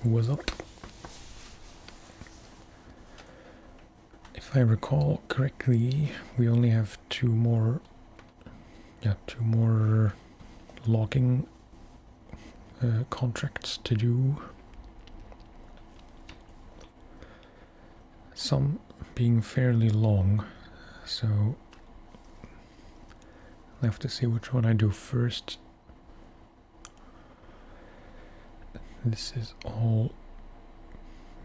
was up. If I recall correctly, we only have two more logging contracts to do. Some being fairly long, so I'll have to see which one I do first. This is all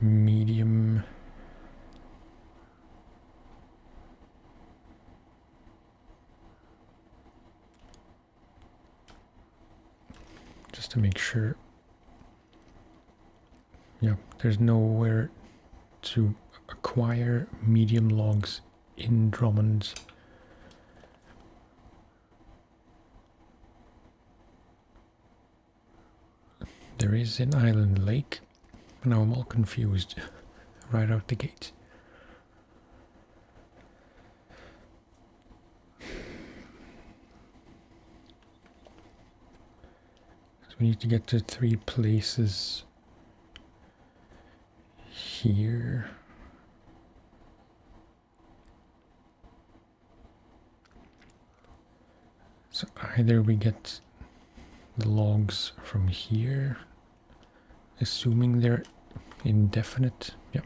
medium. Just to make sure. Yeah, there's nowhere to acquire medium logs in Drummond's. There is in Island Lake. Now I'm all confused right out the gate. So we need to get to 3 places here. So either we get the logs from here, assuming they're indefinite, yeah,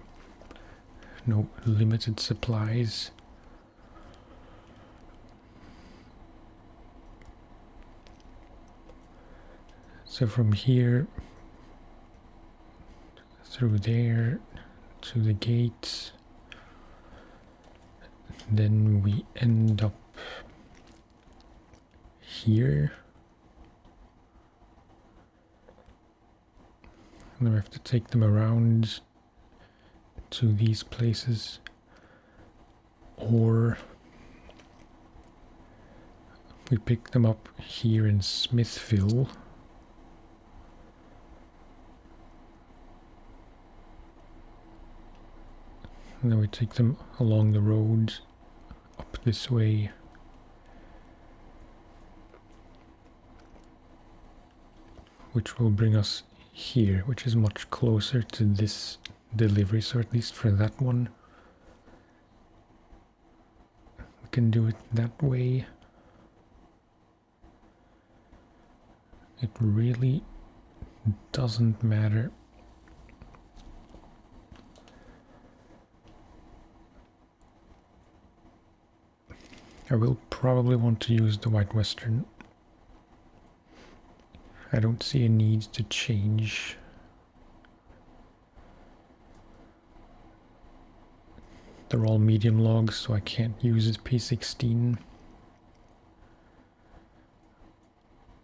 no limited supplies. So from here through there to the gates, then we end up here. And then we have to take them around to these places, or we pick them up here in Smithville. And then we take them along the road up this way. Which will bring us here, which is much closer to this delivery, so at least for that one we can do it that way. It really doesn't matter. I will probably want to use the White Western. I don't see a need to change. They're all medium logs, so I can't use the P16.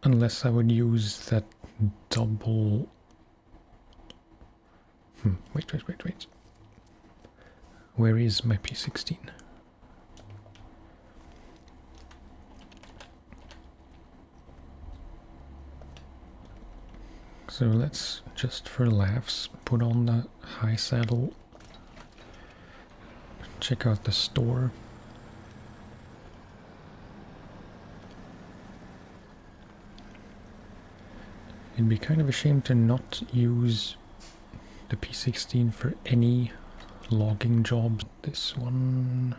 Unless I would use that double... Wait. Where is my P16? So let's, just for laughs, put on the high saddle, check out the store. It'd be kind of a shame to not use the P16 for any logging job. This one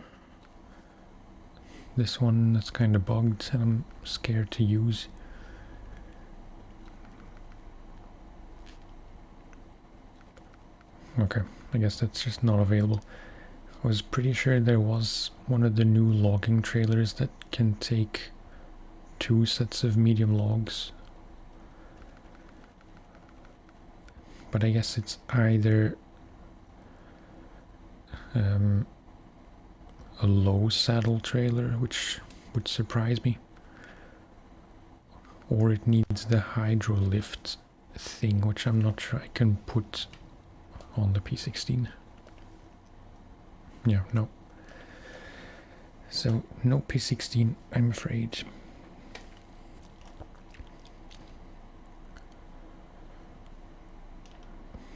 that's kind of bugged and I'm scared to use. Okay, I guess that's just not available. I was pretty sure there was one of the new logging trailers that can take 2 sets of medium logs. But I guess it's either a low saddle trailer, which would surprise me, or it needs the hydro lift thing, which I'm not sure I can put on the P16. Yeah, no. So, no P16, I'm afraid.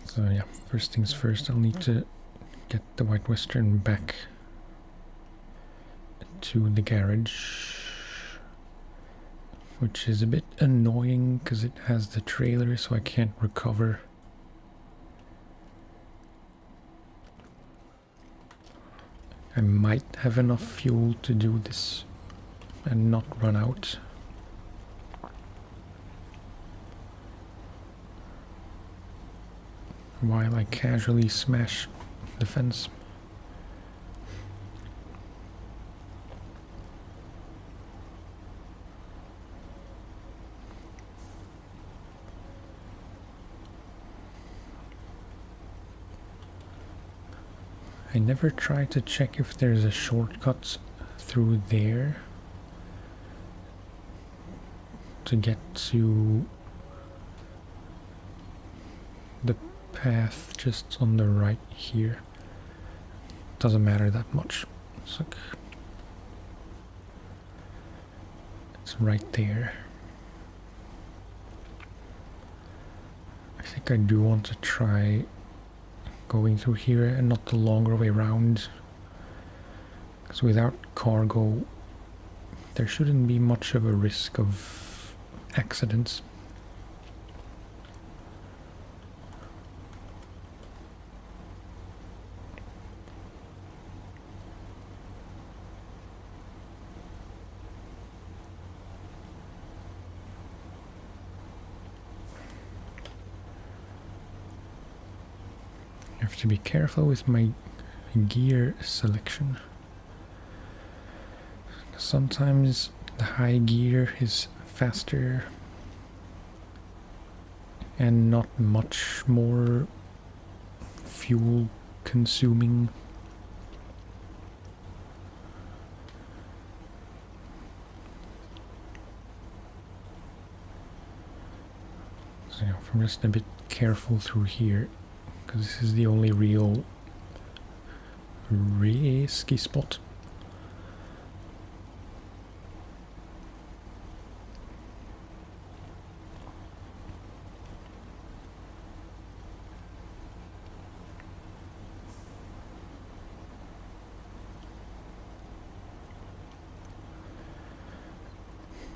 So yeah, first things first, I'll need to get the White Western back to the garage, which is a bit annoying because it has the trailer, so I can't recover I might have enough fuel to do this and not run out. While I casually smash the fence. I never try to check if there's a shortcut through there to get to the path just on the right here. Doesn't matter that much. It's like it's right there. I think I do want to try going through here and not the longer way around, because without cargo there shouldn't be much of a risk of accidents. I have to be careful with my gear selection. Sometimes the high gear is faster and not much more fuel consuming. So I'm just a bit careful through here, because this is the only real risky spot.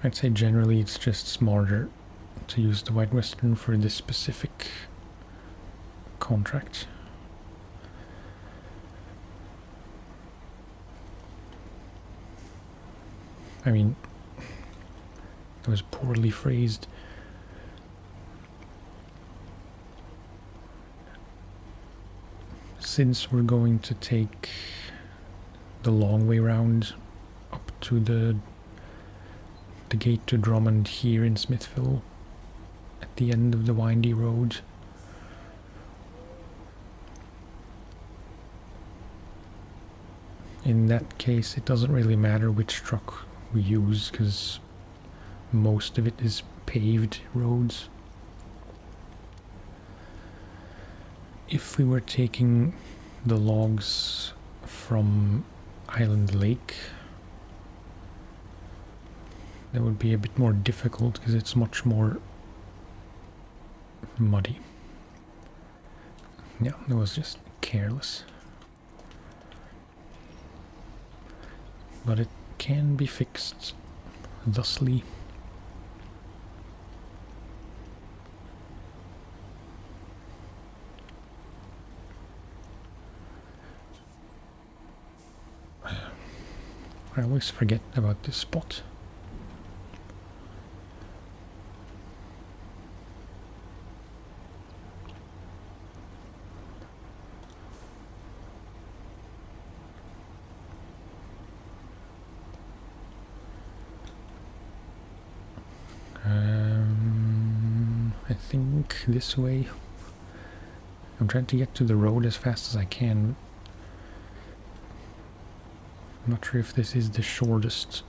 I'd say generally it's just smarter to use the White Western for this specific contract. I mean, it was poorly phrased. Since we're going to take the long way round up to the gate to Drummond here in Smithville at the end of the windy road, in that case it doesn't really matter which truck we use, because most of it is paved roads. If we were taking the logs from Island Lake, that would be a bit more difficult because it's much more muddy. Yeah, that was just careless. But it can be fixed thusly. I always forget about this spot. I think this way. I'm trying to get to the road as fast as I can. I'm not sure if this is the shortest.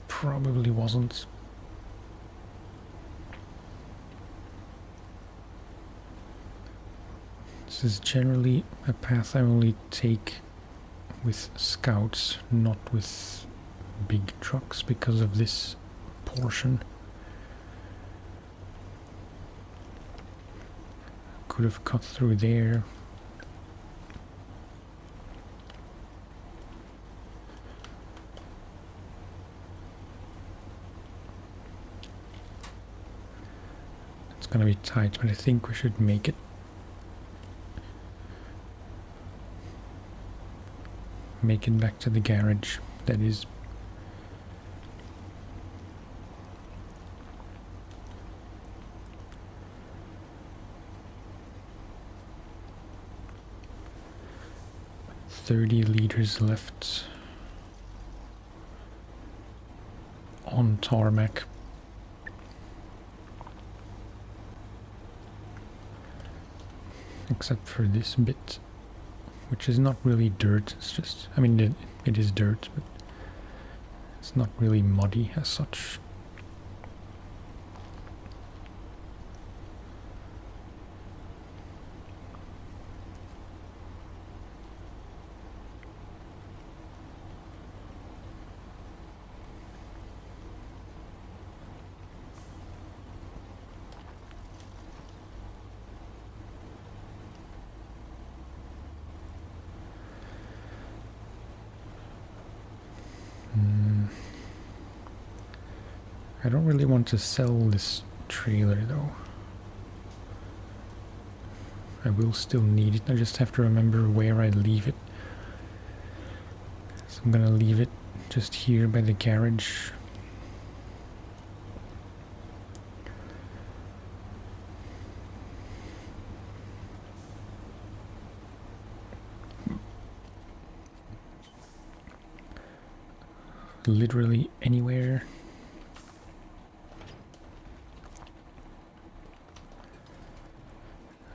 Probably wasn't. This is generally a path I only take with scouts, not with big trucks, because of this portion. Could have cut through there. gonna be tight, but I think we should make it. Make it back to the garage, that is. $30 liters left on tarmac. Except for this bit, which is not really dirt, it's just, I mean, it is dirt, but it's not really muddy as such. I don't really want to sell this trailer though. I will still need it, I just have to remember where I leave it. So I'm gonna leave it just here by the garage. Literally anywhere.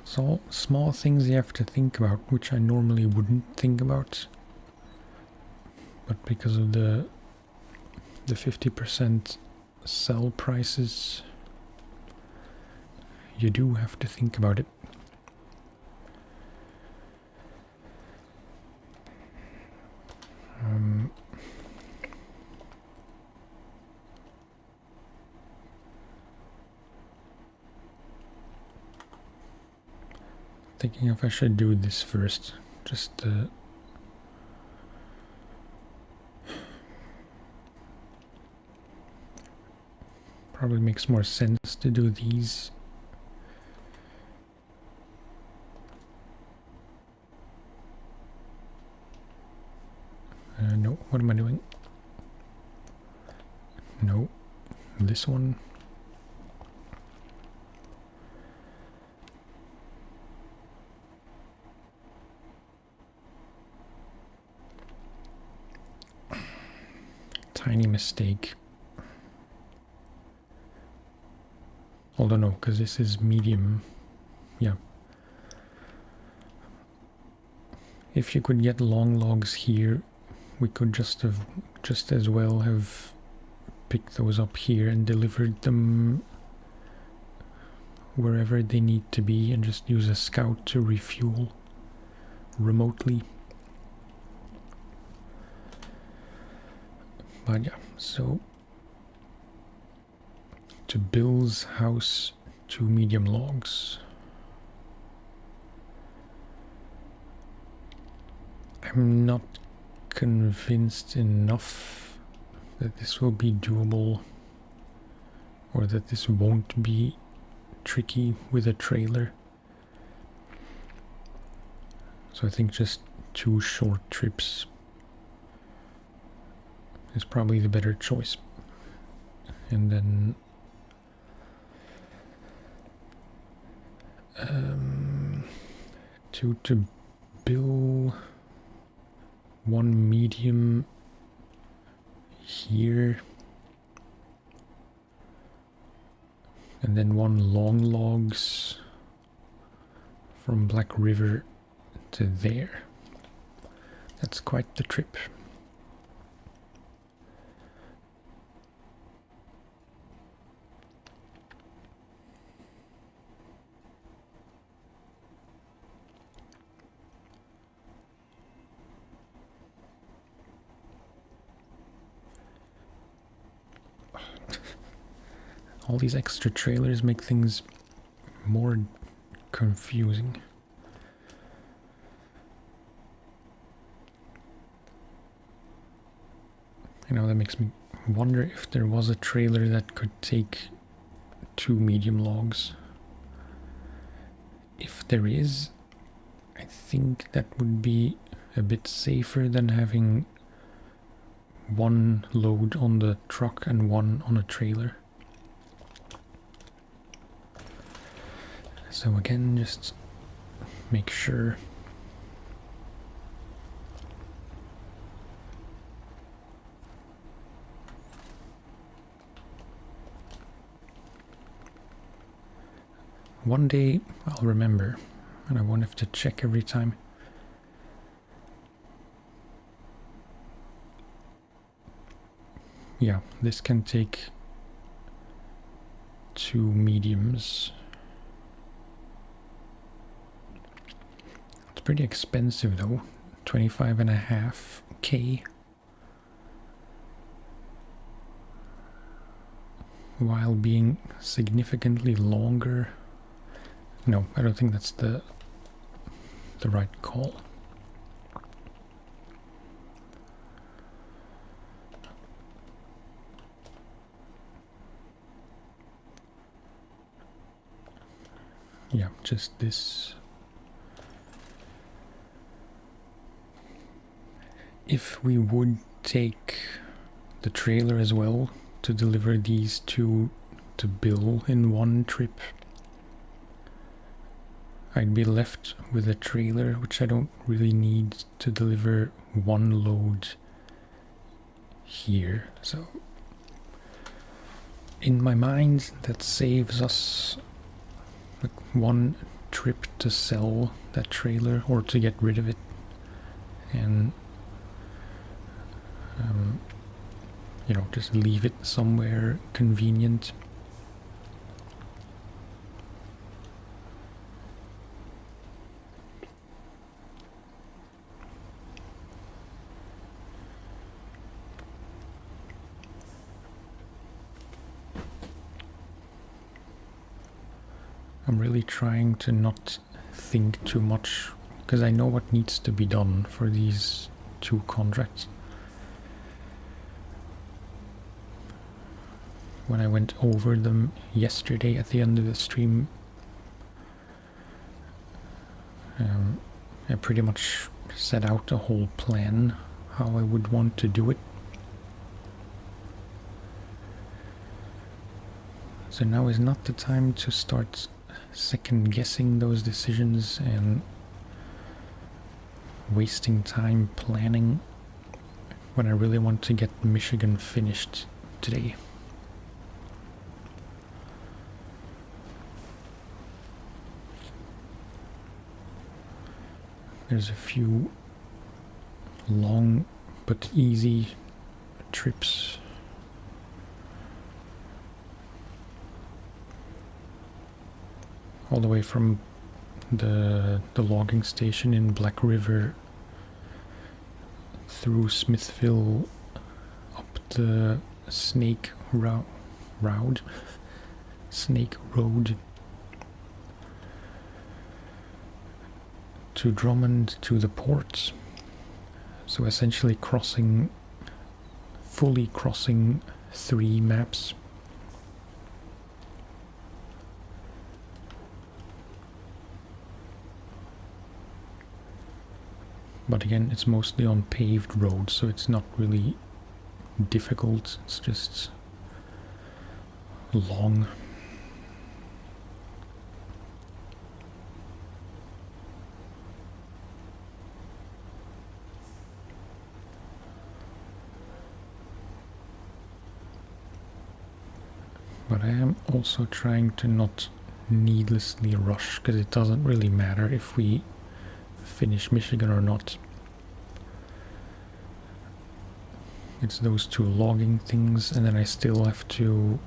It's all small things you have to think about, which I normally wouldn't think about. But because of the 50% sell prices, you do have to think about it. Thinking if I should do this first, just probably makes more sense to do these. No, what am I doing? No, this one. Tiny mistake. Although no, because this is medium. Yeah. If you could get long logs here, we could just as well have picked those up here and delivered them wherever they need to be and just use a scout to refuel remotely. But yeah, so to Bill's house, 2 medium logs. I'm not convinced enough that this will be doable, or that this won't be tricky with a trailer. So I think just 2 short trips is probably the better choice. And then to Bill, 1 medium here, and then 1 long logs from Black River to there. That's quite the trip. All these extra trailers make things more confusing. You know, that makes me wonder if there was a trailer that could take 2 medium logs. if there is, I think that would be a bit safer than having one load on the truck and one on a trailer. So again, just make sure. One day I'll remember, and I won't have to check every time. Yeah, this can take 2 mediums. It's pretty expensive though, 25.5K. While being significantly longer. No, I don't think that's the right call. Yeah, just this. If we would take the trailer as well to deliver these two to Bill in one trip, I'd be left with a trailer which I don't really need to deliver one load here. So in my mind that saves us like one trip to sell that trailer or to get rid of it, and you know, just leave it somewhere convenient. I'm really trying to not think too much, because I know what needs to be done for these 2 contracts. When I went over them yesterday at the end of the stream, I pretty much set out a whole plan how I would want to do it. So now is not the time to start second guessing those decisions and wasting time planning when I really want to get Michigan finished today. There's a few long but easy trips. All the way from the logging station in Black River through Smithville up the Snake Road to Drummond to the ports. So essentially fully crossing 3 maps. But again, it's mostly on paved roads, so it's not really difficult, it's just long. But I am also trying to not needlessly rush, because it doesn't really matter if we finish Michigan or not. It's those 2 logging things, and then I still have to,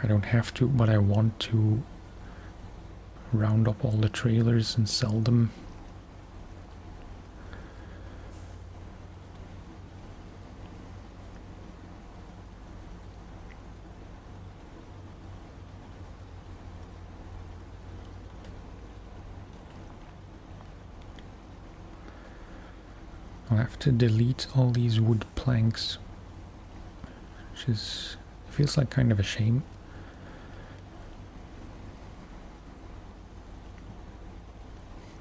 I don't have to, but I want to round up all the trailers and sell them. I'll have to delete all these wood planks, which feels like kind of a shame.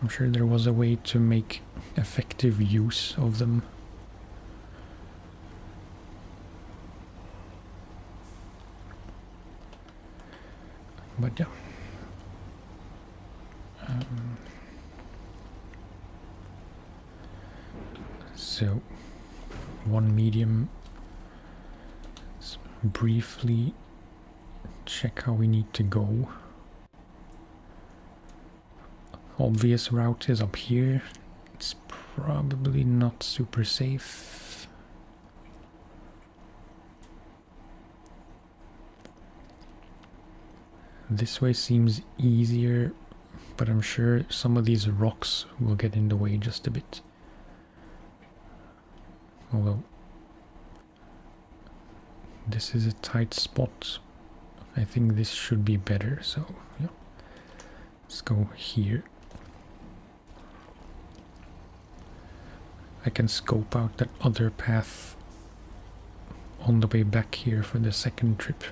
I'm sure there was a way to make effective use of them. But yeah. So, one medium. Let's briefly check how we need to go. Obvious route is up here. It's probably not super safe. This way seems easier, but I'm sure some of these rocks will get in the way just a bit. Although this is a tight spot, I think this should be better, so yeah. Let's go here. I can scope out that other path on the way back here for the second trip.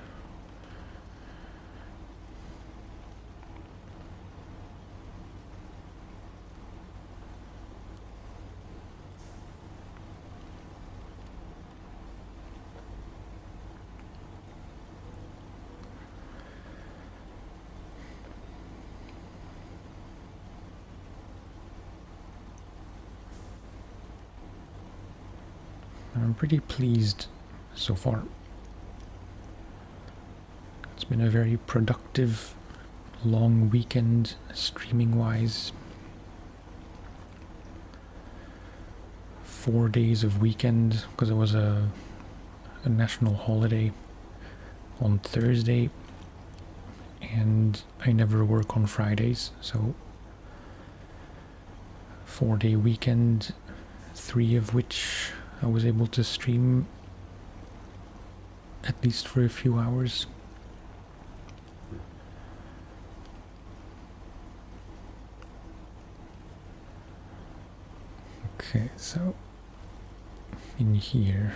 I'm pretty pleased so far. It's been a very productive, long weekend, streaming-wise. 4 days of weekend, because it was a national holiday on Thursday, and I never work on Fridays, so 4-day weekend, 3 of which I was able to stream at least for a few hours. Okay, so in here,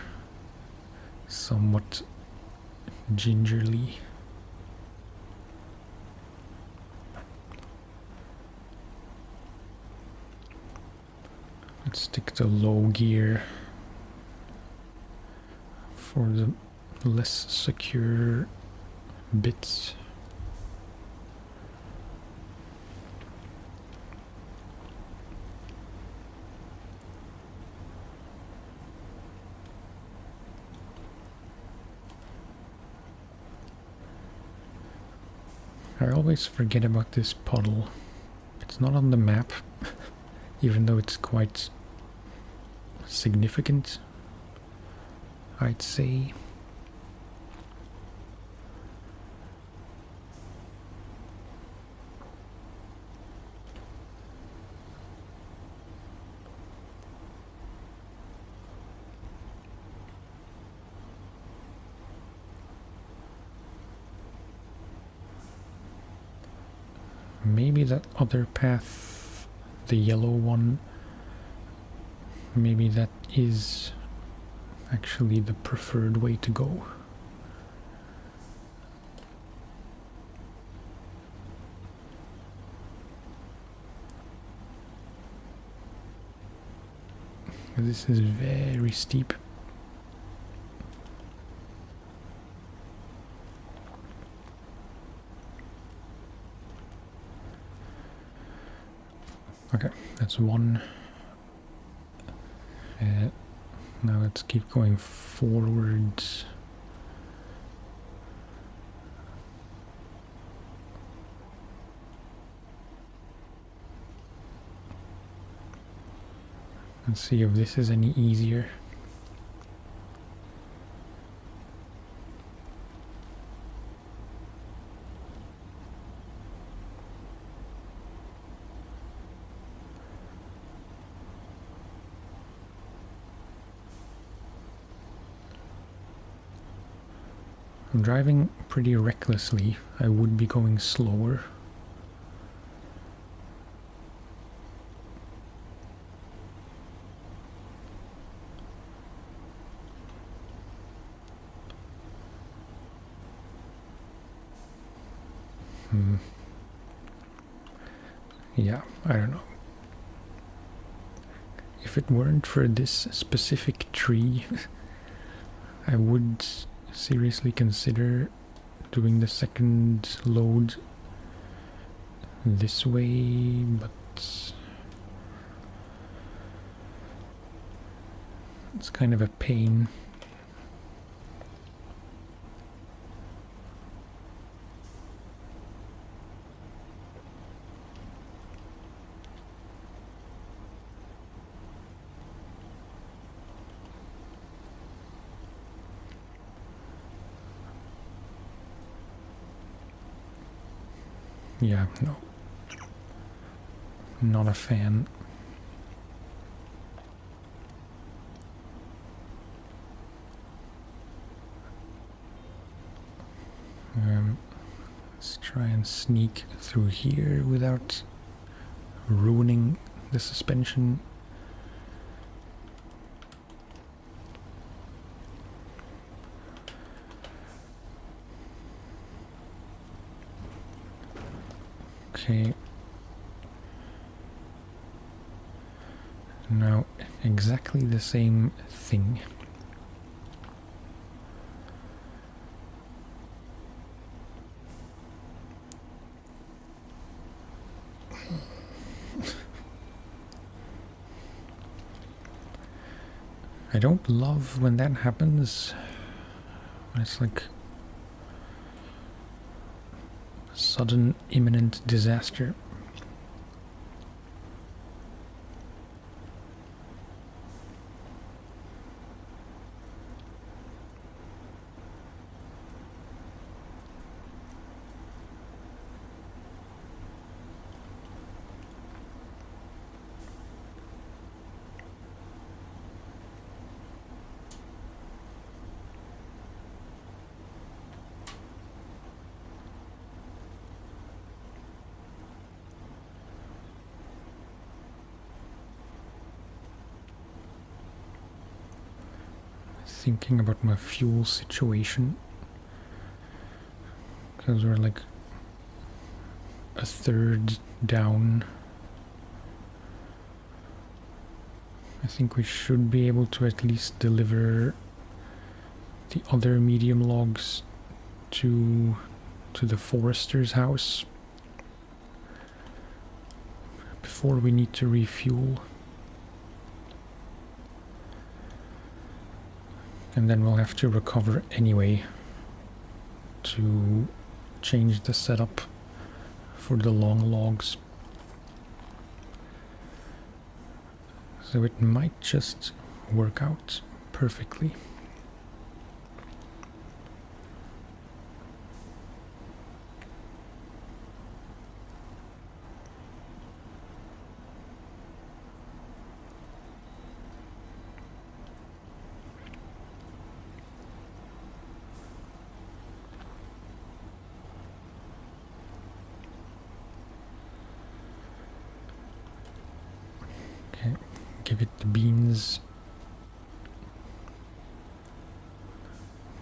somewhat gingerly. Let's stick to low gear for the less secure bits. I always forget about this puddle. It's not on the map, even though it's quite significant, I'd say. Maybe that other path, the yellow one, maybe that is actually the preferred way to go. This is very steep. Okay, that's one. Now let's keep going forwards. Let's see if this is any easier. I'm driving pretty recklessly. I would be going slower. Yeah, I don't know. If it weren't for this specific tree, I would seriously consider doing the second load this way, but it's kind of a pain. Yeah, no. Not a fan. Let's try and sneak through here without ruining the suspension. Okay. Now, exactly the same thing. I don't love when that happens. It's like sudden imminent disaster. Thinking about my fuel situation, because we're like a third down. I think we should be able to at least deliver the other medium logs to the forester's house before we need to refuel. And then we'll have to recover anyway to change the setup for the long logs. So it might just work out perfectly. Give it the beans.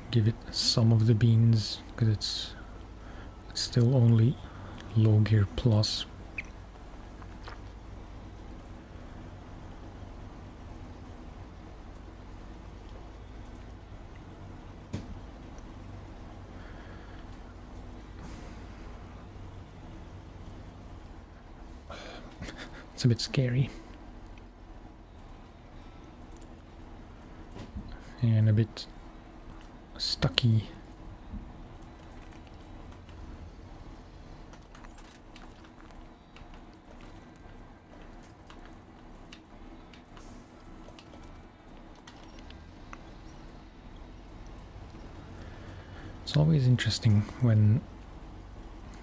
Give it some of the beans, because it's still only low gear plus. It's a bit scary. And a bit stucky. It's always interesting when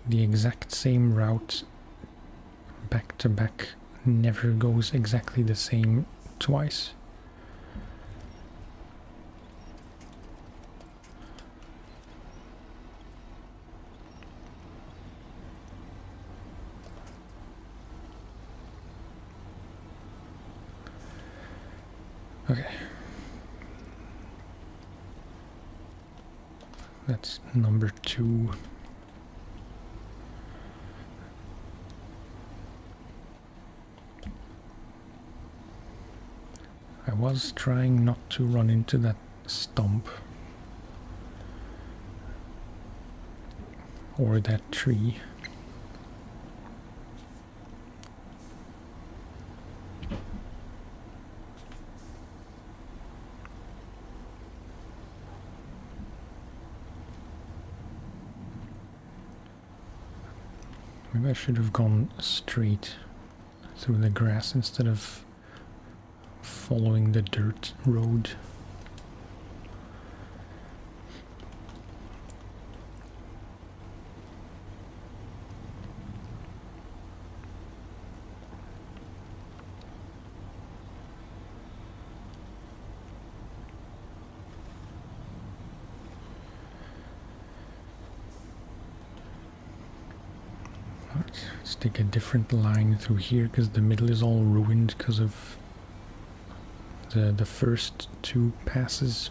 the exact same route back to back never goes exactly the same twice. Okay. That's number 2. I was trying not to run into that stump or that tree. Maybe I should have gone straight through the grass instead of following the dirt road. Let's take a different line through here because the middle is all ruined because of the first two passes.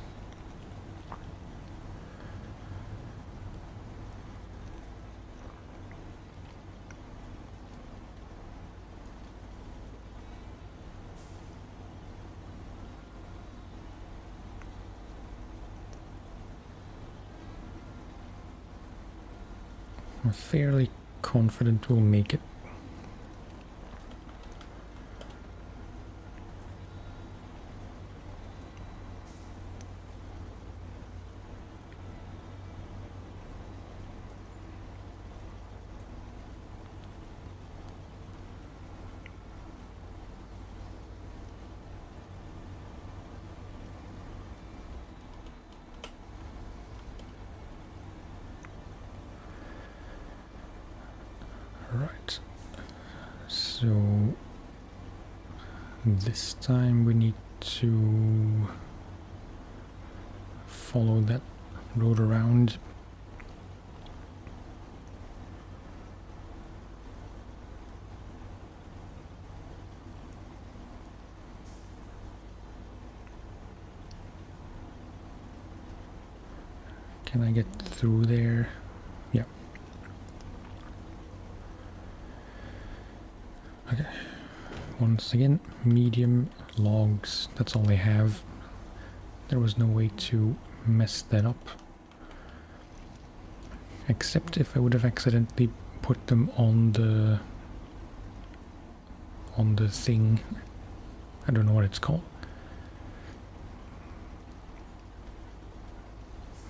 I'm fairly confident we'll make it. Right, so this time we need to follow that road around. Can I get through there? Yeah. Okay, once again, medium logs, that's all they have. There was no way to mess that up. Except if I would have accidentally put them on the thing. I don't know what it's called.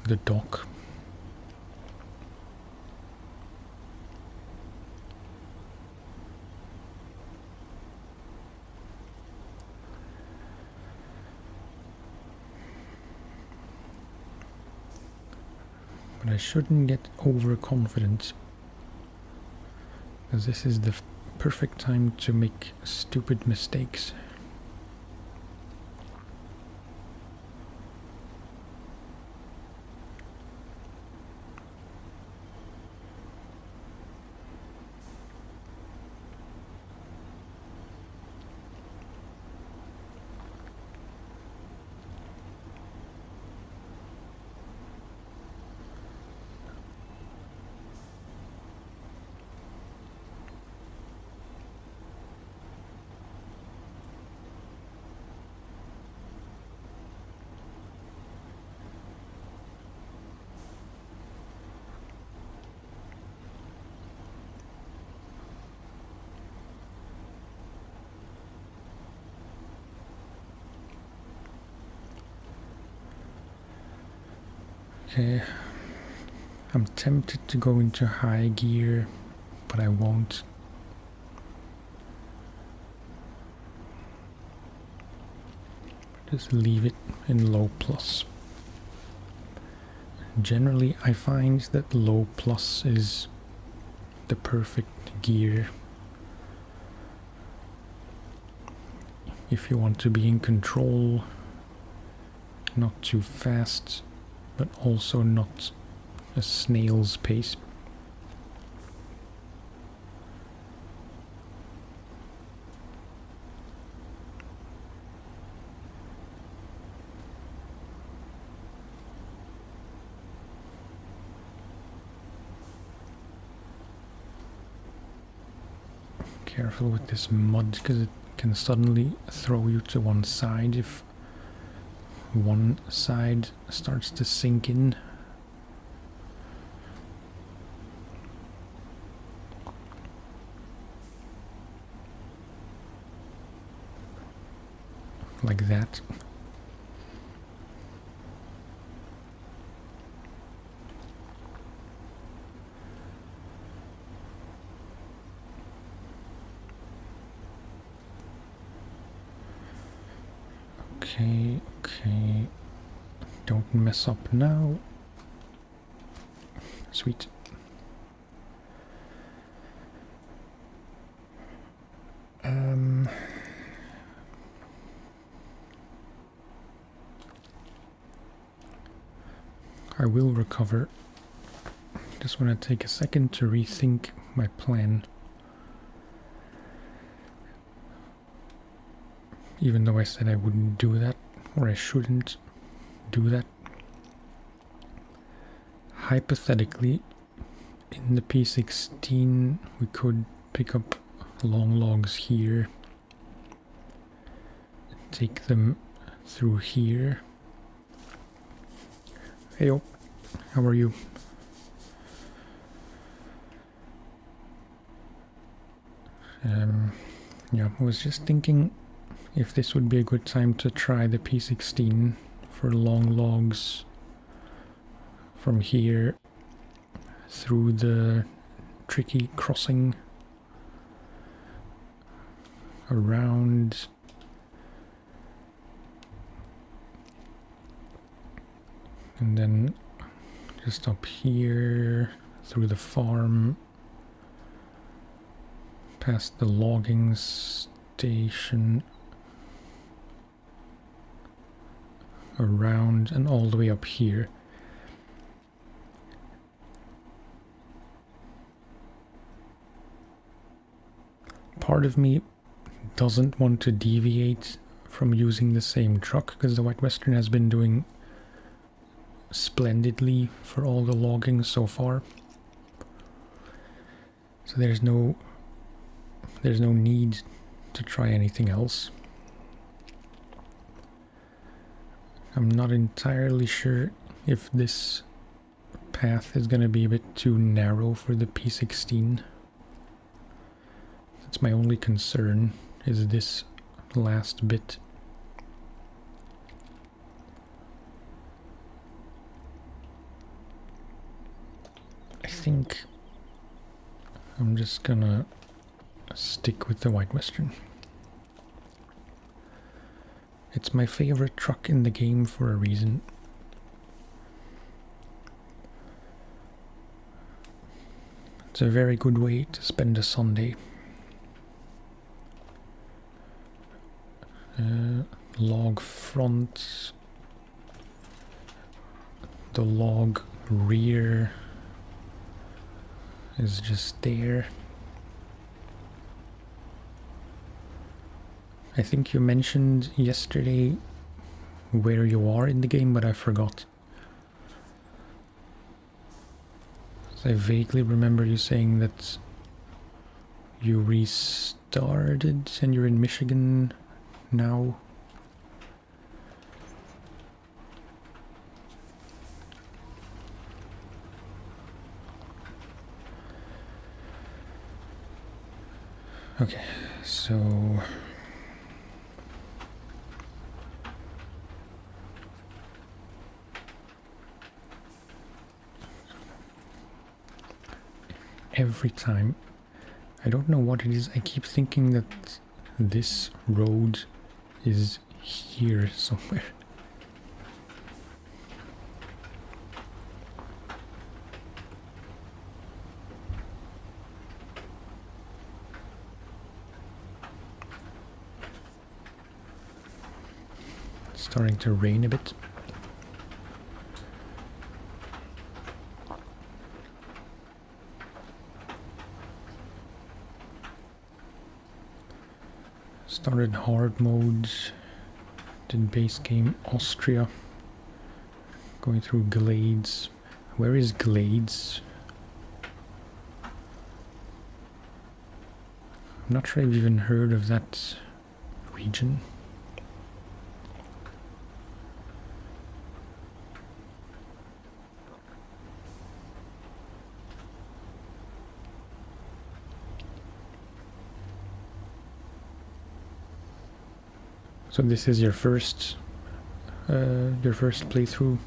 The dock. But I shouldn't get overconfident, because this is the perfect time to make stupid mistakes. Okay, I'm tempted to go into high gear, but I won't. Just leave it in low plus. Generally, I find that low plus is the perfect gear if you want to be in control, not too fast, but also not a snail's pace. Careful with this mud, because it can suddenly throw you to one side if one side starts to sink in. Like that. Okay, okay. Don't mess up now. Sweet. I will recover. Just want to take a second to rethink my plan. Even though I said I wouldn't do that, or I shouldn't do that. Hypothetically, in the P16 we could pick up long logs here, take them through here. Heyo, how are you? Yeah, I was just thinking if this would be a good time to try the P16 for long logs from here through the tricky crossing around and then just up here through the farm past the logging station around and all the way up here. Part of me doesn't want to deviate from using the same truck because the White Western has been doing splendidly for all the logging so far. So there's no need to try anything else. I'm not entirely sure if this path is going to be a bit too narrow for the P16. That's my only concern, is this last bit. I think I'm just gonna stick with the White Western. It's my favorite truck in the game for a reason. It's a very good way to spend a Sunday. Log front, the log rear is just there. I think you mentioned yesterday where you are in the game, but I forgot. So I vaguely remember you saying that you restarted and you're in Michigan now. Okay, so every time, I don't know what it is, I keep thinking that this road is here somewhere. It's starting to rain a bit. Started hard mode, did base game Austria, going through Glades. Where is Glades? I'm not sure I've even heard of that region. So this is your first playthrough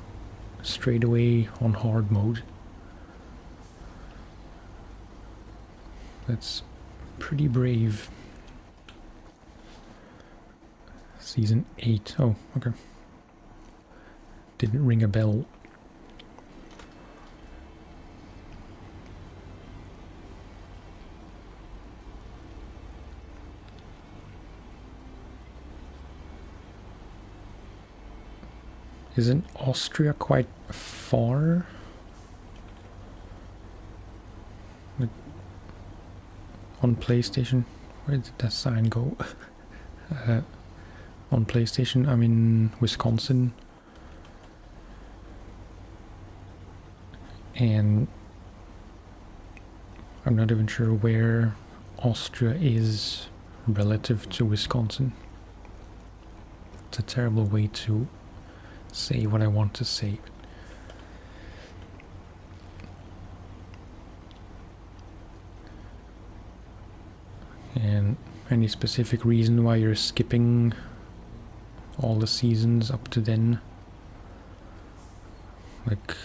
straight away on hard mode. That's pretty brave. Season 8. Oh, okay. Didn't ring a bell. Isn't Austria quite far? Like, on PlayStation? Where did that sign go? On PlayStation, I'm in Wisconsin. And I'm not even sure where Austria is relative to Wisconsin. It's a terrible way to say what I want to say. And any specific reason why you're skipping all the seasons up to then? Like,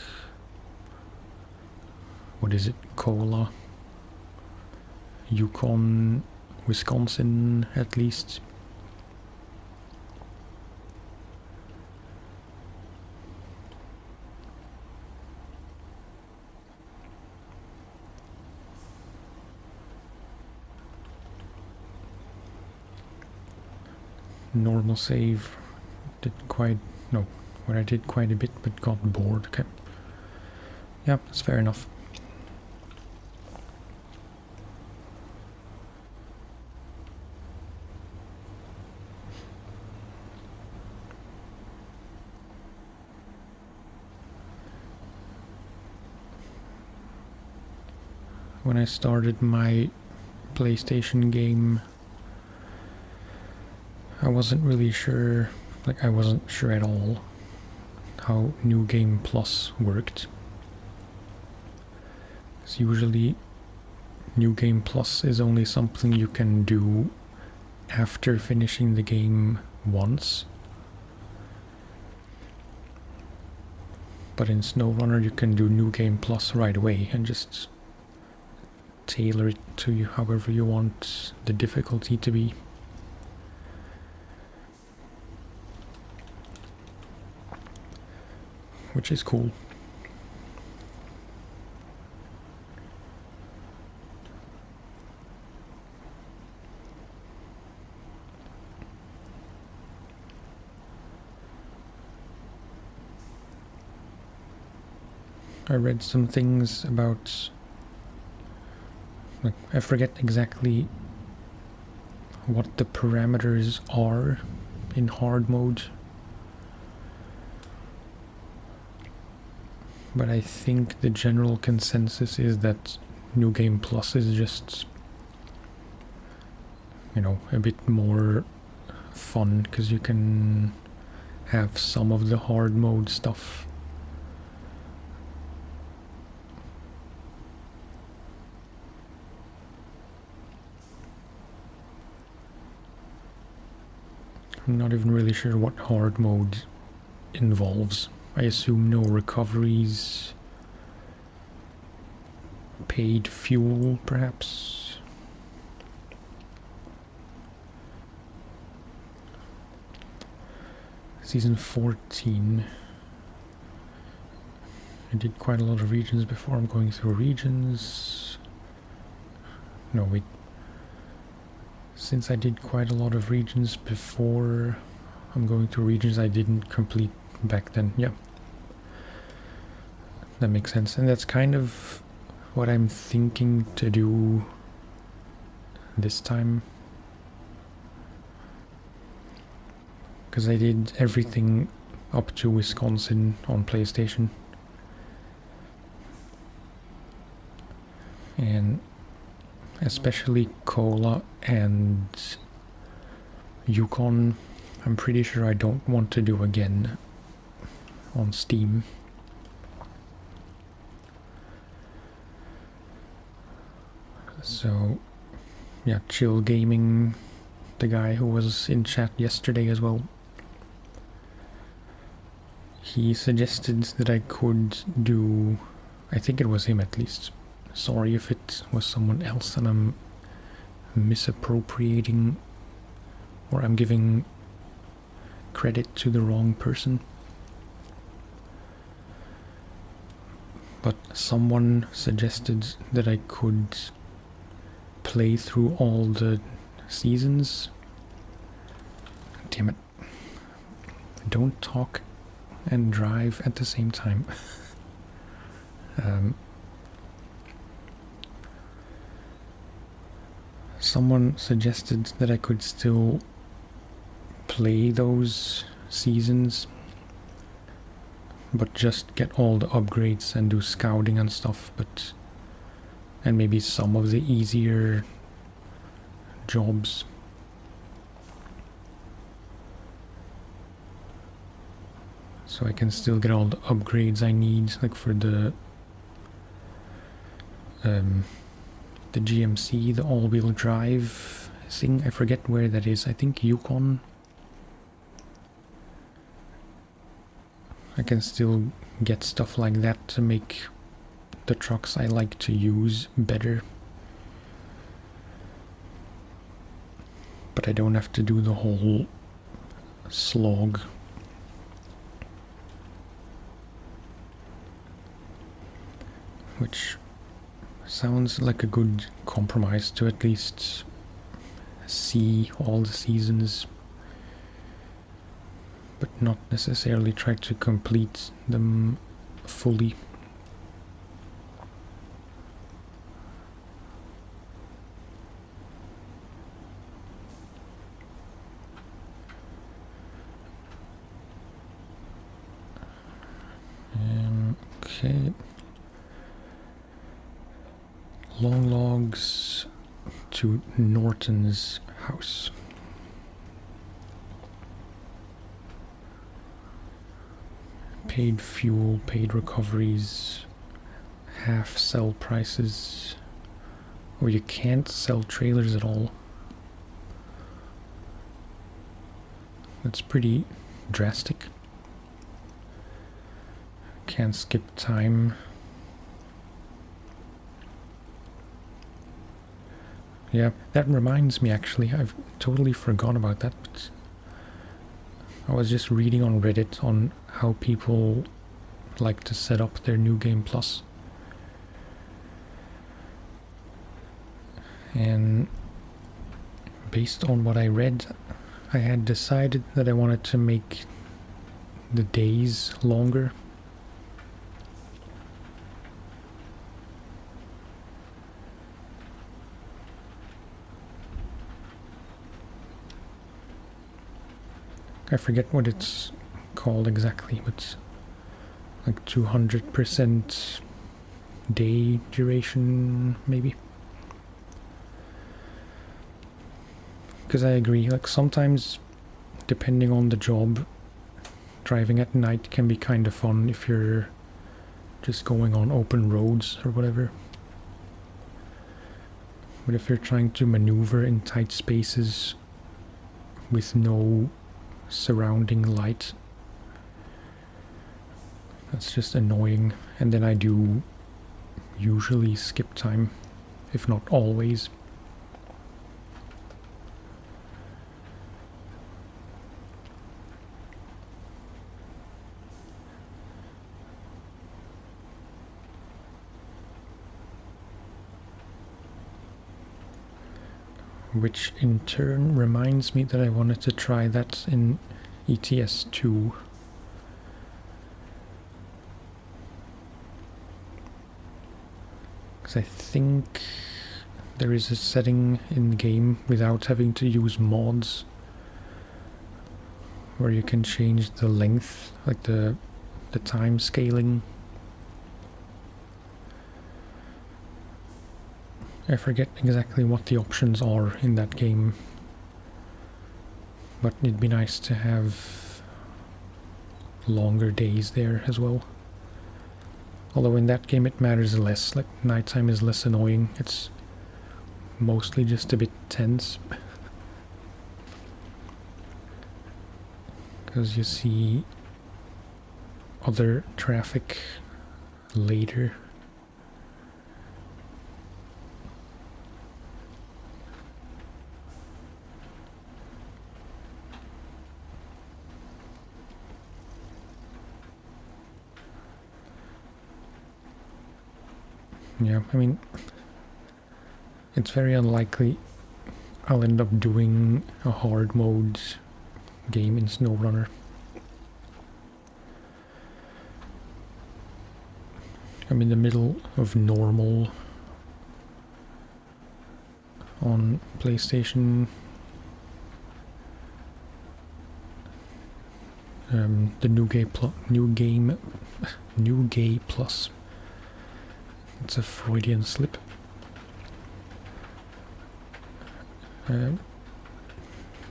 what is it? Cola, Yukon, Wisconsin, at least. Normal save. Where I did quite a bit but got bored. Okay. Yeah, that's fair enough. When I started my PlayStation game, I wasn't really sure, I wasn't sure at all how New Game Plus worked. Because usually New Game Plus is only something you can do after finishing the game once. But in SnowRunner you can do New Game Plus right away and just tailor it to you however you want the difficulty to be. Which is cool. I read some things about, I forget exactly what the parameters are in hard mode. But I think the general consensus is that New Game Plus is just, a bit more fun, because you can have some of the hard mode stuff. I'm not even really sure what hard mode involves. I assume no recoveries, paid fuel, perhaps. Season 14. I did quite a lot of regions before. I'm going through regions. No, wait. Since I did quite a lot of regions before, I'm going through regions I didn't complete back then. Yeah. That makes sense. And that's kind of what I'm thinking to do this time. Because I did everything up to Wisconsin on PlayStation. And especially Cola and Yukon, I'm pretty sure I don't want to do again on Steam. So, yeah, chill gaming the guy who was in chat yesterday as well. He suggested that I could do, I think it was him at least. Sorry if it was someone else and I'm misappropriating or I'm giving credit to the wrong person. But someone suggested that I could play through all the seasons. Damn it. Don't talk and drive at the same time. Someone suggested that I could still play those seasons, but just get all the upgrades and do scouting and stuff, and maybe some of the easier jobs. So I can still get all the upgrades I need, like for the GMC, the all-wheel drive thing. I forget where that is. I think Yukon. I can still get stuff like that to make the trucks I like to use better. But I don't have to do the whole slog. Which sounds like a good compromise to at least see all the seasons, but not necessarily try to complete them fully. Okay. Long logs to Norton's house. Paid fuel, paid recoveries, half sell prices, or you can't sell trailers at all. That's pretty drastic. Can't skip time. Yeah, that reminds me actually, I've totally forgot about that, but I was just reading on Reddit on how people like to set up their New Game Plus. And based on what I read, I had decided that I wanted to make the days longer. I forget what it's called exactly, but like 200% day duration, maybe. Because I agree, like sometimes, depending on the job, driving at night can be kind of fun if you're just going on open roads or whatever. But if you're trying to maneuver in tight spaces with no surrounding light, that's just annoying. And then I do usually skip time, if not always. Which in turn reminds me that I wanted to try that in ETS 2. Because I think there is a setting in the game without having to use mods where you can change the length, like the time scaling. I forget exactly what the options are in that game, but it'd be nice to have longer days there as well. Although in that game it matters less, like nighttime is less annoying, it's mostly just a bit tense. because you see other traffic later. Yeah, I mean, it's very unlikely I'll end up doing a hard mode game in SnowRunner. I'm in the middle of normal on PlayStation. The New Game Plus. It's a Freudian slip.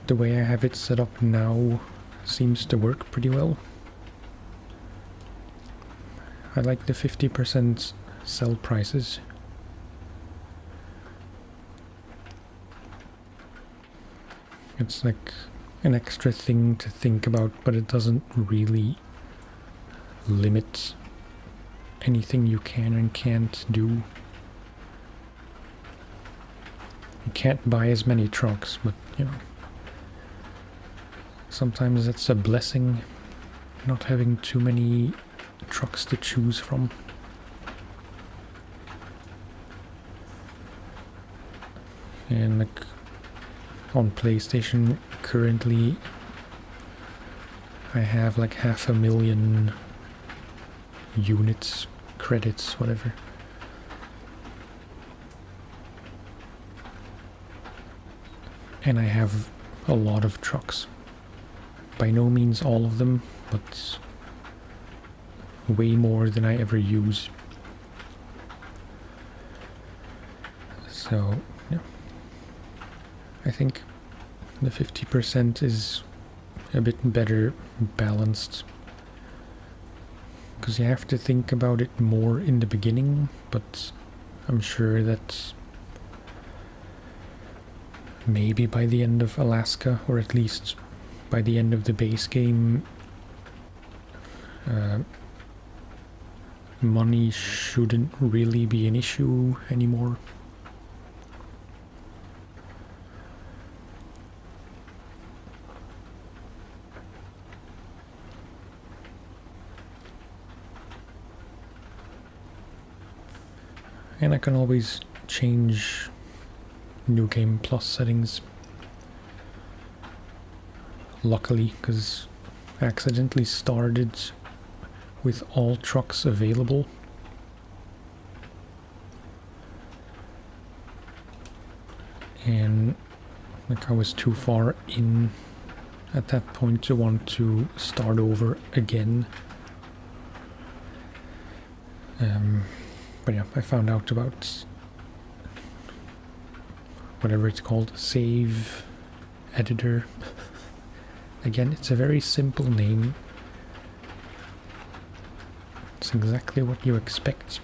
The way I have it set up now seems to work pretty well. I like the 50% sell prices. It's like an extra thing to think about, but it doesn't really limit anything you can and can't do. You can't buy as many trucks, but you know, sometimes it's a blessing not having too many trucks to choose from. And like on PlayStation currently I have like 500,000 units, credits, whatever. And I have a lot of trucks. By no means all of them, but way more than I ever use. So, yeah. I think the 50% is a bit better balanced. Because you have to think about it more in the beginning, but I'm sure that maybe by the end of Alaska, or at least by the end of the base game, money shouldn't really be an issue anymore. And I can always change New Game Plus settings. Luckily, because I accidentally started with all trucks available. And like I was too far in at that point to want to start over again. But yeah, I found out about whatever it's called, save editor. Again, it's a very simple name. It's exactly what you expect.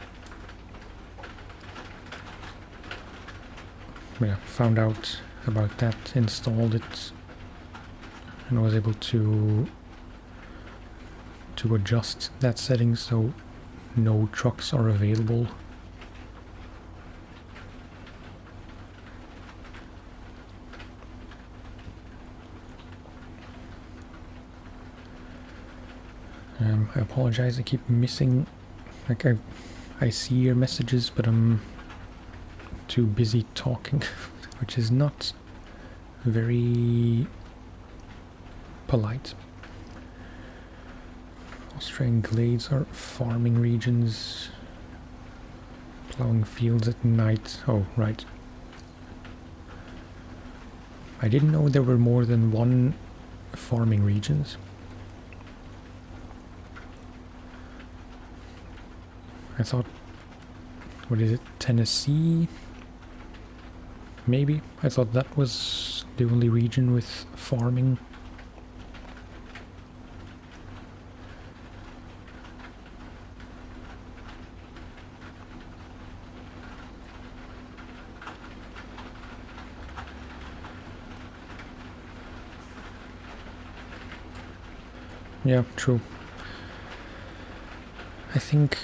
But yeah, found out about that, installed it, and I was able to adjust that setting so no trucks are available. I apologize, I keep missing, like I see your messages, but I'm too busy talking, which is not very polite. Australian glades are farming regions, plowing fields at night. Oh, right. I didn't know there were more than one farming regions. I thought, what is it, Tennessee? Maybe? I thought that was the only region with farming. Yeah, true. I think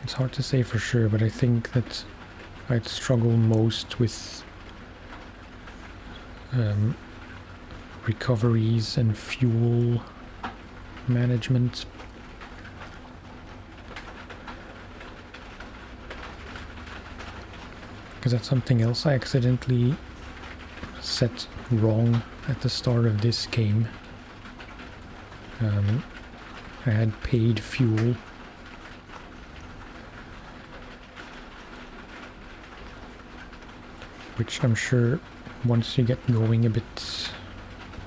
it's hard to say for sure, but I think that I'd struggle most with recoveries and fuel management. Because that's something else I accidentally set wrong at the start of this game. I had paid fuel. Which I'm sure once you get going a bit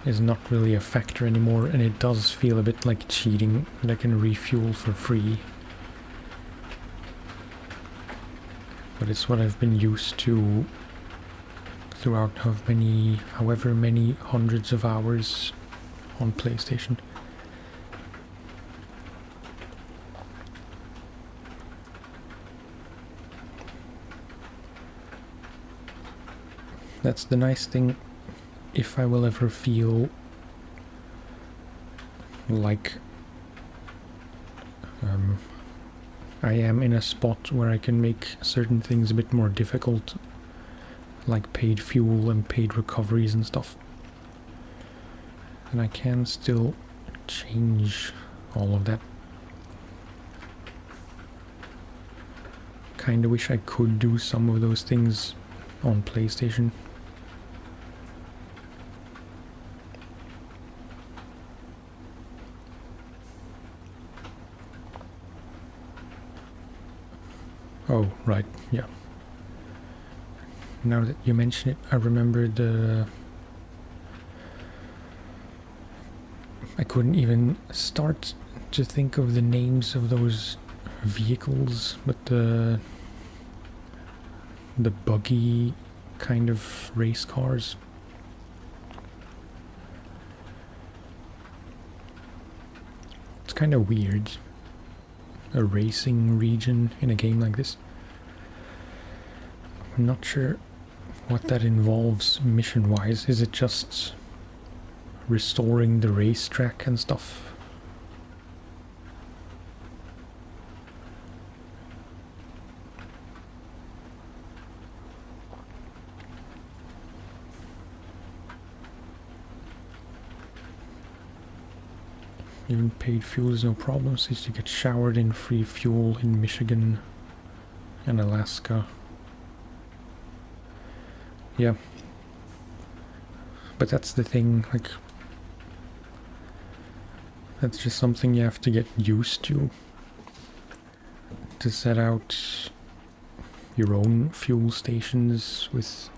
is not really a factor anymore, and it does feel a bit like cheating that I can refuel for free. But it's what I've been used to throughout however many hundreds of hours on PlayStation. That's the nice thing, if I will ever feel like I am in a spot where I can make certain things a bit more difficult, like paid fuel and paid recoveries and stuff. And I can still change all of that. Kinda wish I could do some of those things on PlayStation. Oh, right, yeah. Now that you mention it, I remembered I couldn't even start to think of the names of those vehicles, but the buggy kind of race cars. It's kind of weird. A racing region in a game like this. I'm not sure what that involves mission-wise. Is it just restoring the racetrack and stuff? Even paid fuel is no problem, since you get showered in free fuel in Michigan and Alaska. Yeah. But that's the thing, like, that's just something you have to get used to set out your own fuel stations with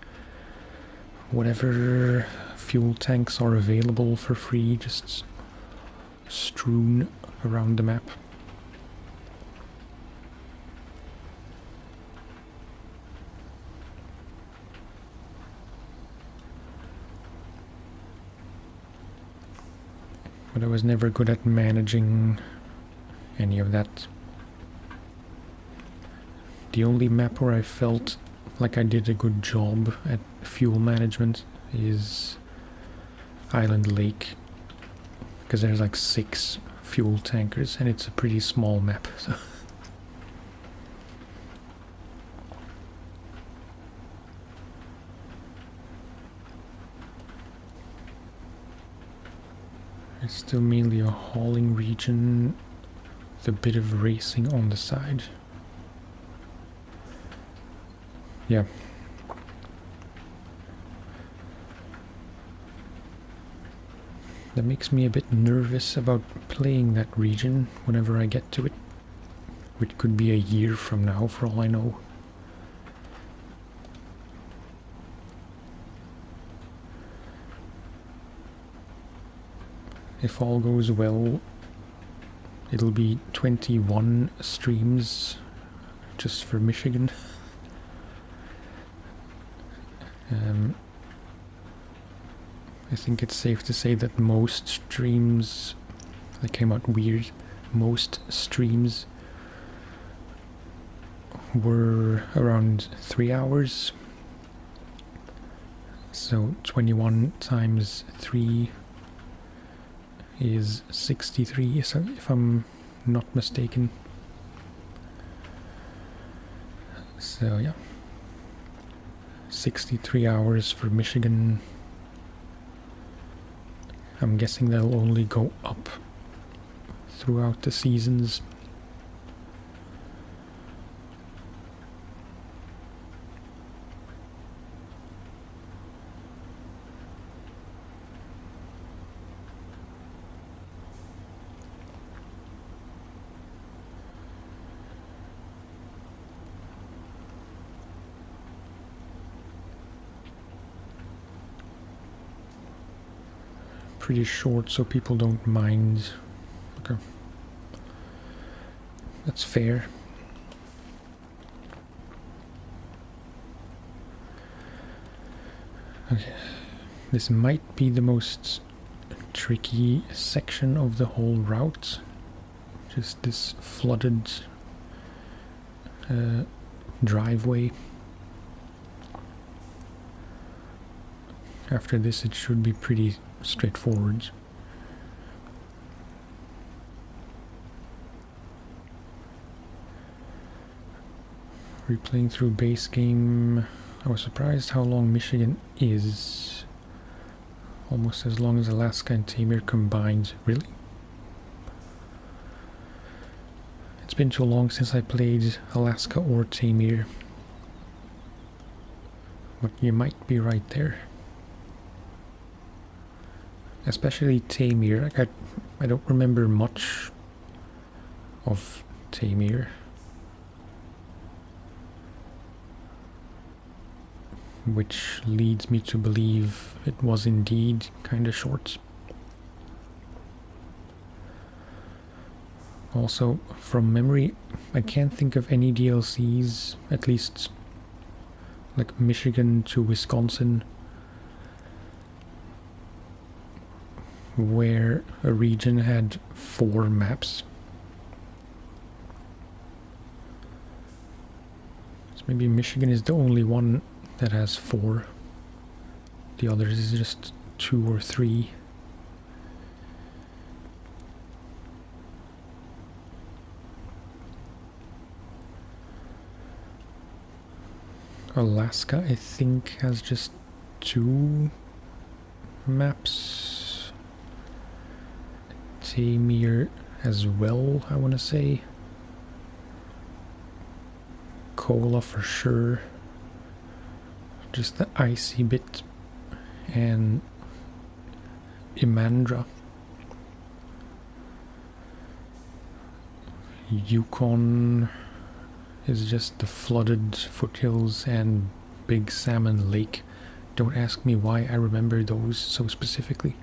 whatever fuel tanks are available for free, just strewn around the map. But I was never good at managing any of that. The only map where I felt like I did a good job at fuel management is Island Lake, because there's like 6 fuel tankers and it's a pretty small map. So it's still mainly a hauling region with a bit of racing on the side. Yeah. That makes me a bit nervous about playing that region whenever I get to it, which could be a year from now for all I know. If all goes well, it'll be 21 streams just for Michigan. I think it's safe to say that most streams, that came out weird, most streams were around 3 hours. So 21 times 3 is 63, if I'm not mistaken. So yeah, 63 hours for Michigan. I'm guessing they'll only go up throughout the seasons. Pretty short so people don't mind. Okay. That's fair. Okay. This might be the most tricky section of the whole route. Just this flooded driveway. After this it should be pretty straightforward. Replaying through base game, I was surprised how long Michigan is. Almost as long as Alaska and Tamir combined. Really? It's been too long since I played Alaska or Tamir. But you might be right there. Especially Tamir. Like I don't remember much of Tamir. Which leads me to believe it was indeed kinda short. Also, from memory, I can't think of any DLCs, at least like Michigan to Wisconsin, where a region had 4 maps. So maybe Michigan is the only one that has 4. The others is just 2 or 3. Alaska, I think, has just 2 maps. Tamir as well, I want to say. Kola for sure. Just the icy bit. And Imandra. Yukon is just the flooded foothills and Big Salmon Lake. Don't ask me why I remember those so specifically.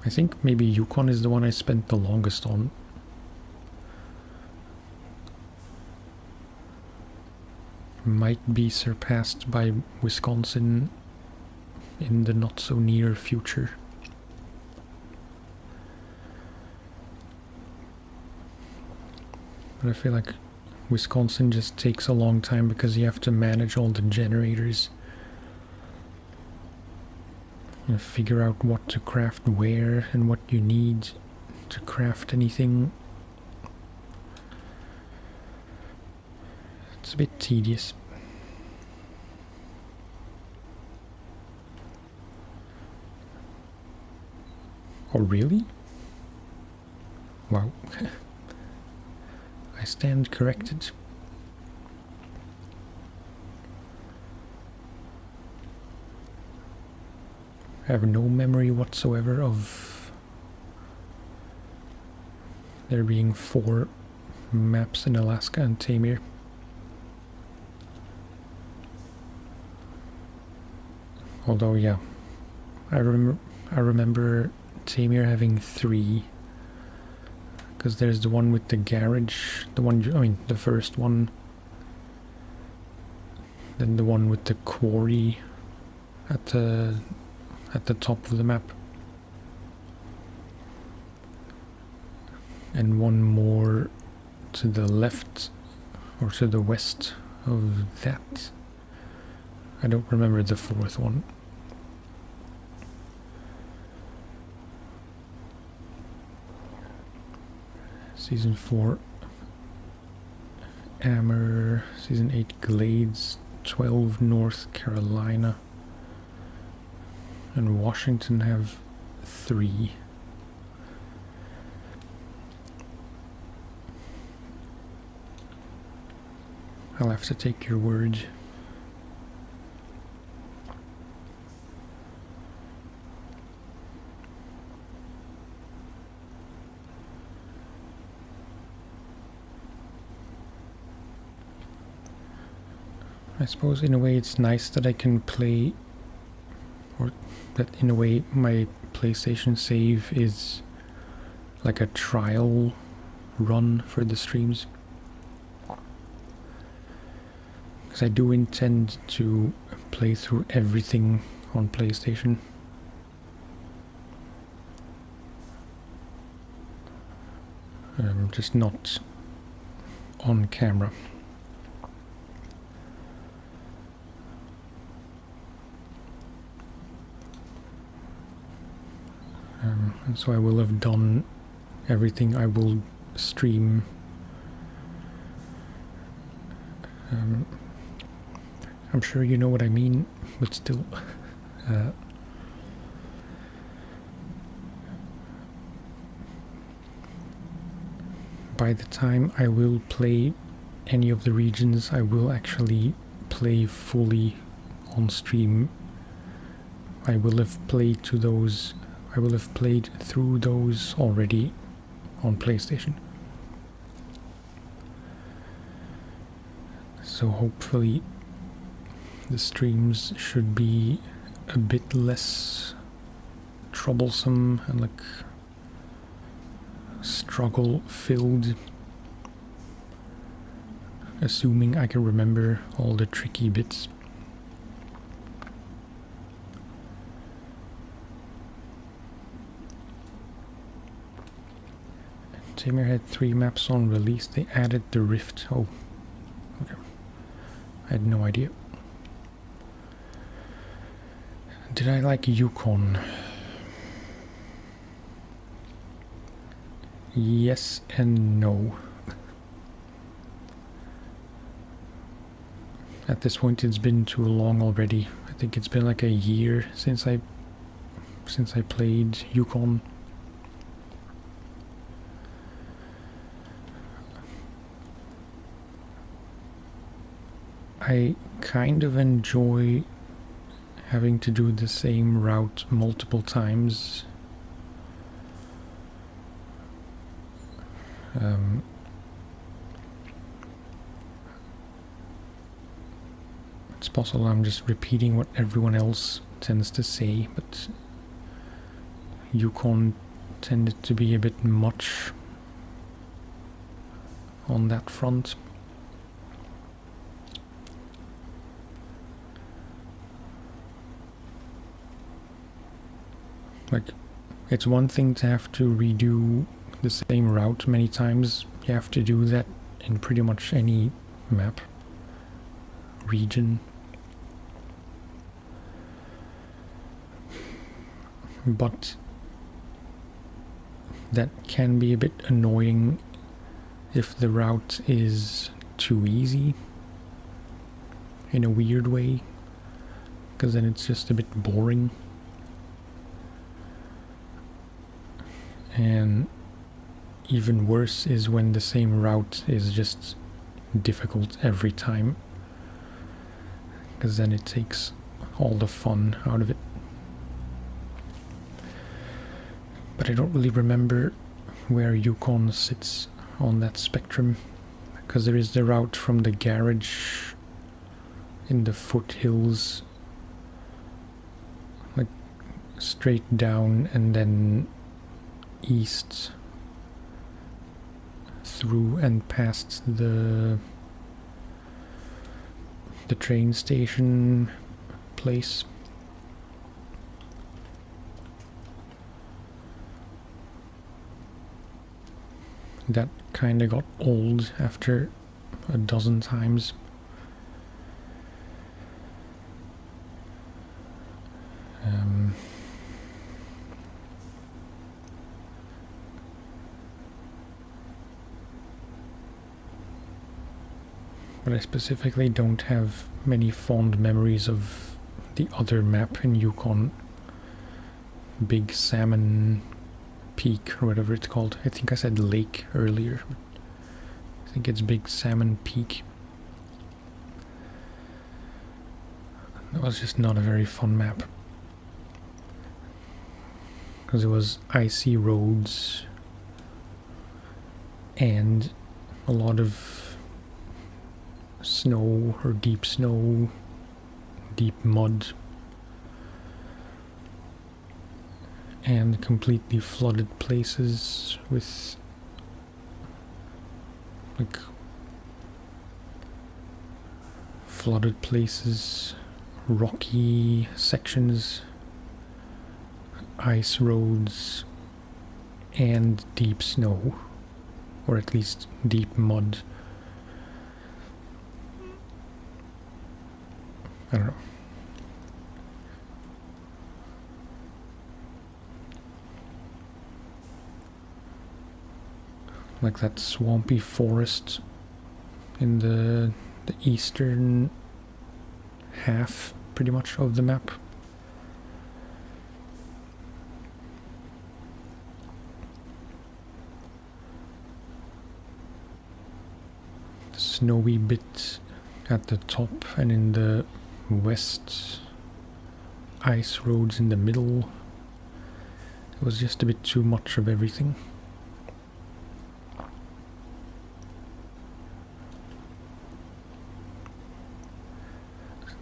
I think maybe Yukon is the one I spent the longest on. Might be surpassed by Wisconsin in the not so near future. But I feel like Wisconsin just takes a long time because you have to manage all the generators and figure out what to craft where and what you need to craft anything. It's a bit tedious. Oh, really? Wow. I stand corrected. I have no memory whatsoever of there being 4 maps in Alaska and Tamir. Although, yeah, I remember Tamir having 3. Because there's the one with the garage, the first one. Then the one with the quarry at the top of the map. And one more to the left or to the west of that. I don't remember the fourth one. Season 4 Ammer, Season 8 Glades, 12 North Carolina, and Washington have 3. I'll have to take your word. I suppose in a way it's nice that I can play, or that in a way my PlayStation save is like a trial run for the streams. Because I do intend to play through everything on PlayStation. Just not on camera. And so I will have done everything I will stream. I'm sure you know what I mean, but still. By the time I will play any of the regions, I will actually play fully on stream. I will have played to those. I will have played through those already on PlayStation. So hopefully the streams should be a bit less troublesome and like struggle filled, assuming I can remember all the tricky bits. Tamir had 3 maps on release. They added the Rift. Oh, okay. I had no idea. Did I like Yukon? Yes and no. At this point it's been too long already. I think it's been like a year since I played Yukon. I kind of enjoy having to do the same route multiple times. It's possible I'm just repeating what everyone else tends to say, but Yukon tended to be a bit much on that front. Like, it's one thing to have to redo the same route many times. You have to do that in pretty much any map, region. But that can be a bit annoying if the route is too easy in a weird way, because then it's just a bit boring. And even worse is when the same route is just difficult every time, because then it takes all the fun out of it. But I don't really remember where Yukon sits on that spectrum, because there is the route from the garage in the foothills, like straight down and then east through and past the train station place. That kind of got old after a dozen times. But I specifically don't have many fond memories of the other map in Yukon. Big Salmon Peak, or whatever it's called. I think I said lake earlier. I think it's Big Salmon Peak. That was just not a very fun map. Because it was icy roads and a lot of snow, or deep snow, deep mud, and completely flooded places with like flooded places, rocky sections, ice roads, and deep snow, or at least deep mud. I don't know. Like that swampy forest in the eastern half, pretty much, of the map. The snowy bit at the top, and in the west, ice roads in the middle. It was just a bit too much of everything.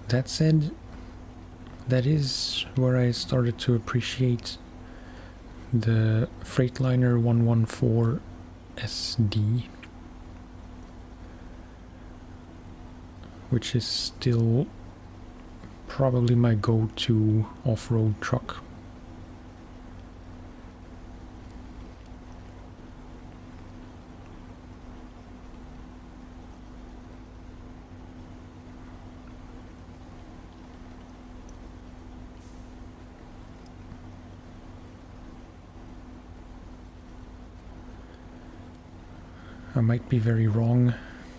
That said, that is where I started to appreciate the Freightliner 114 SD, which is still probably my go-to off-road truck. I might be very wrong,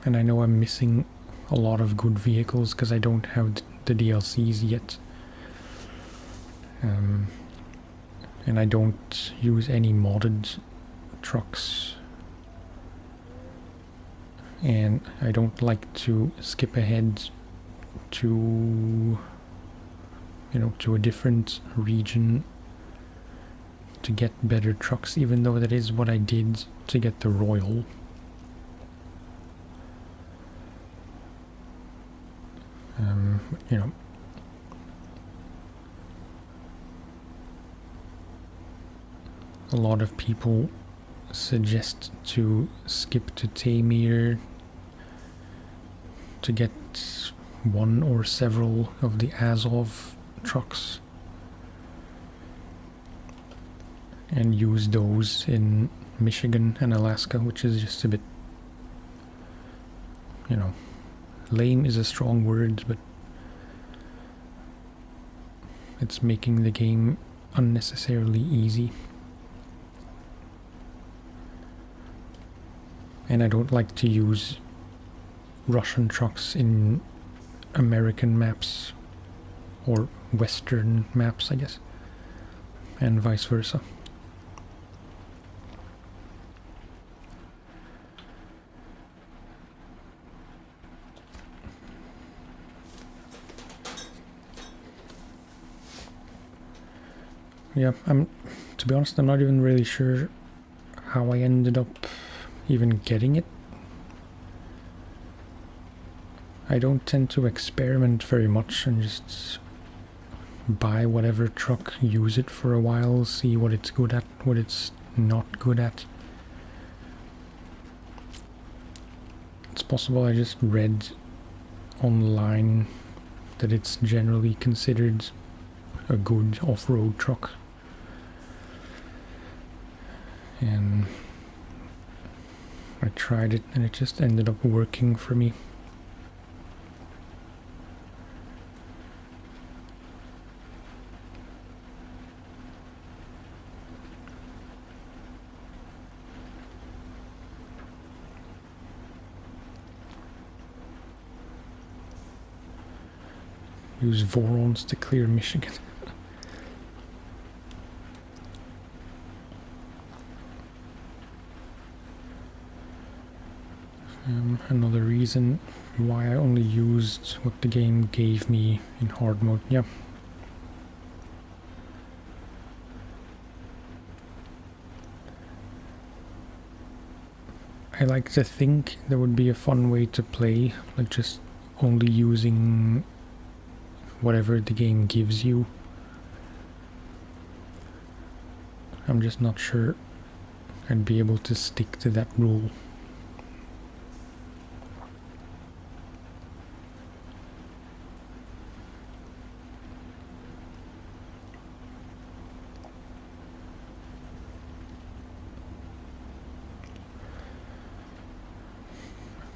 and I know I'm missing a lot of good vehicles because I don't have the DLCs yet. And I don't use any modded trucks. And I don't like to skip ahead to, to a different region to get better trucks, even though that is what I did to get the Royal. A lot of people suggest to skip to Tamir to get one or several of the Azov trucks and use those in Michigan and Alaska, which is just a bit, lame is a strong word, but it's making the game unnecessarily easy. And I don't like to use Russian trucks in American maps, or Western maps, I guess, and vice versa. Yeah, to be honest, I'm not even really sure how I ended up even getting it. I don't tend to experiment very much and just buy whatever truck, use it for a while, see what it's good at, what it's not good at. It's possible I just read online that it's generally considered a good off-road truck. And I tried it and it just ended up working for me. Use Vorons to clear Michigan. Another reason why I only used what the game gave me in hard mode. Yeah. I like to think there would be a fun way to play, like just only using whatever the game gives you. I'm just not sure I'd be able to stick to that rule.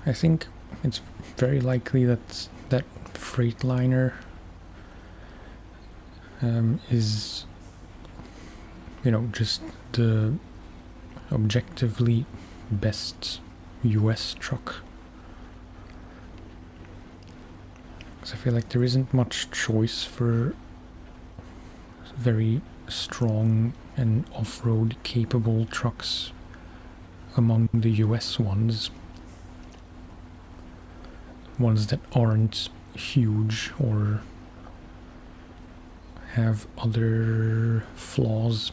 I think it's very likely that that Freightliner is, you know, just the objectively best US truck. Because I feel like there isn't much choice for very strong and off-road capable trucks among the US ones. Ones that aren't huge or have other flaws.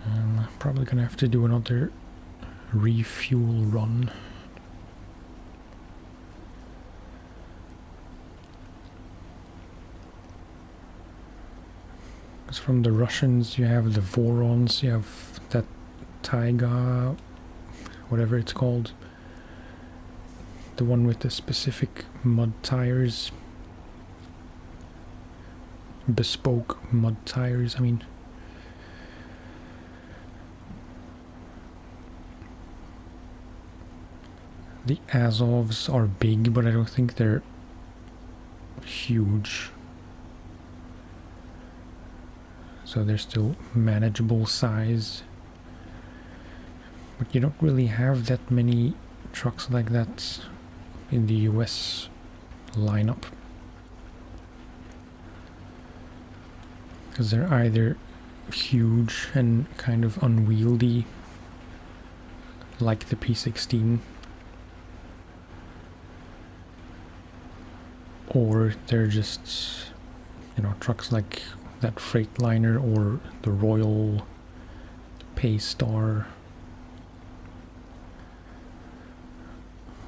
I'm probably gonna have to do another refuel run. Because from the Russians you have the Vorons, you have that Taiga, whatever it's called. The one with the specific mud tires. Bespoke mud tires, I mean. The Azovs are big, but I don't think they're huge. So they're still manageable size. But you don't really have that many trucks like that in the US lineup. Because they're either huge and kind of unwieldy, like the P16, or they're just, you know, trucks like that Freightliner or the Royal Paystar,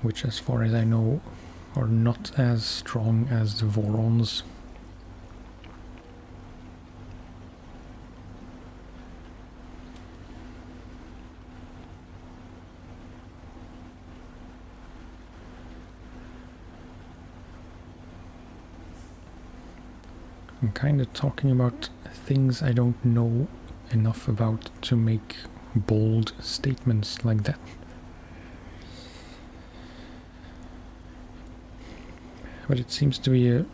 which as far as I know are not as strong as the Vorons. I'm kind of talking about things I don't know enough about to make bold statements like that. But it seems to be a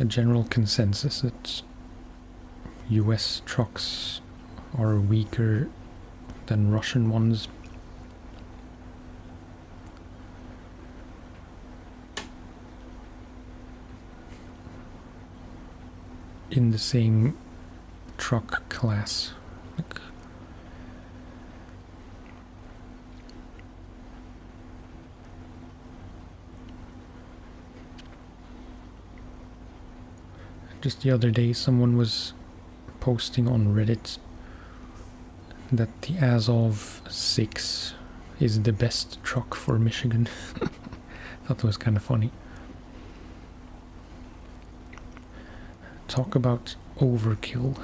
general consensus that US trucks are weaker than Russian ones. In the same truck class. Like, just the other day someone was posting on Reddit that the Azov 6 is the best truck for Michigan. Thought that was kind of funny. Talk about overkill.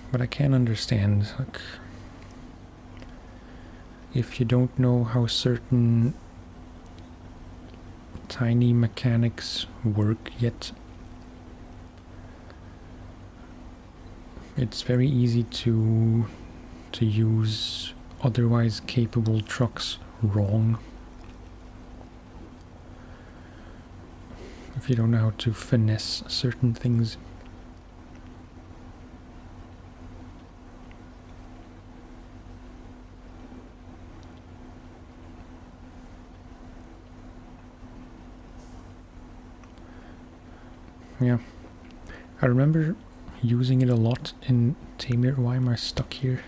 But I can understand, like, if you don't know how certain tiny mechanics work yet, it's very easy to use otherwise capable trucks wrong. If you don't know how to finesse certain things. Yeah, I remember using it a lot in Tamir. Why am I stuck here?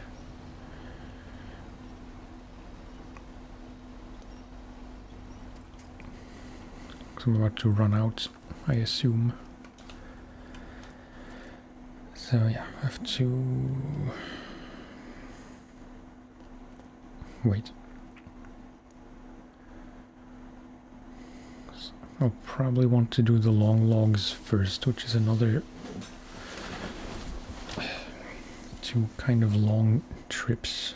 I'm about to run out, I assume. So yeah, I have to... wait. I'll probably want to do the long logs first, which is another 2 kind of long trips.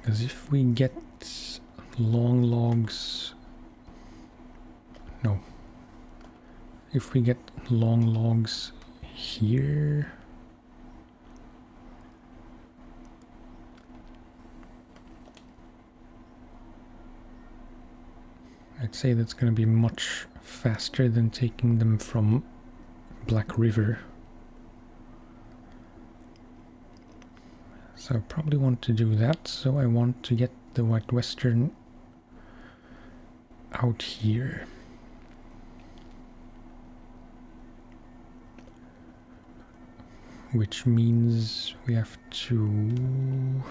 Because if we get long logs... no. If we get long logs here... I'd say that's going to be much faster than taking them from Black River. So I probably want to do that, so I want to get the White Western out here. Which means we have to...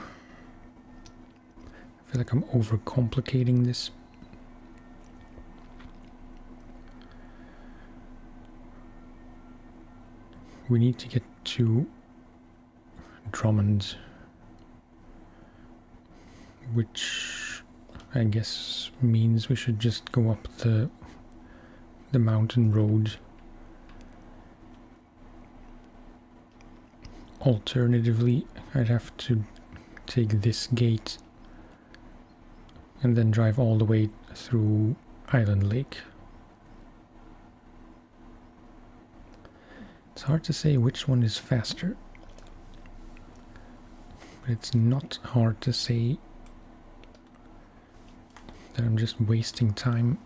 I feel like I'm overcomplicating this. We need to get to Drummond, which I guess means we should just go up the mountain road. Alternatively, I'd have to take this gate and then drive all the way through Island Lake. It's hard to say which one is faster, but it's not hard to say that I'm just wasting time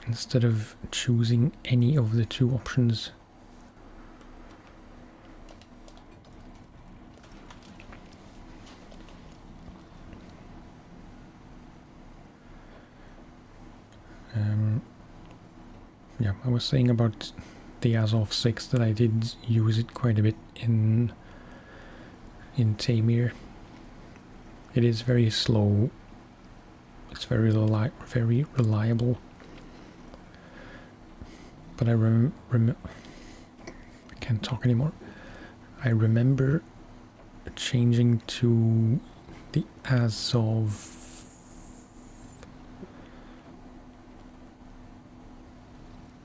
instead of choosing any of the 2 options. Yeah, I was saying about the Azov 6 that I did use it quite a bit in Tamir. It is very slow. It's very reliable. But I I can't talk anymore. I remember changing to the Azov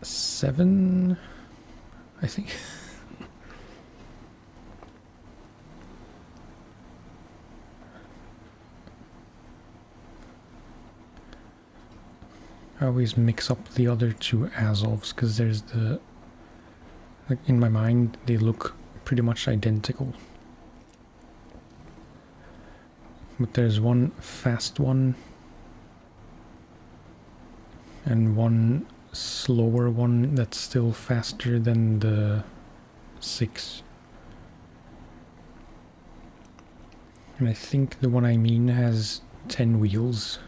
7, I think. I always mix up the other 2 Azovs because there's the... like in my mind they look pretty much identical. But there's one fast one and one slower one that's still faster than the 6. And I think the one I mean has 10 wheels.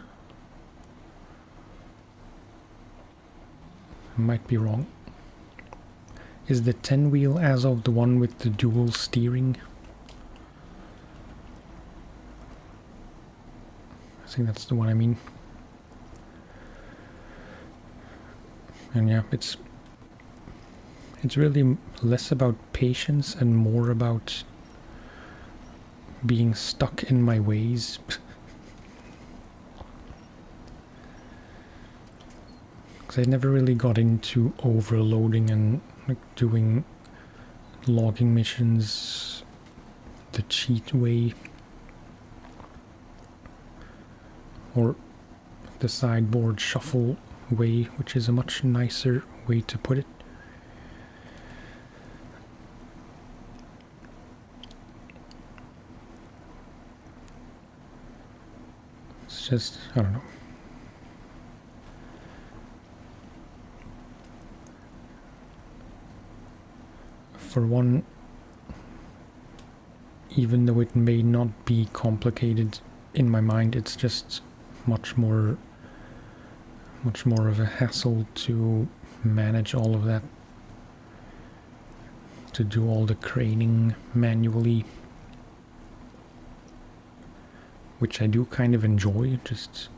I might be wrong. Is the 10 wheel Azov the one with the dual steering? I think that's the one I mean. And yeah, it's really less about patience and more about being stuck in my ways. because I never really got into overloading and like doing logging missions the cheat way, or the sideboard shuffle way, which is a much nicer way to put it. It's just, I don't know. For one, even though it may not be complicated in my mind, it's just much more of a hassle to manage all of that, to do all the craning manually, which I do kind of enjoy, just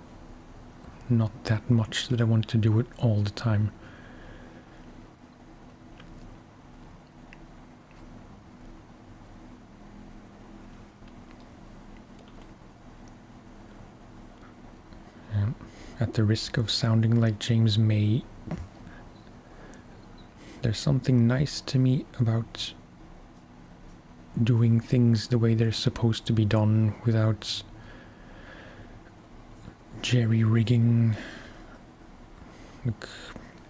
not that much that I want to do it all the time. At the risk of sounding like James May, there's something nice to me about doing things the way they're supposed to be done without jerry-rigging, like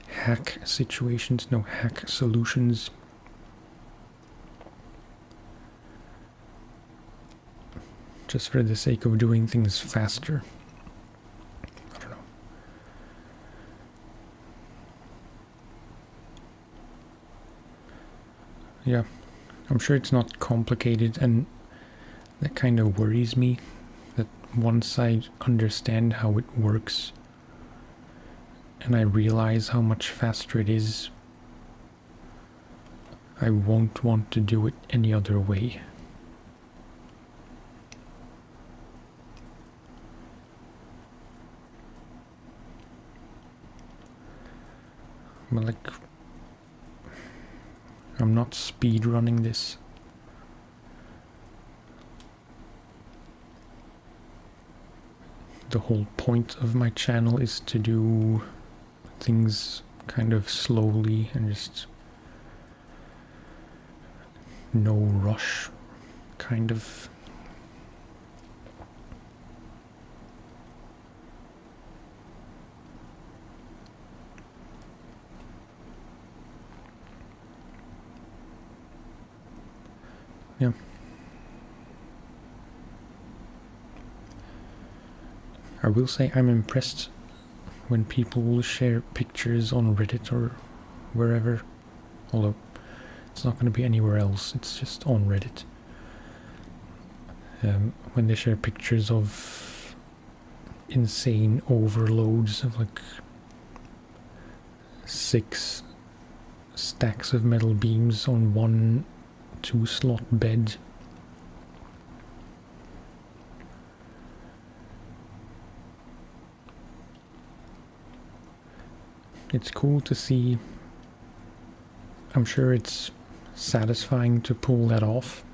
hack situations, no hack solutions. Just for the sake of doing things faster. Yeah, I'm sure it's not complicated, and that kind of worries me, that once I understand how it works and I realize how much faster it is, I won't want to do it any other way. But like, I'm not speed running this. The whole point of my channel is to do things kind of slowly and just no rush, kind of. Yeah. I will say I'm impressed when people share pictures on Reddit or wherever, although it's not going to be anywhere else, it's just on Reddit. When they share pictures of insane overloads of like 6 stacks of metal beams on one 2-slot bed. It's cool to see. I'm sure it's satisfying to pull that off.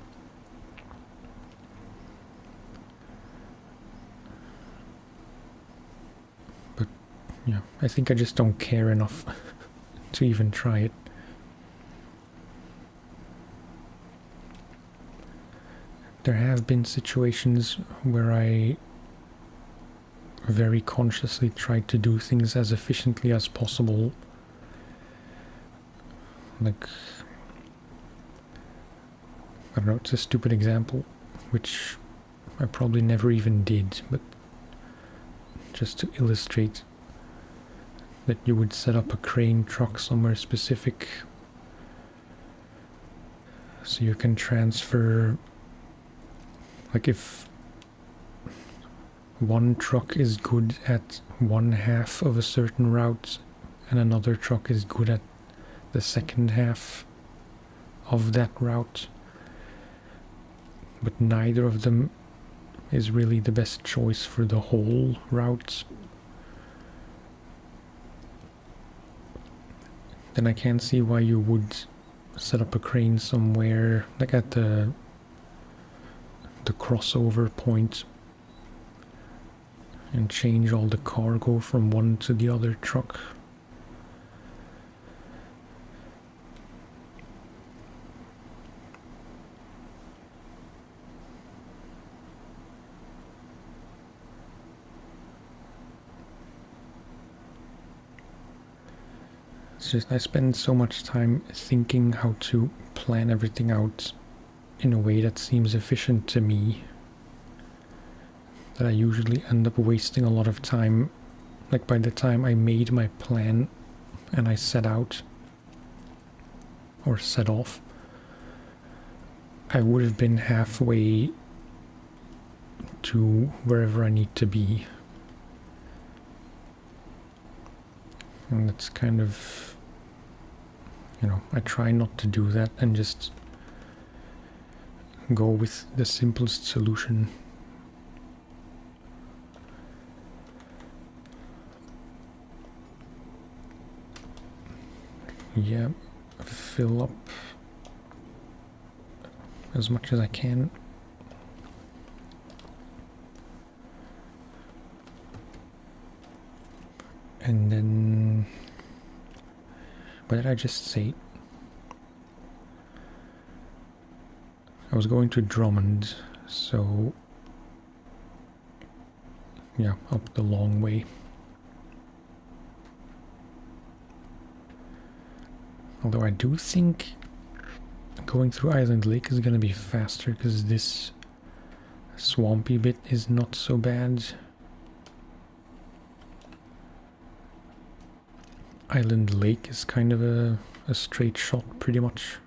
But yeah, I think I just don't care enough to even try it. There have been situations where I very consciously tried to do things as efficiently as possible. Like, I don't know, it's a stupid example, which I probably never even did, but just to illustrate that you would set up a crane truck somewhere specific so you can transfer. Like if one truck is good at one half of a certain route and another truck is good at the second half of that route, but neither of them is really the best choice for the whole route, then I can't see why you would set up a crane somewhere like at the crossover point and change all the cargo from one to the other truck. It's just I spend so much time thinking how to plan everything out in a way that seems efficient to me that I usually end up wasting a lot of time. Like by the time I made my plan and I set out or set off, I would have been halfway to wherever I need to be. And that's kind of, you know, I try not to do that and just go with the simplest solution. Yeah, fill up as much as I can. And then, what did I just say? I was going to Drummond, so yeah, up the long way. Although I do think going through Island Lake is going to be faster because this swampy bit is not so bad. Island Lake is kind of a straight shot pretty much.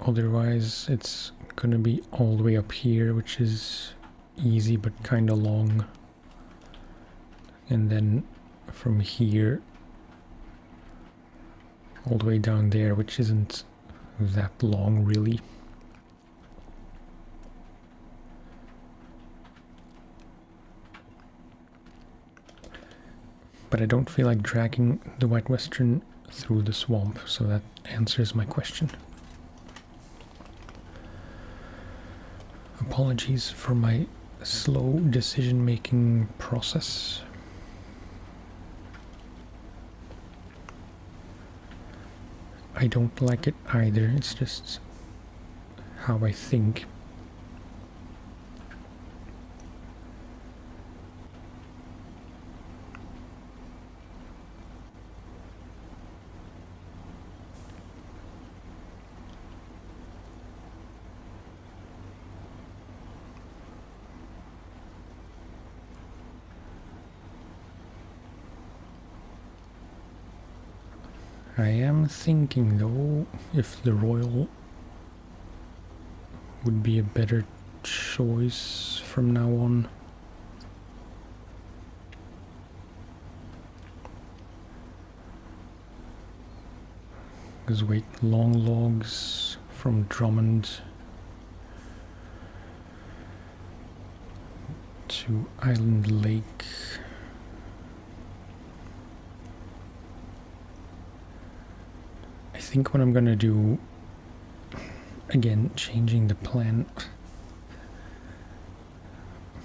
Otherwise it's gonna be all the way up here, which is easy but kinda long. And then from here all the way down there, which isn't that long really. But I don't feel like dragging the White Western through the swamp, so that answers my question. Apologies for my slow decision-making process. I don't like it either, it's just how I think. I am thinking though if the Royal would be a better choice from now on. Because wait, long logs from Drummond to Island Lake. I think what I'm gonna do, again, changing the plan,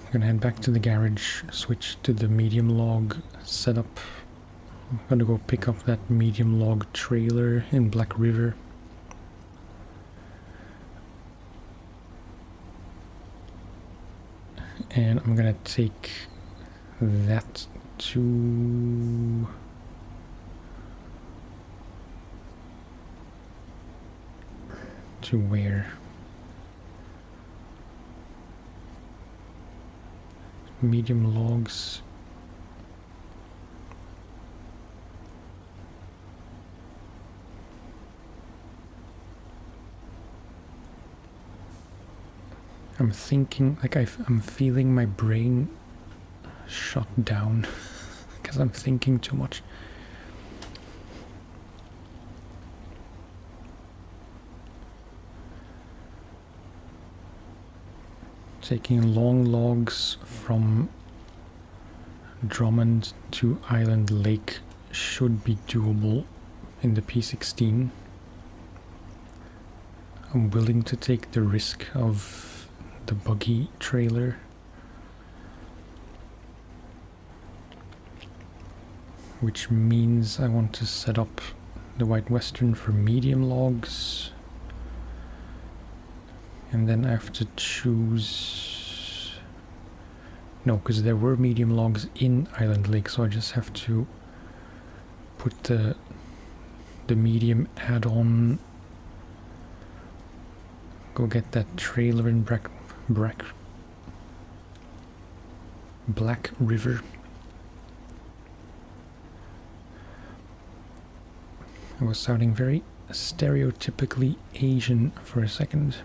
I'm gonna head back to the garage, switch to the medium log setup. I'm gonna go pick up that medium log trailer in Black River. And I'm gonna take that to where? Medium logs. I'm thinking, like I'm feeling my brain shut down because I'm thinking too much. Taking long logs from Drummond to Island Lake should be doable in the P16. I'm willing to take the risk of the buggy trailer. Which means I want to set up the White Western for medium logs. And then I have to choose... No, because there were medium logs in Island Lake, so I just have to put the medium add-on. Go get that trailer in Black River. I was sounding very stereotypically Asian for a second.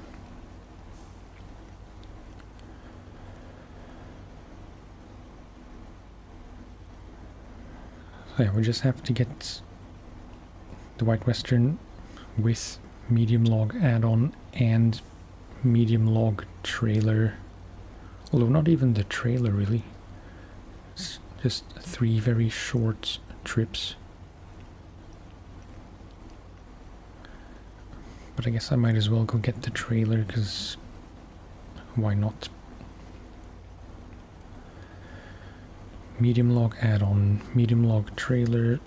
So yeah, we just have to get the White Western with medium log add-on and medium log trailer. Although not even the trailer really. It's just 3 very short trips. But I guess I might as well go get the trailer, because why not? Medium log add-on, medium log trailer.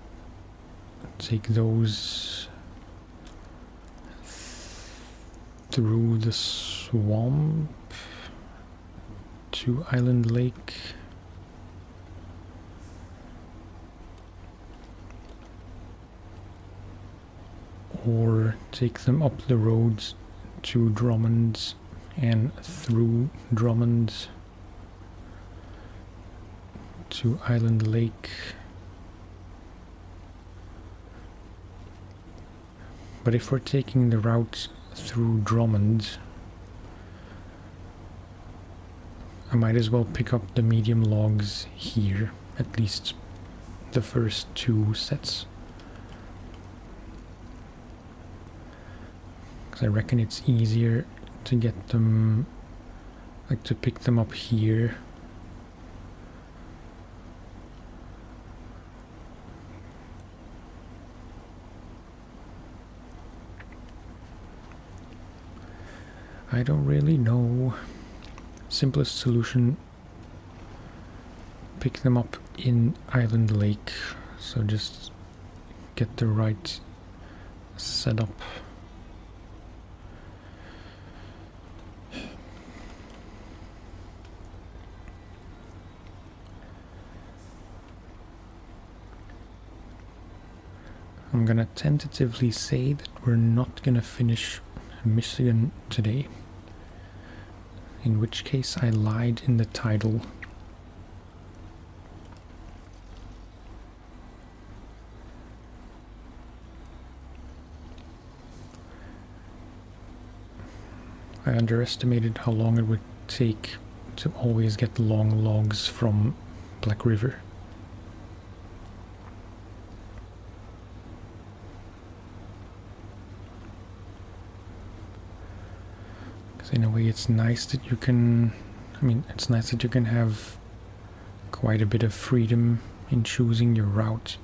Take those through the swamp to Island Lake. Or take them up the roads to Drummond's and through Drummond's to Island Lake. But if we're taking the route through Drummond, I might as well pick up the medium logs here, at least the first 2 sets. Because I reckon it's easier to get them, like to pick them up here. I don't really know. Simplest solution, pick them up in Island Lake. So just get the right setup. I'm gonna tentatively say that we're not gonna finish Michigan today. In which case I lied in the title. I underestimated how long it would take to always get long logs from Black River. In a way, it's nice that you can, it's nice that you can have quite a bit of freedom in choosing your route.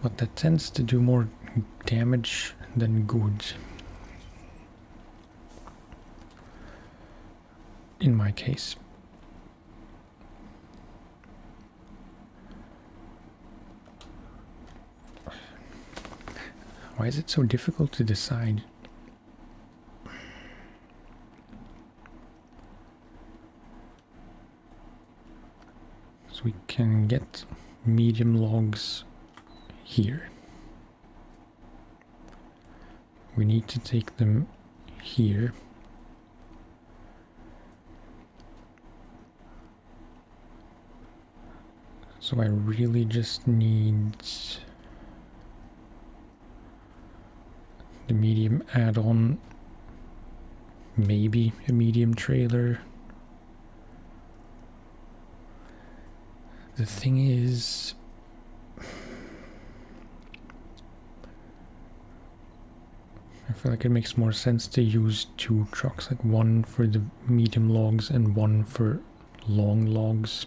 But that tends to do more damage than good. In my case. Why is it so difficult to decide? We can get medium logs here. We need to take them here. So I really just need the medium add-on, maybe a medium trailer. The thing is, I feel like it makes more sense to use 2 trucks, like one for the medium logs and one for long logs.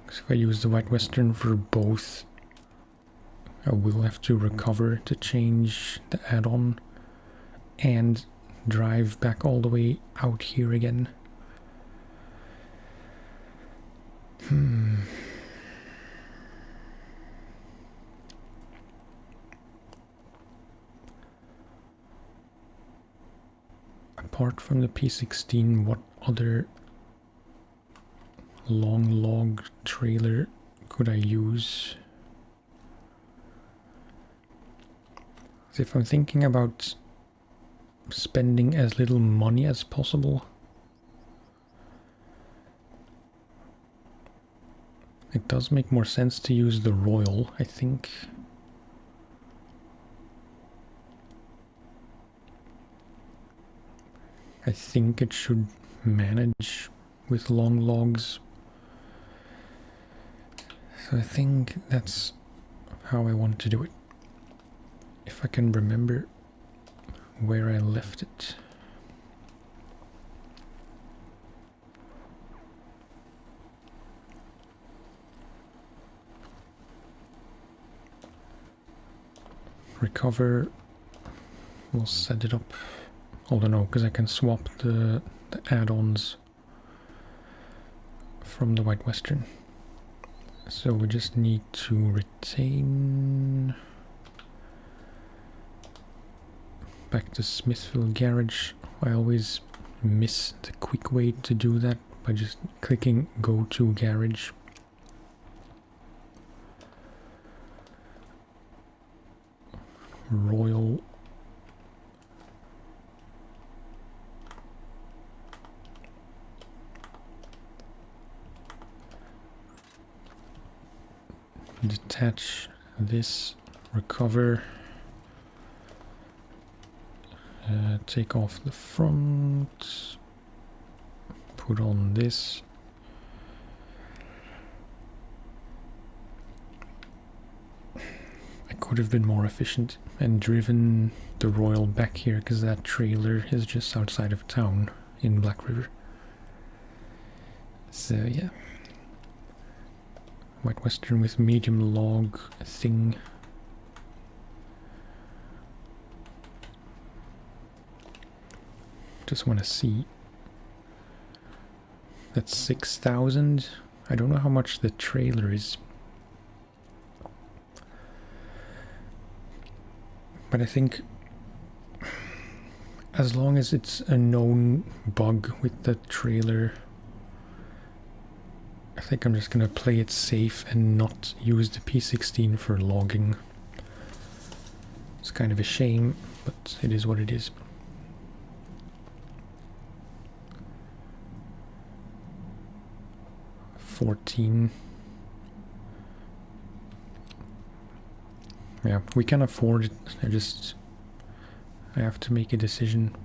Because if I use the White Western for both, I will have to recover to change the add-on and drive back all the way out here again. apart from the P16, what other long log trailer could I use? If I'm thinking about spending as little money as possible, it does make more sense to use the Royal, I think. I think it should manage with long logs. So I think that's how I want to do it. If I can remember where I left it. Recover. We'll set it up. Although no, because I can swap the add-ons from the White Western. So we just need to retain back to Smithville Garage. I always miss the quick way to do that by just clicking go to garage. Royal. Detach this, recover, take off the front, put on this. I could have been more efficient and driven the Royal back here because that trailer is just outside of town in Black River. So yeah. White Western with medium log thing. Just want to see. That's 6,000. I don't know how much the trailer is. But I think as long as it's a known bug with the trailer, I think I'm just going to play it safe and not use the P16 for logging. It's kind of a shame, but it is what it is. $14. Yeah, we can afford it. I have to make a decision.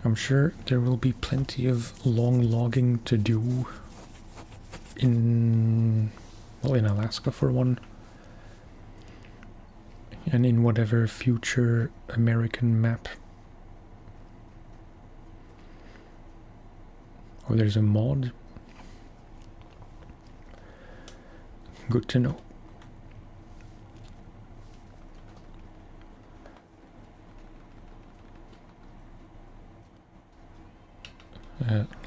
I'm sure there will be plenty of long logging to do in Alaska for one, and in whatever future American map. Oh, there's a mod. Good to know.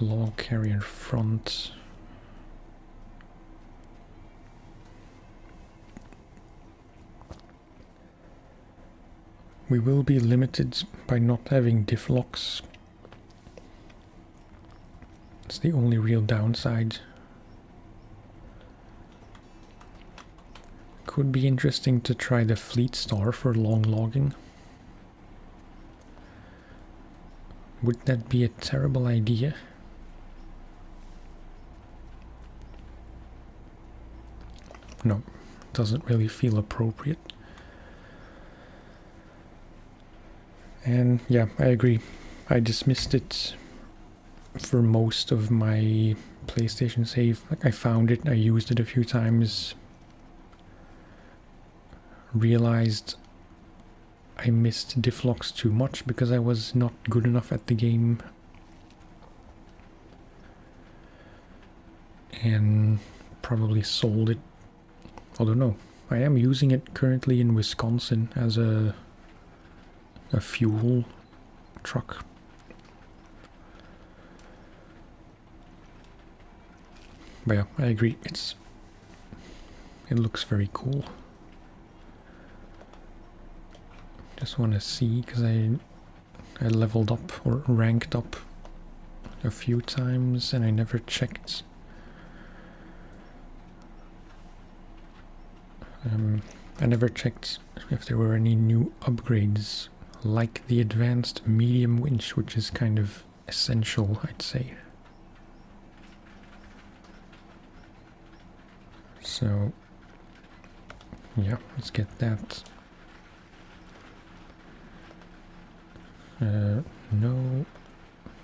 Log carrier front. We will be limited by not having diff locks. It's the only real downside. Could be interesting to try the Fleet Star for long logging. Would that be a terrible idea? No, doesn't really feel appropriate. And yeah, I agree. I dismissed it for most of my PlayStation save. Like, I found it, I used it a few times, realized I missed diff locks too much because I was not good enough at the game, and probably sold it. Although no, I am using it currently in Wisconsin as a fuel truck. But yeah, I agree, it looks very cool. Just want to see, because I I leveled up or ranked up a few times and I never checked. I never checked if there were any new upgrades, like the advanced medium winch, which is kind of essential, I'd say. So, yeah, let's get that. No.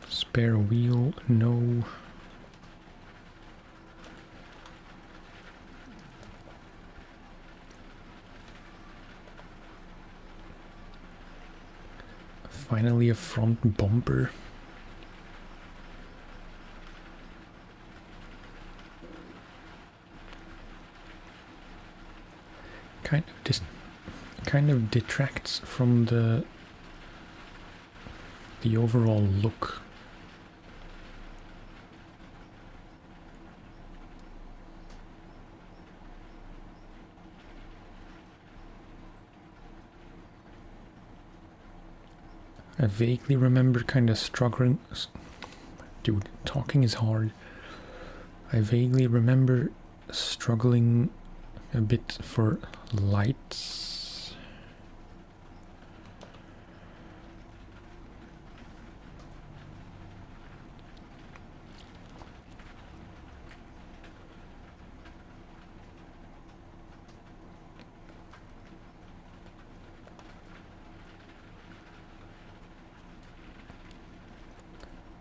Spare wheel, no. Finally a front bumper. Kind of detracts from the overall look. I vaguely remember kind of struggling. Dude, talking is hard. I vaguely remember struggling a bit for lights.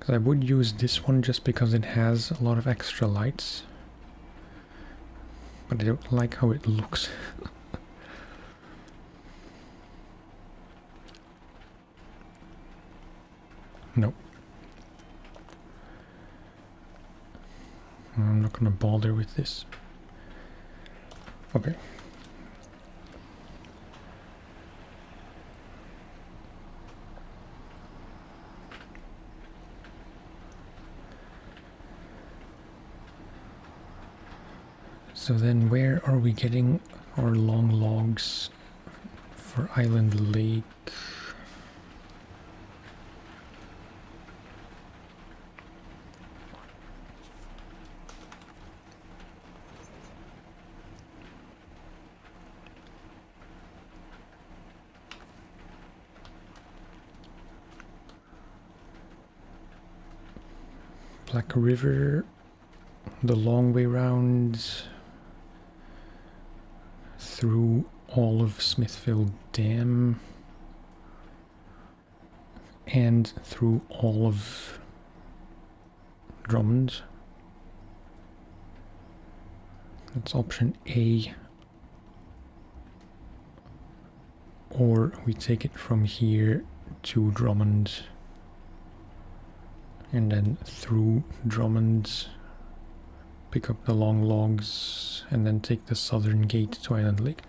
I would use this one just because it has a lot of extra lights, but I don't like how it looks. Nope. I'm not gonna bother with this. Okay. So then where are we getting our long logs for Island Lake? Black River, the long way round through all of Smithville Dam and through all of Drummond. That's option A. Or we take it from here to Drummond and then through Drummond, pick up the long logs, and then take the southern gate to Island Lake.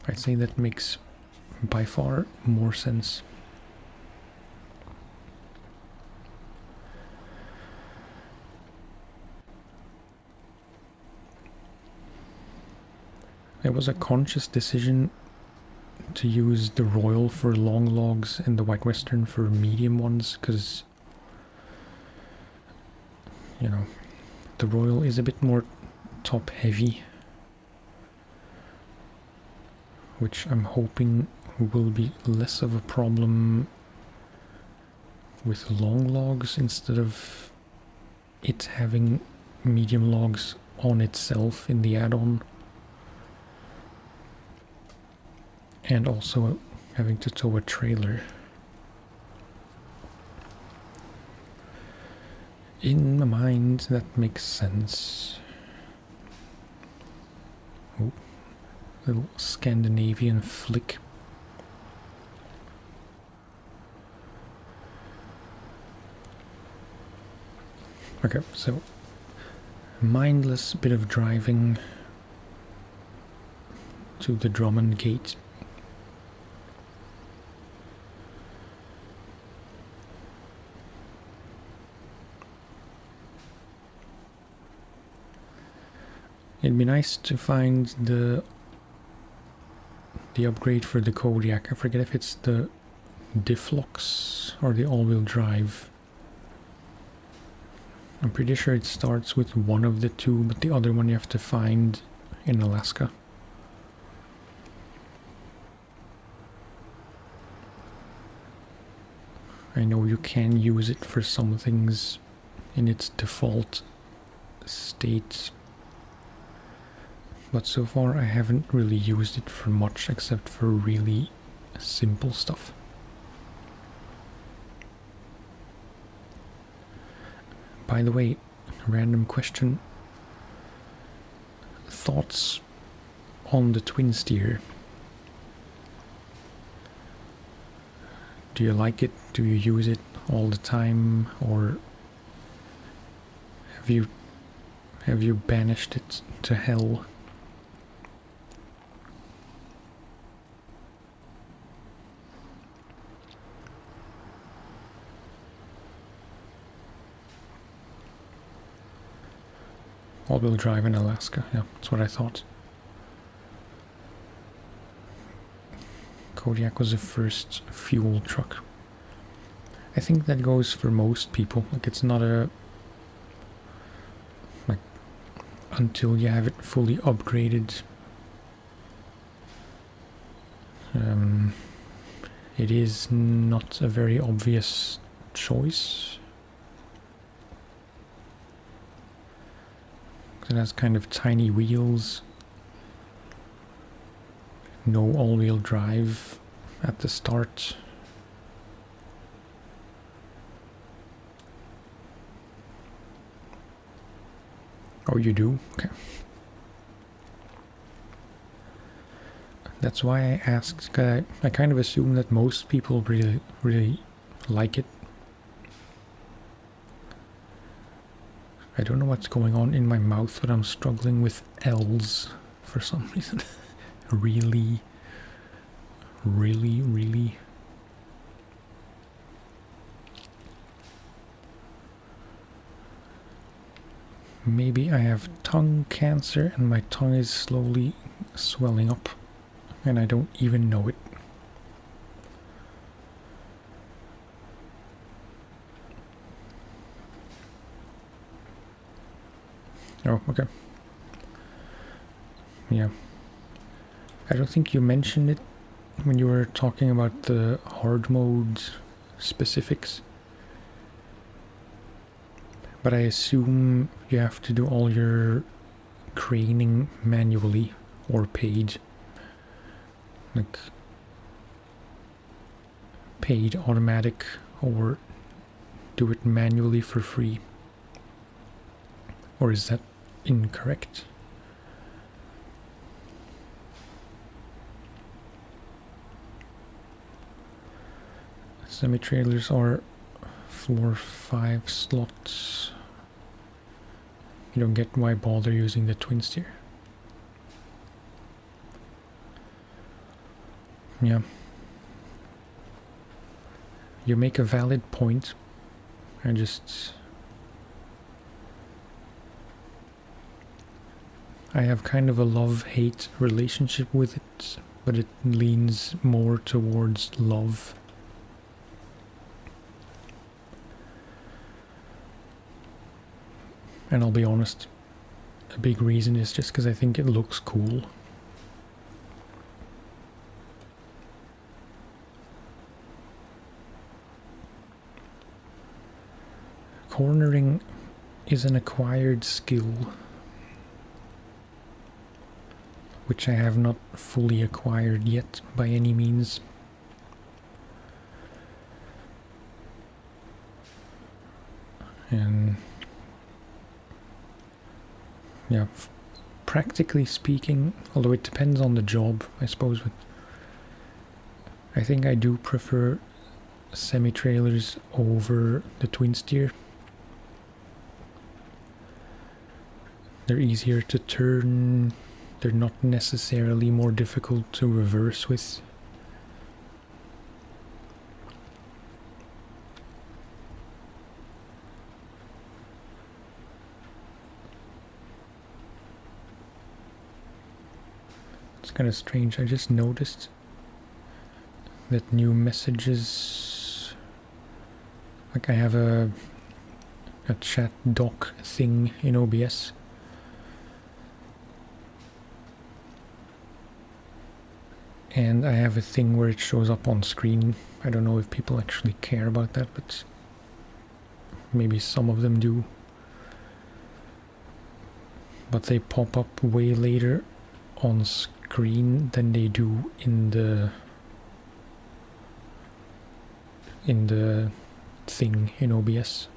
I'd say that makes by far more sense. It was a conscious decision to use the Royal for long logs and the White Western for medium ones, because, you know, the Royal is a bit more top heavy, which I'm hoping will be less of a problem with long logs instead of it having medium logs on itself in the add-on, and also having to tow a trailer. In my mind, that makes sense. Oh, little Scandinavian flick. Okay, so mindless bit of driving to the Drummond gate. It'd be nice to find the upgrade for the Kodiak. I forget if it's the diff locks or the all-wheel drive. I'm pretty sure it starts with one of the two, but the other one you have to find in Alaska. I know you can use it for some things in its default state, but so far I haven't really used it for much except for really simple stuff. By the way, random question. Thoughts on the twin steer? Do you like it? Do you use it all the time? Or have you banished it to hell? All-wheel drive in Alaska, yeah, that's what I thought. Kodiak was the first fuel truck. I think that goes for most people. Like, it's not a... like, until you have it fully upgraded. It is not a very obvious choice. It has kind of tiny wheels, no all-wheel drive at the start. Oh, you do? Okay. That's why I asked. I kind of assume that most people really like it. I don't know what's going on in my mouth, but I'm struggling with L's for some reason. Really. Maybe I have tongue cancer and my tongue is slowly swelling up and I don't even know it. Oh, okay. Yeah. I don't think you mentioned it when you were talking about the hard mode specifics. But I assume you have to do all your craning manually or paid. Like paid automatic or do it manually for free. Or is that incorrect? Semi-trailers are 4-5 slots. You don't get why bother using the twin steer. Yeah. You make a valid point. I have kind of a love-hate relationship with it, but it leans more towards love. And I'll be honest, a big reason is just because I think it looks cool. Cornering is an acquired skill, which I have not fully acquired yet by any means. And yeah, practically speaking, although it depends on the job, I suppose, but I think I do prefer semi-trailers over the twin steer. They're easier to turn, they're not necessarily more difficult to reverse with. It's kind of strange, I just noticed that new messages, like I have a chat doc thing in OBS. And I have a thing where it shows up on screen. I don't know if people actually care about that, but maybe some of them do. But they pop up way later on screen than they do in the thing in OBS.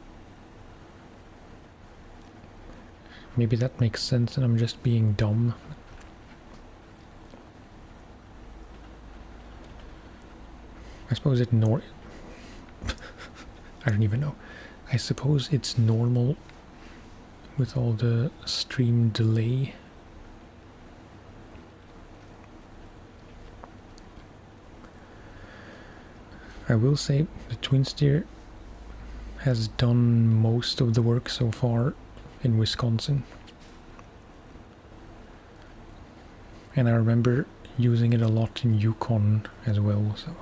Maybe that makes sense and I'm just being dumb. I suppose I don't even know. I suppose it's normal with all the stream delay. I will say the twin steer has done most of the work so far in Wisconsin. And I remember using it a lot in Yukon as well, so.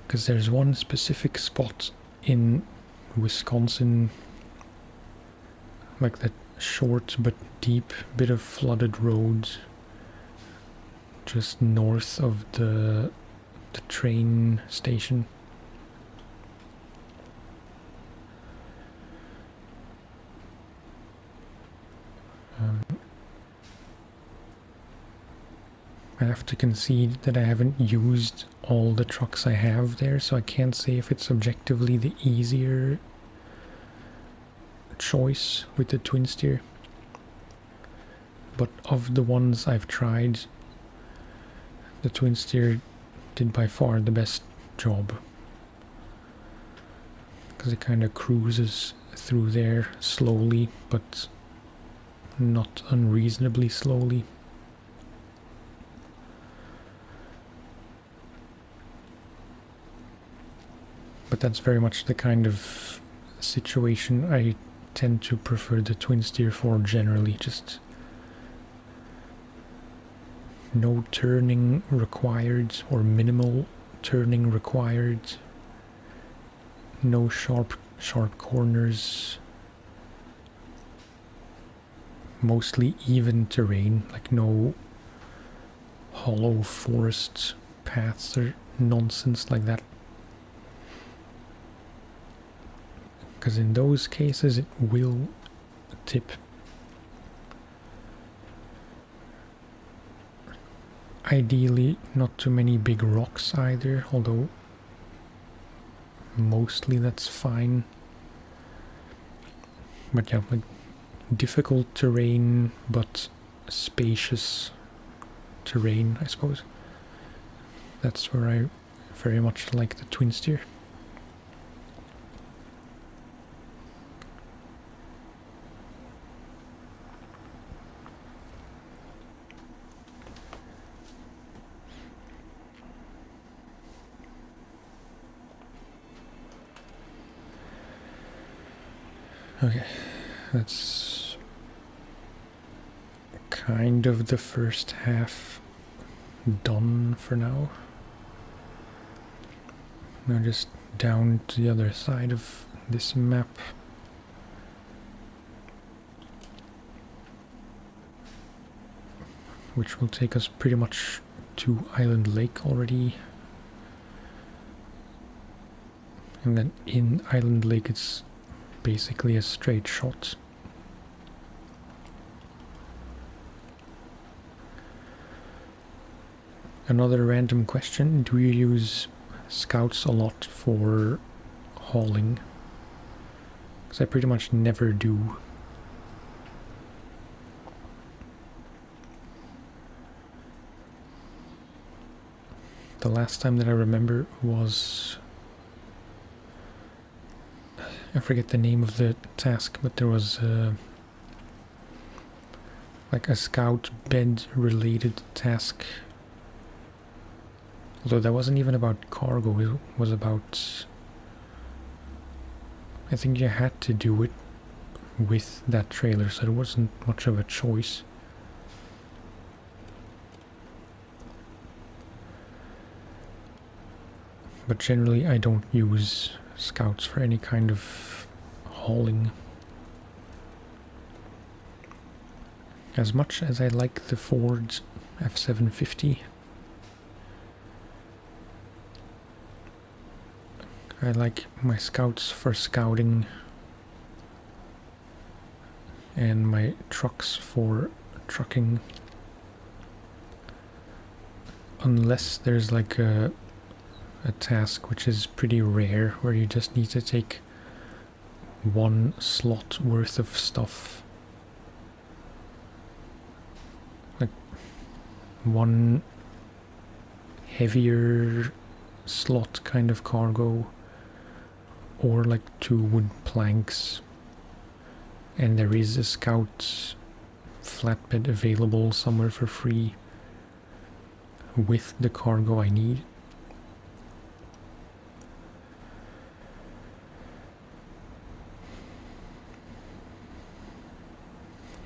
Because there's one specific spot in Wisconsin, like that short but deep bit of flooded roads just north of the train station. I have to concede that I haven't used all the trucks I have there, so I can't say if it's objectively the easier choice with the twin steer. But of the ones I've tried, the twin steer did by far the best job. Because it kind of cruises through there slowly, but not unreasonably slowly. But that's very much the kind of situation I tend to prefer the twin steer for generally. Just no turning required, or minimal turning required. No sharp corners. Mostly even terrain, like no hollow forest paths or nonsense like that. Because in those cases it will tip. Ideally not too many big rocks either, although mostly that's fine. But yeah, like difficult terrain but spacious terrain, I suppose. That's where I very much like the twin steer. Okay, that's kind of the first half done for now. Now just down to the other side of this map. Which will take us pretty much to Island Lake already. And then in Island Lake it's basically a straight shot. Another random question, do you use scouts a lot for hauling? Because I pretty much never do. The last time that I remember was, I forget the name of the task, but there was like a scout bed related task. Although that wasn't even about cargo, it was about, I think you had to do it with that trailer, so there wasn't much of a choice. But generally I don't use scouts for any kind of hauling. As much as I like the Ford F750, I like my scouts for scouting and my trucks for trucking. Unless there's like a task which is pretty rare, where you just need to take one slot worth of stuff. Like one heavier slot kind of cargo, or like 2 wood planks, and there is a scout flatbed available somewhere for free with the cargo I need.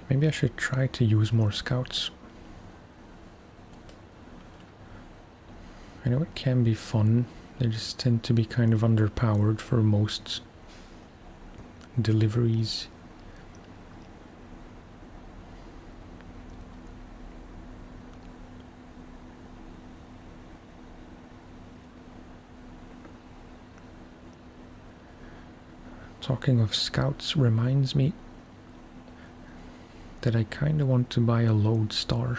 Maybe I should try to use more scouts. I know it can be fun, they just tend to be kind of underpowered for most deliveries. Talking of scouts reminds me that I kinda want to buy a Lodestar.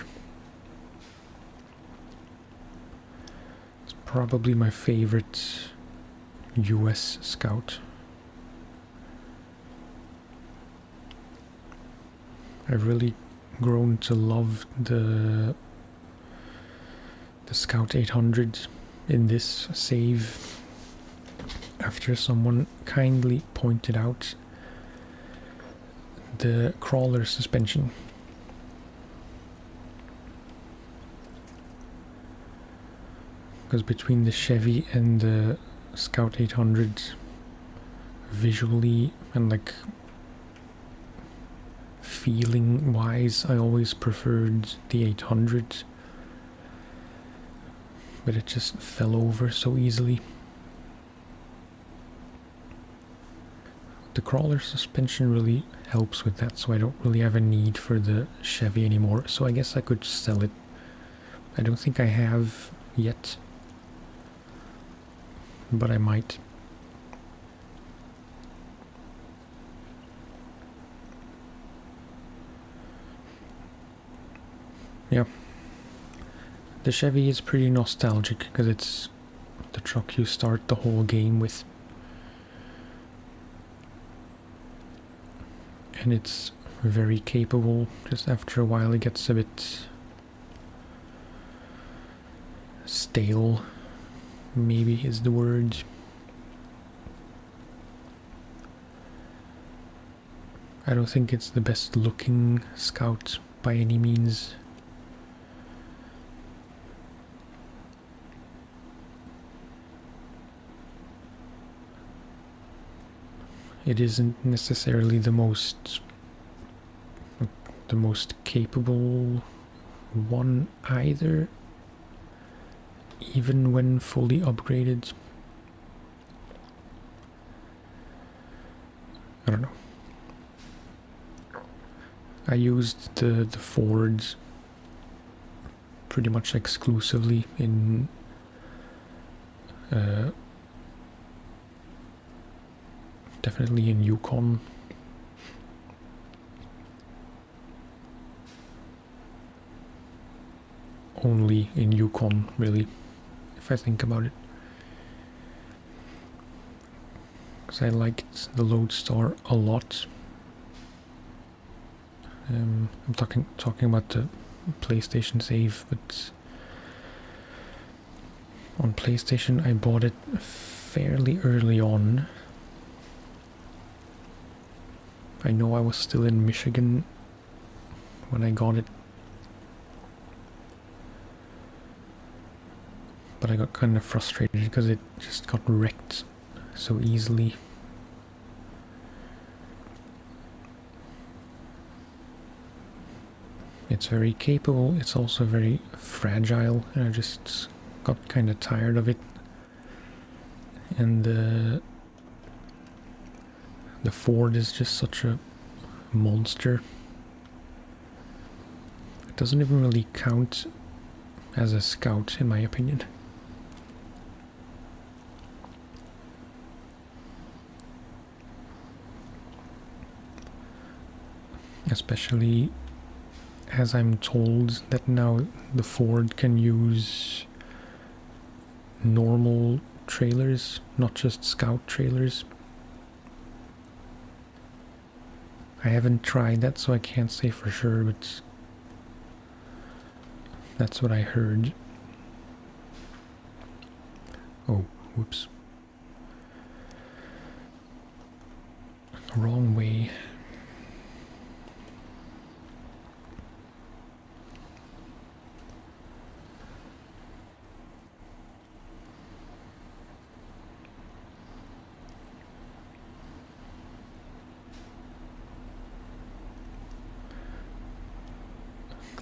It's probably my favorite US scout. I've really grown to love the Scout 800 in this save after someone kindly pointed out the crawler suspension. Because between the Chevy and the Scout 800, visually and like feeling wise, I always preferred the 800, but it just fell over so easily. The crawler suspension really helps with that, so I don't really have a need for the Chevy anymore, so I guess I could sell it. I don't think I have yet, but I might. Yeah. The Chevy is pretty nostalgic because it's the truck you start the whole game with. And it's very capable. Just after a while it gets a bit stale, maybe is the word. I don't think it's the best looking Scout by any means. It isn't necessarily the most capable one either, even when fully upgraded. I don't know. I used the Fords pretty much exclusively in definitely in Yukon. Only in Yukon, really, if I think about it. Because I liked the Lodestar a lot. I'm talking about the PlayStation save, but on PlayStation I bought it fairly early on. I know I was still in Michigan when I got it, but I got kind of frustrated because it just got wrecked so easily. It's very capable, it's also very fragile, and I just got kind of tired of it. And the Ford is just such a monster. It doesn't even really count as a scout, in my opinion. Especially as I'm told that now the Ford can use normal trailers, not just scout trailers. I haven't tried that, so I can't say for sure, but that's what I heard. Oh, whoops. Wrong way.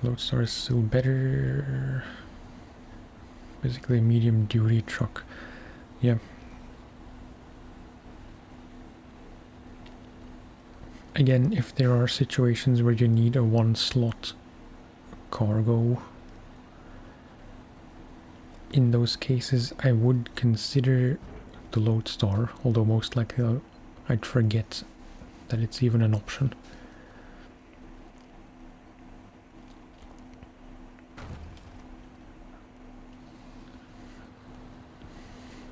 Lodestar is still better. Basically a medium duty truck. Yeah. Again, if there are situations where you need a one slot cargo, in those cases I would consider the Lodestar, although most likely I'd forget that it's even an option.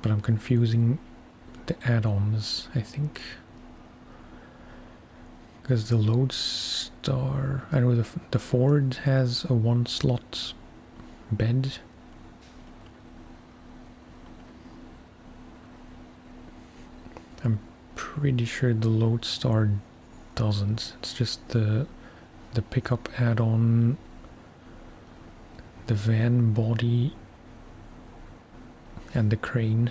But I'm confusing the add-ons, I think. Because the Lodestar... I know the Ford has a one-slot bed. I'm pretty sure the Lodestar doesn't. It's just the pickup add-on, the van body, and the crane.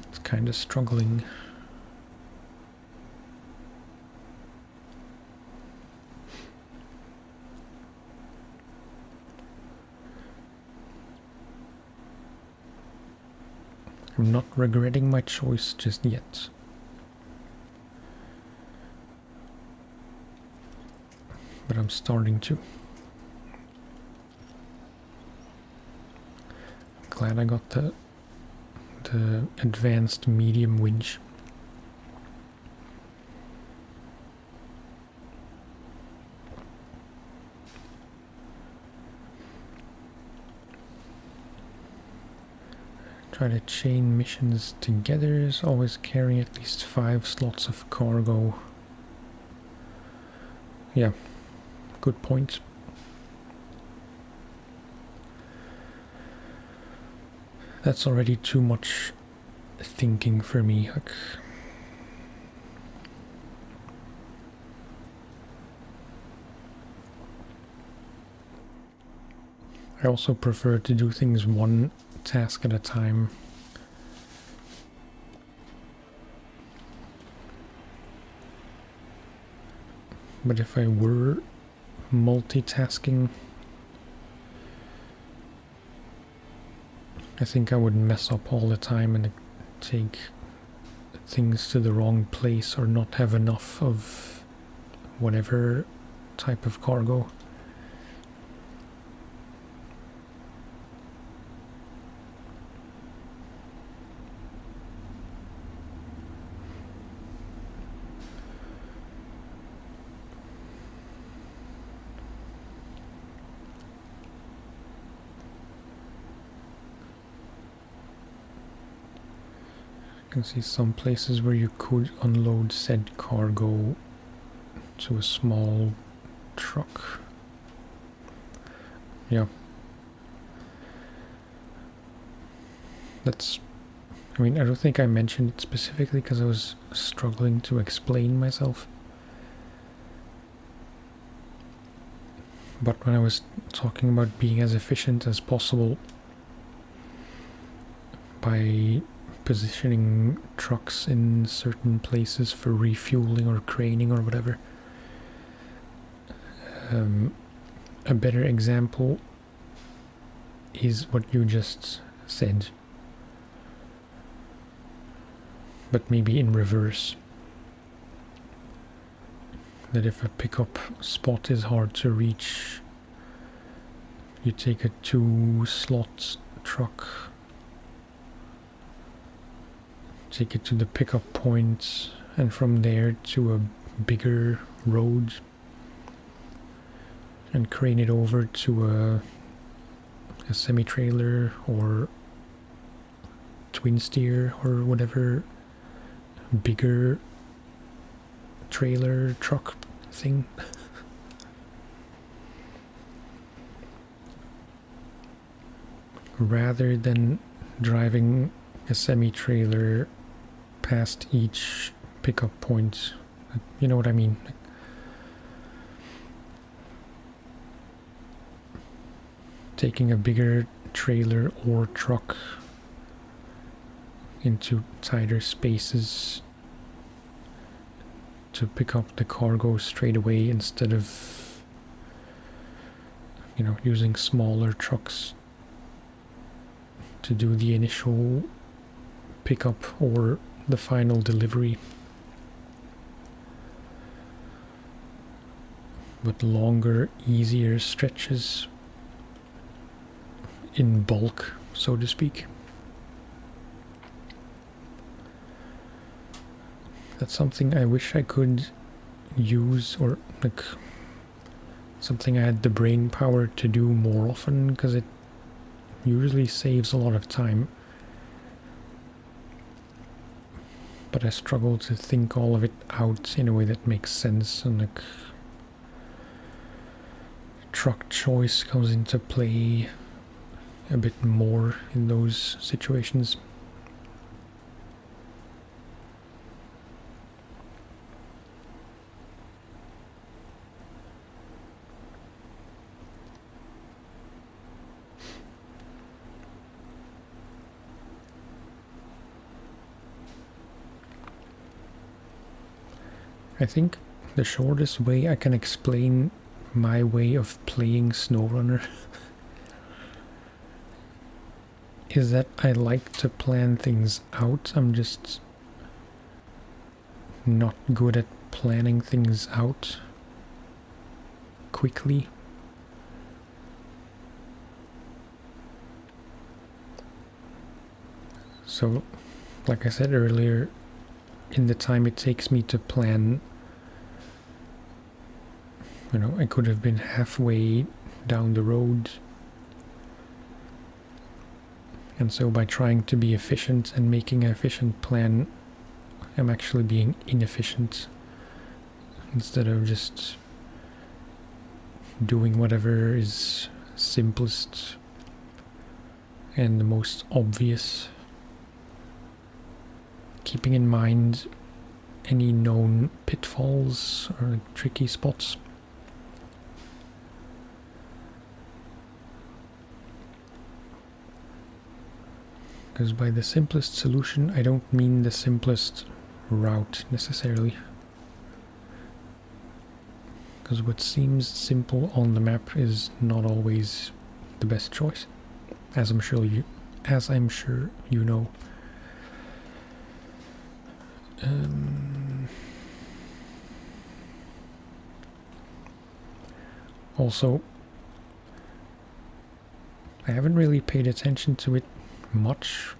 It's kind of struggling. I'm not regretting my choice just yet. But I'm starting to. Glad I got the advanced medium winch. Try to chain missions together, is always carrying at least 5 slots of cargo. Yeah, good point. That's already too much thinking for me. Like, I also prefer to do things one task at a time. But if I were multitasking, I think I would mess up all the time and take things to the wrong place or not have enough of whatever type of cargo. I can see some places where you could unload said cargo to a small truck. Yeah. That's... I mean, I don't think I mentioned it specifically because I was struggling to explain myself. But when I was talking about being as efficient as possible, by positioning trucks in certain places for refueling or craning or whatever. A better example is what you just said, but maybe in reverse. That if a pickup spot is hard to reach, you take a 2-slot truck, take it to the pickup point, and from there to a bigger road, and crane it over to a semi-trailer or twin steer or whatever bigger trailer truck thing. Rather than driving a semi-trailer past each pickup point, you know what I mean? Taking a bigger trailer or truck into tighter spaces to pick up the cargo straight away instead of, you know, using smaller trucks to do the initial pickup or the final delivery. But longer, easier stretches in bulk, so to speak. That's something I wish I could use, or like something I had the brain power to do more often, because it usually saves a lot of time. But I struggle to think all of it out in a way that makes sense, and like truck choice comes into play a bit more in those situations. I think the shortest way I can explain my way of playing SnowRunner is that I like to plan things out. I'm just not good at planning things out quickly. So, like I said earlier, in the time it takes me to plan, you know, I could have been halfway down the road. And so by trying to be efficient and making an efficient plan, I'm actually being inefficient instead of just doing whatever is simplest and the most obvious. Keeping in mind any known pitfalls or tricky spots. Because by the simplest solution, I don't mean the simplest route necessarily. Because what seems simple on the map is not always the best choice, as I'm sure you know. Also, I haven't really paid attention to it much,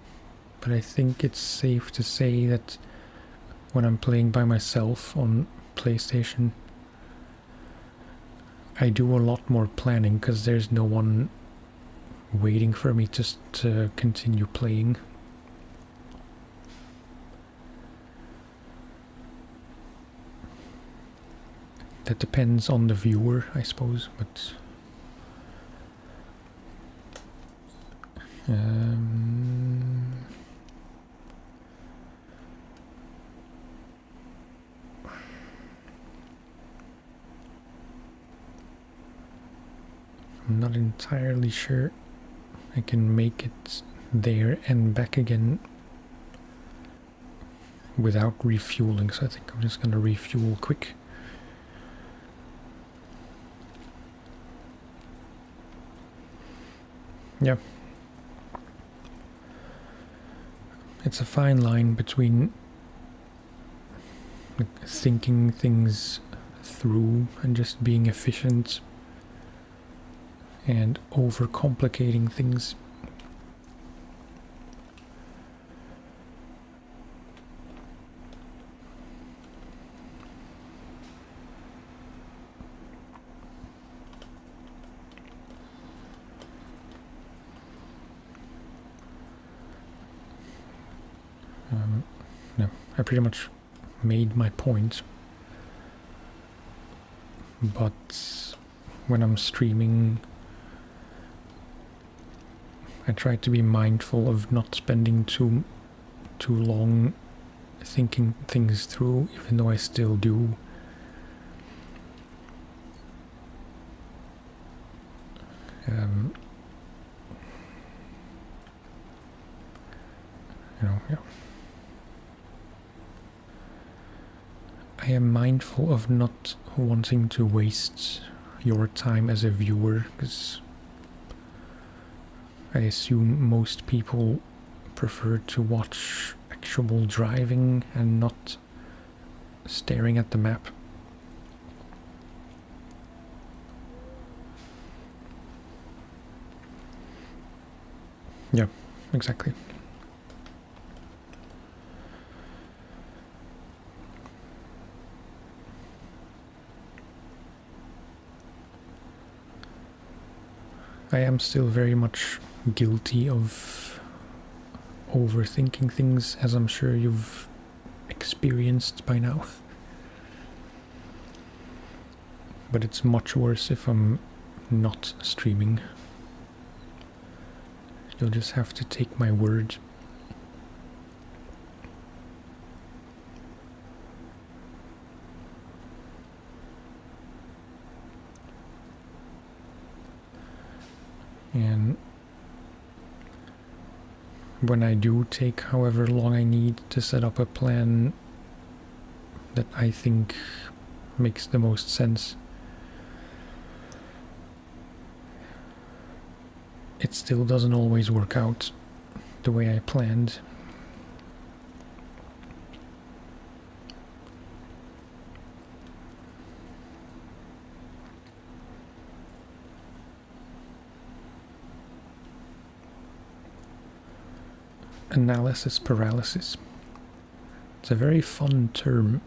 but I think it's safe to say that when I'm playing by myself on PlayStation, I do a lot more planning because there's no one waiting for me just to continue playing. That depends on the viewer, I suppose, but I'm not entirely sure I can make it there and back again without refueling, so I think I'm just gonna refuel quick. Yeah. It's a fine line between thinking things through and just being efficient and overcomplicating things. No, I pretty much made my point, but when I'm streaming I try to be mindful of not spending too long thinking things through, even though I still do. Yeah. I am mindful of not wanting to waste your time as a viewer, because I assume most people prefer to watch actual driving and not staring at the map. Yeah, exactly. I am still very much guilty of overthinking things, as I'm sure you've experienced by now. But it's much worse if I'm not streaming. You'll just have to take my word. And when I do take however long I need to set up a plan that I think makes the most sense, it still doesn't always work out the way I planned. Analysis paralysis. It's a very fun term.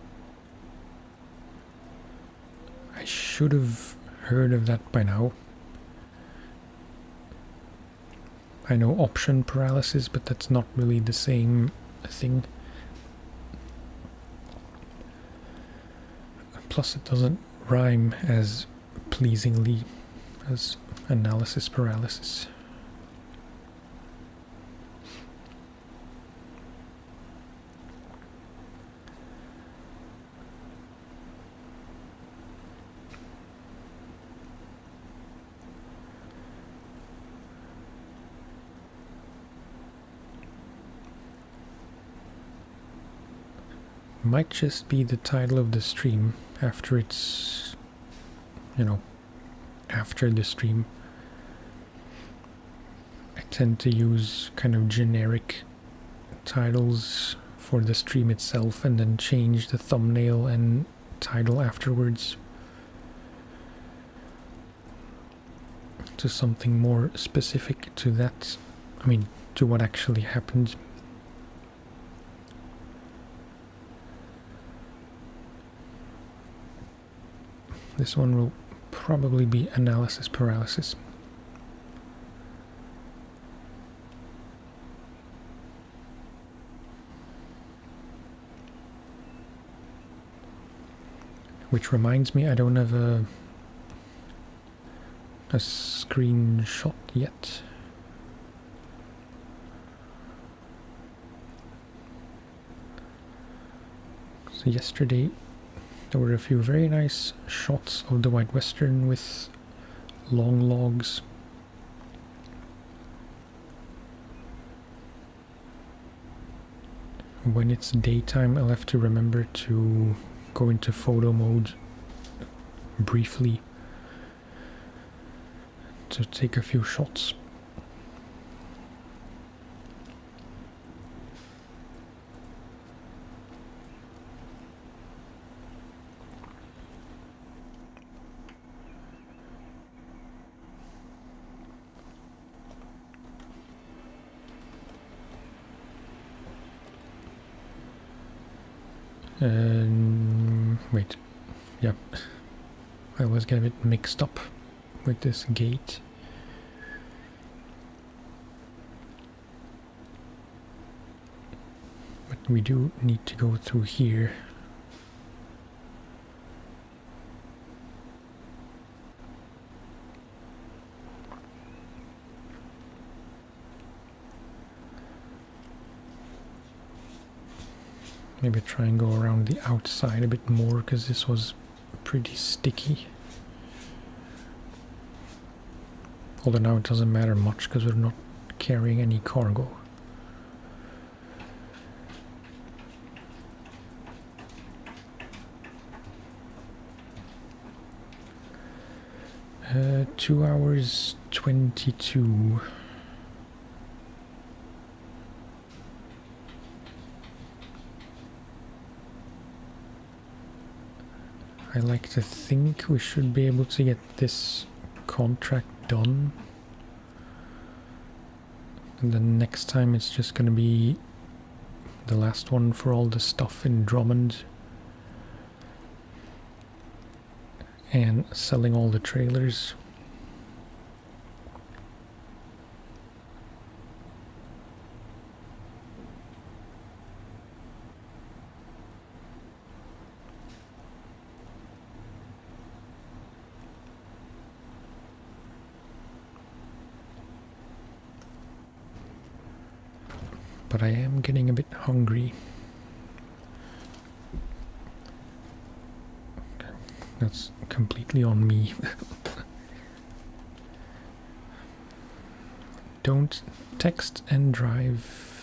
I should have heard of that by now. I know option paralysis, but that's not really the same thing. Plus, it doesn't rhyme as pleasingly as analysis paralysis. Might just be the title of the stream after it's, after the stream. I tend to use kind of generic titles for the stream itself and then change the thumbnail and title afterwards to something more specific to that, to what actually happened. This one will probably be analysis paralysis. Which reminds me, I don't have a screenshot yet. So yesterday there were a few very nice shots of the White Western with long logs. when it's daytime, I'll have to remember to go into photo mode briefly to take a few shots. Wait, yeah, I always get a bit mixed up with this gate. But we do need to go through here. Maybe try and go around the outside a bit more, because this was pretty sticky. Although now it doesn't matter much because we're not carrying any cargo. Uh, 2 hours 22. I like to think we should be able to get this contract done. And then next time it's just gonna be the last one for all the stuff in Drummond. And selling all the trailers. But I am getting a bit hungry. Okay, that's completely on me. Don't text and drive.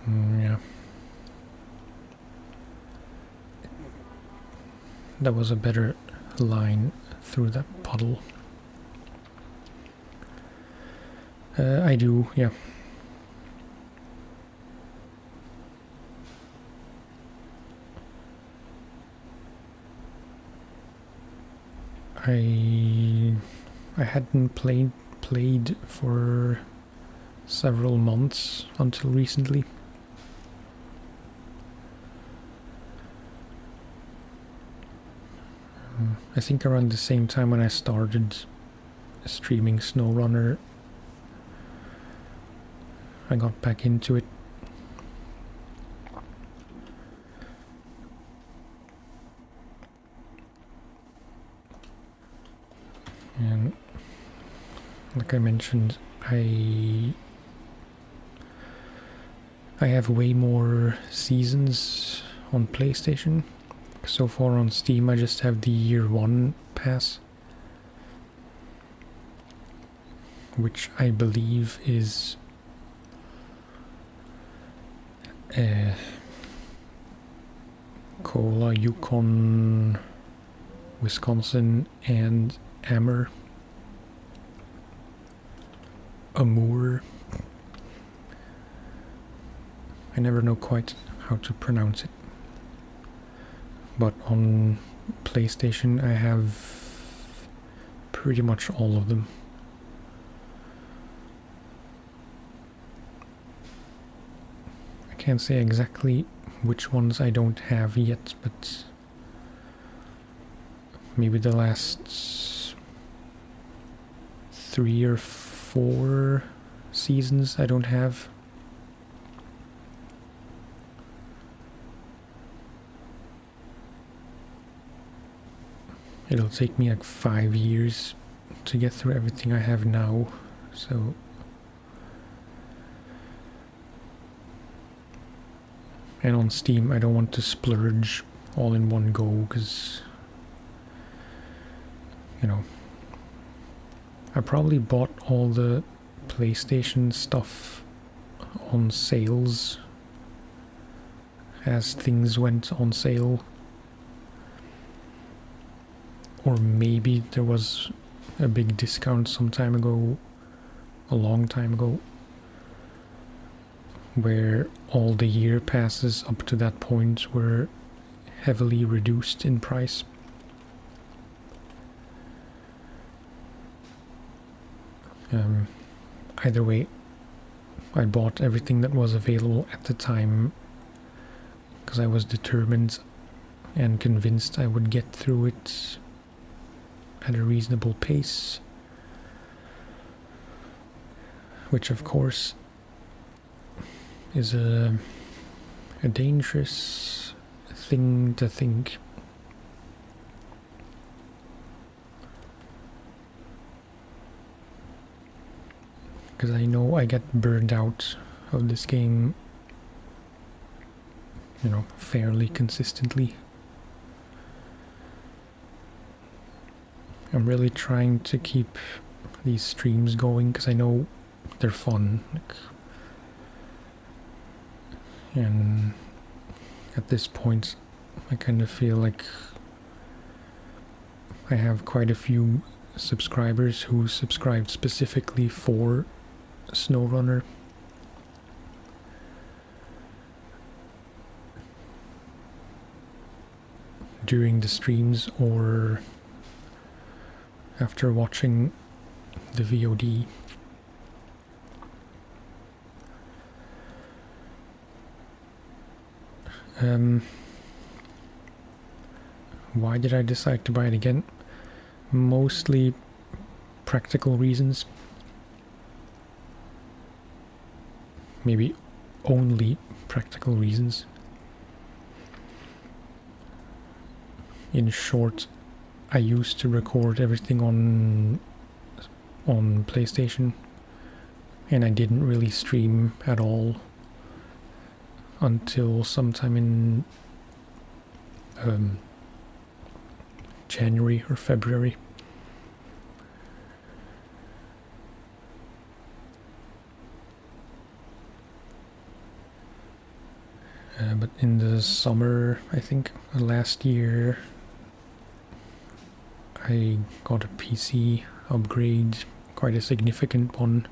Yeah. That was a better line through that puddle. I do, yeah. I hadn't played for several months until recently. I think around the same time when I started streaming SnowRunner, I got back into it. And like I mentioned, I have way more seasons on PlayStation. So far on Steam I just have the Year 1 pass, which I believe is Kola, Yukon, Wisconsin, and Amur. Amur. I never know quite how to pronounce it. But on PlayStation I have pretty much all of them. can't say exactly which ones I don't have yet, but maybe the last 3 or 4 seasons I don't have. It'll take me like 5 years to get through everything I have now, so and on Steam I don't want to splurge all in one go, because you know, I probably bought all the PlayStation stuff on sales as things went on sale, or maybe there was a big discount some time ago, a long time ago, where all the year passes up to that point were heavily reduced in price. Either way, I bought everything that was available at the time because I was determined and convinced I would get through it at a reasonable pace, which of course is a dangerous thing to think. Because I know I get burned out of this game, you know, fairly consistently. I'm really trying to keep these streams going because I know they're fun. And at this point, I kind of feel like I have quite a few subscribers who subscribed specifically for SnowRunner. During the streams or after watching the VOD. Why did I decide to buy it again? Mostly practical reasons. Maybe only practical reasons. In short, I used to record everything on PlayStation, and I didn't really stream at all until sometime in January or February. But in the summer, I think last year, I got a PC upgrade, quite a significant one.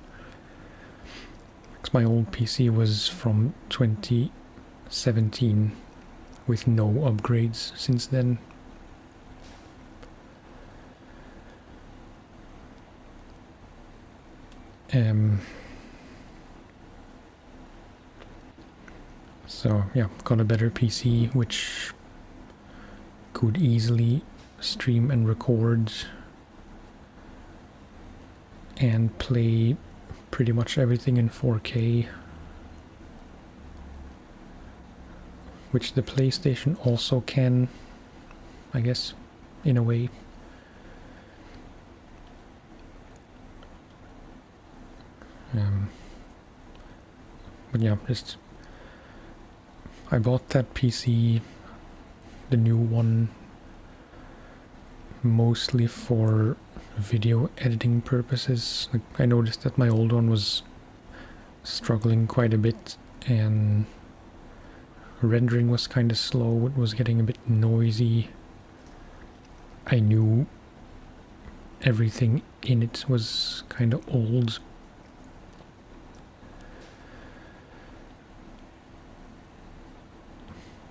Because my old PC was from 2017 with no upgrades since then. So yeah, got a better PC which could easily stream and record and play pretty much everything in 4K, which the PlayStation also can, I guess, in a way. But yeah, just I bought that PC, the new one, mostly for video editing purposes. Like, I noticed that my old one was struggling quite a bit and rendering was kind of slow, it was getting a bit noisy. I knew everything in it was kind of old.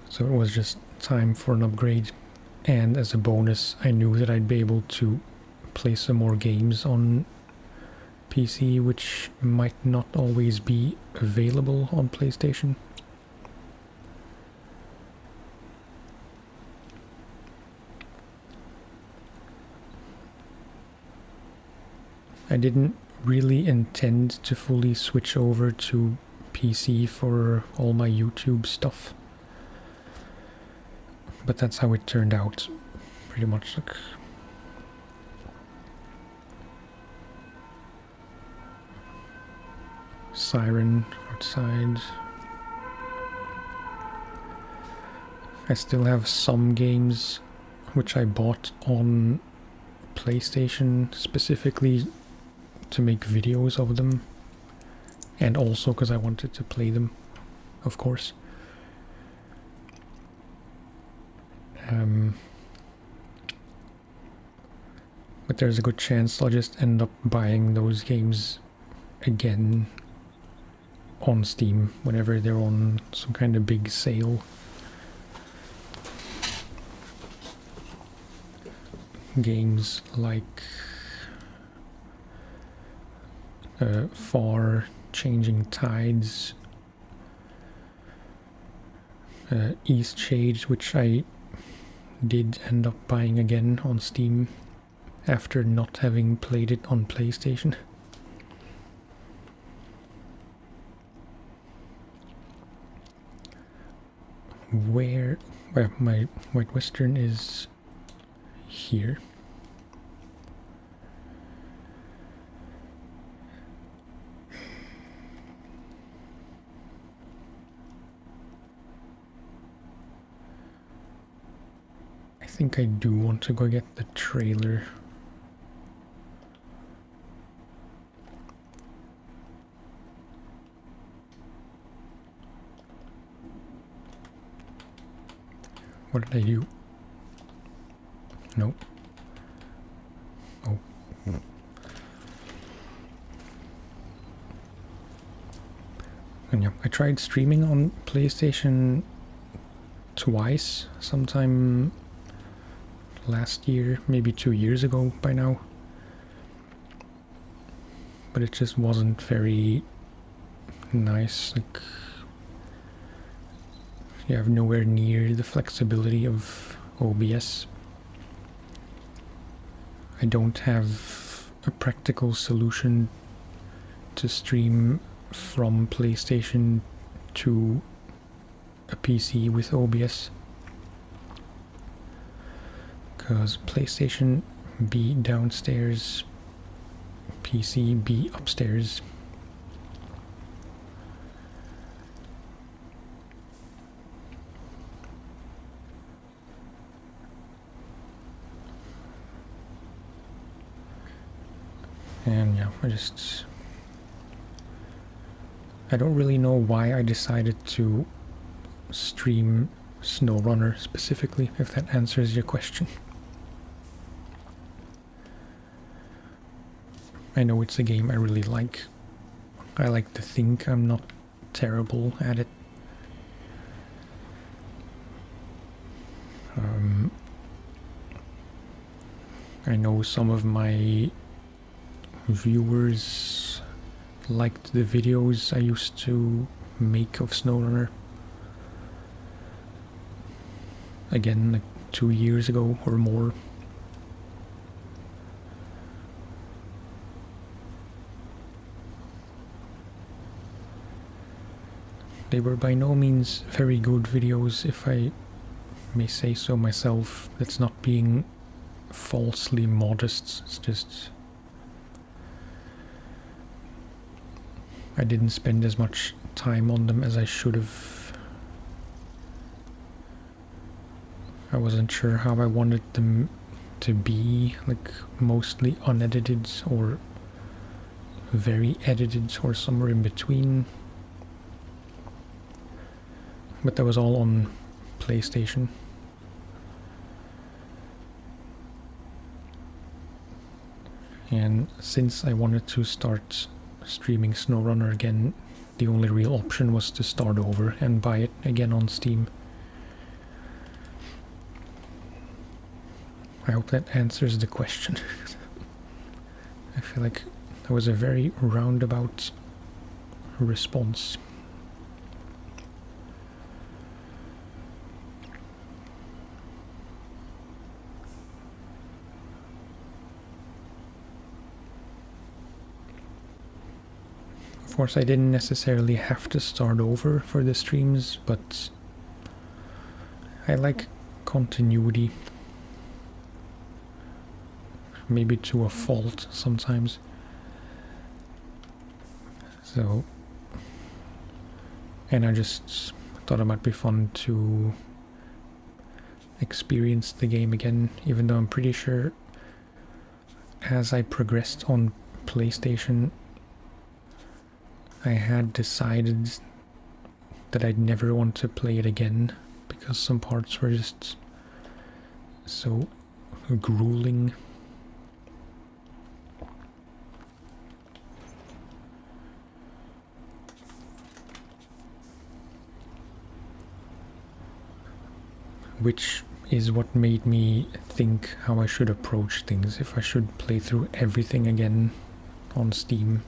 So it was just time for an upgrade, and as a bonus I knew that I'd be able to play some more games on PC which might not always be available on PlayStation. I didn't really intend to fully switch over to PC for all my YouTube stuff, but that's how it turned out, pretty much. Like, siren outside. I still have some games which I bought on PlayStation specifically to make videos of them, and also because I wanted to play them, of course. But there's a good chance I'll just end up buying those games again on Steam whenever they're on some kind of big sale. Games like Far Changing Tides, East Shade, which I did end up buying again on Steam after not having played it on PlayStation. Where my White Western is here. I think I do want to go get the trailer. What did I do? Nope. Oh. And yeah, I tried streaming on PlayStation twice, sometime last year, maybe 2 years ago by now. But it just wasn't very nice. Like, you have nowhere near the flexibility of OBS. I don't have a practical solution to stream from PlayStation to a PC with OBS, because PlayStation be downstairs, PC be upstairs. And yeah, I don't really know why I decided to stream SnowRunner specifically, if that answers your question. I know it's a game I really like. I like to think I'm not terrible at it. I know some of my viewers liked the videos I used to make of SnowRunner. Again, like 2 years ago or more. They were by no means very good videos, if I may say so myself. That's not being falsely modest, it's just I didn't spend as much time on them as I should have. I wasn't sure how I wanted them to be, like mostly unedited or very edited or somewhere in between. But that was all on PlayStation. And since I wanted to start streaming SnowRunner again, the only real option was to start over and buy it again on Steam. I hope that answers the question. I feel like that was a very roundabout response. Of course, I didn't necessarily have to start over for the streams, but I like continuity. Maybe to a fault sometimes. So, and I just thought it might be fun to experience the game again, even though I'm pretty sure as I progressed on PlayStation, I had decided that I'd never want to play it again because some parts were just so grueling. Which is what made me think how I should approach things, if I should play through everything again on Steam.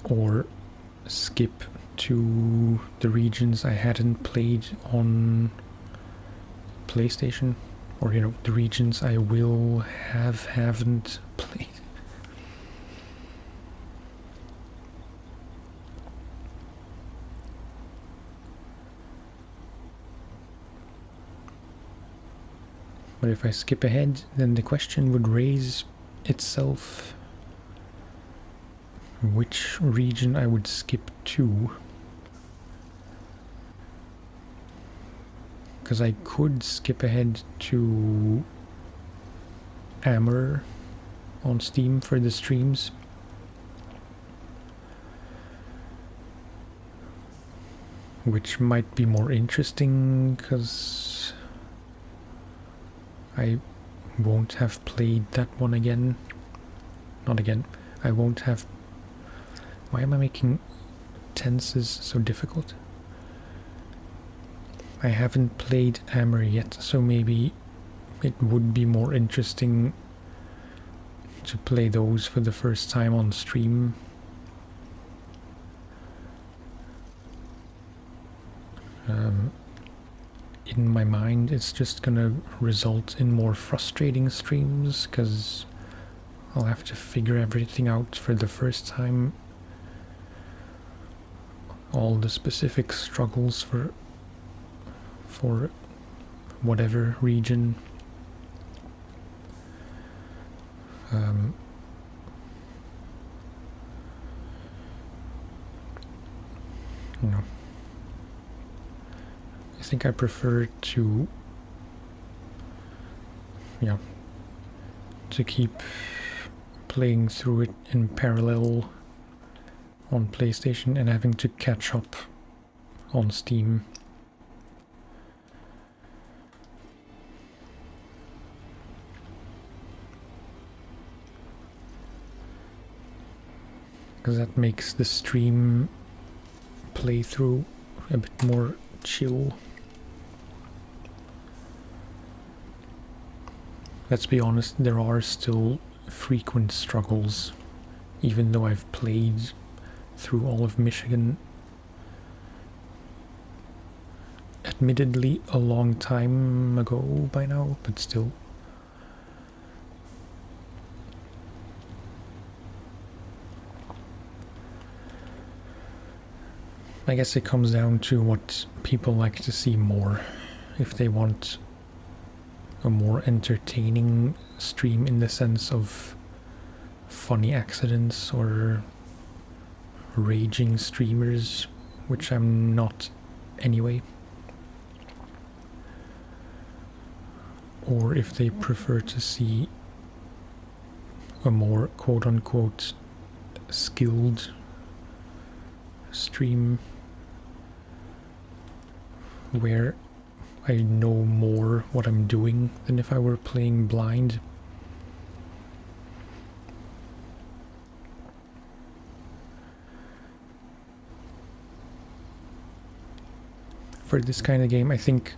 Or skip to the regions I hadn't played on PlayStation, or you know, the regions I haven't played. But if I skip ahead, then the question would raise itself which region I would skip to. Because I could skip ahead to Amber on Steam for the streams. Which might be more interesting because I won't have played that one again. Not again. I won't have... Why am I making tenses so difficult? I haven't played Amber yet, so maybe it would be more interesting to play those for the first time on stream. In my mind, it's just gonna result in more frustrating streams because I'll have to figure everything out for the first time. All the specific struggles for whatever region. You know, I think I prefer to, yeah, to keep playing through it in parallel on PlayStation and having to catch up on Steam. Because that makes the stream playthrough a bit more chill. Let's be honest, there are still frequent struggles, even though I've played through all of Michigan. Admittedly, a long time ago by now, but still. I guess it comes down to what people like to see more. If they want a more entertaining stream in the sense of funny accidents or raging streamers, which I'm not anyway. Or if they prefer to see a more quote-unquote skilled stream where I know more what I'm doing than if I were playing blind. For this kind of game, I think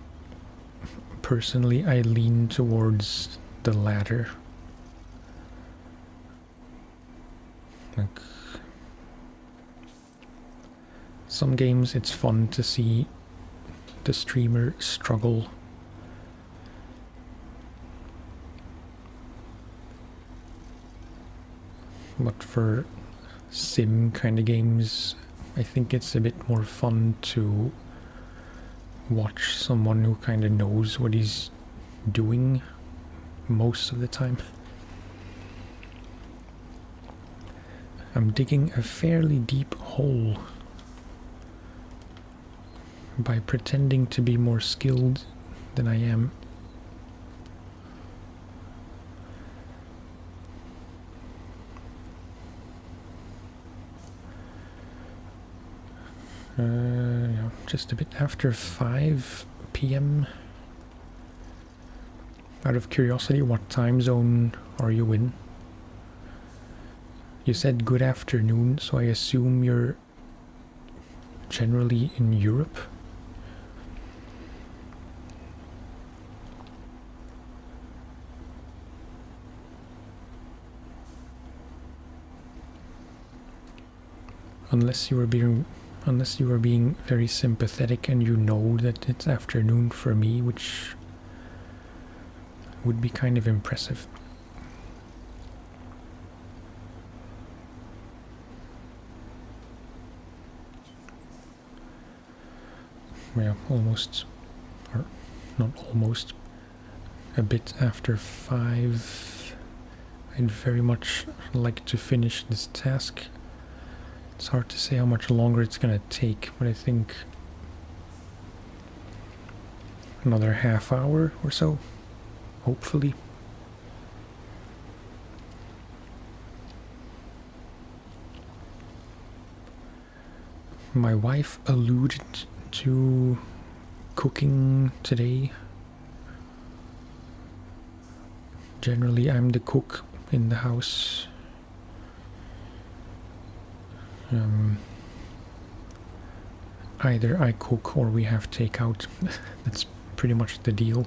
personally I lean towards the latter. Like, some games it's fun to see the streamer struggle. but for sim kind of games, I think it's a bit more fun to watch someone who kind of knows what he's doing most of the time. I'm digging a fairly deep hole by pretending to be more skilled than I am. Yeah, just a bit after 5 p.m. Out of curiosity, what time zone are you in? You said good afternoon, so I assume you're generally in Europe? Unless you are being very sympathetic and you know that it's afternoon for me, which would be kind of impressive. Yeah, almost, or not almost, a bit after 5. I'd very much like to finish this task. It's hard to say how much longer it's gonna take, but I think another half hour or so, hopefully. My wife alluded to cooking today. Generally, I'm the cook in the house. Either I cook or we have takeout. That's pretty much the deal.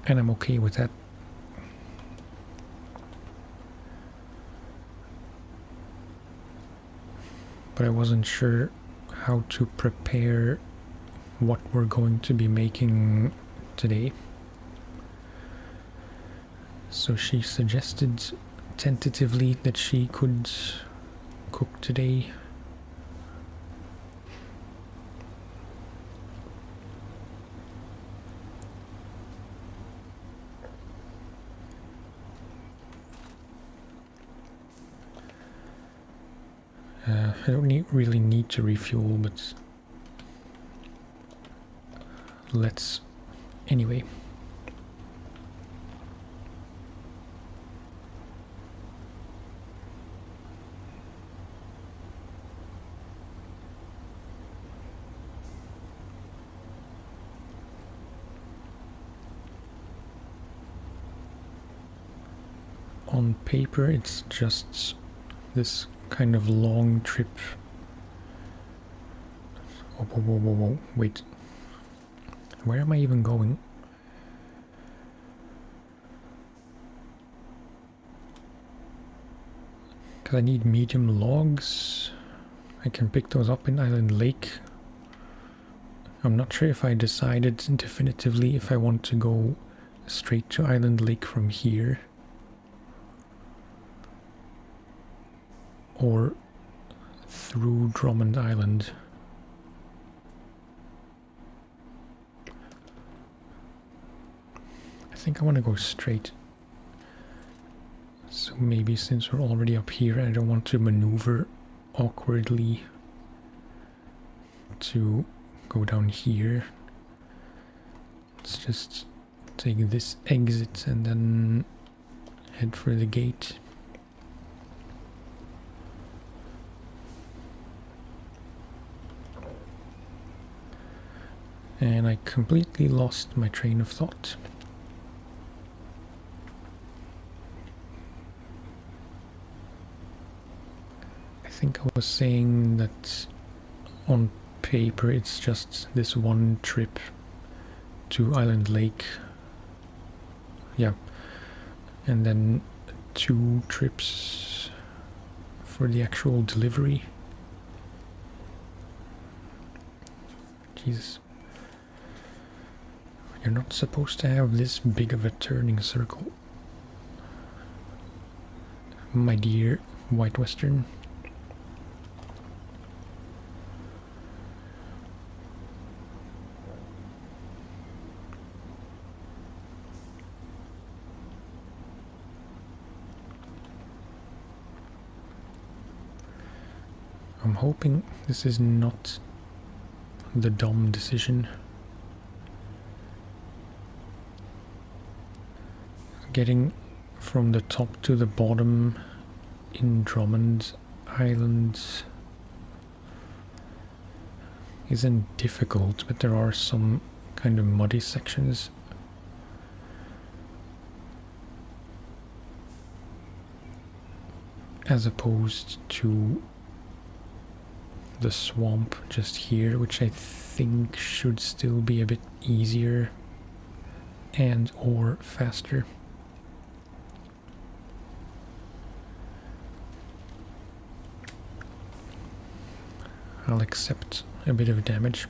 And I'm okay with that. But I wasn't sure how to prepare what we're going to be making today. So she suggested tentatively that she could cook today. I don't really need to refuel, but let's anyway. On paper, it's just this kind of long trip. Oh, whoa, wait. Where am I even going? Because I need medium logs. I can pick those up in Island Lake. I'm not sure if I decided definitively if I want to go straight to Island Lake from here, or through Drummond Island. I think I want to go straight. So maybe since we're already up here, I don't want to maneuver awkwardly to go down here. Let's just take this exit and then head for the gate. And I completely lost my train of thought. I think I was saying that on paper it's just this one trip to Island Lake. Yeah. And then 2 trips for the actual delivery. Jesus. You're not supposed to have this big of a turning circle. my dear White Western. I'm hoping this is not the dumb decision. Getting from the top to the bottom in Drummond Islands isn't difficult, but there are some kind of muddy sections. As opposed to the swamp just here, which I think should still be a bit easier and or faster. I'll accept a bit of damage.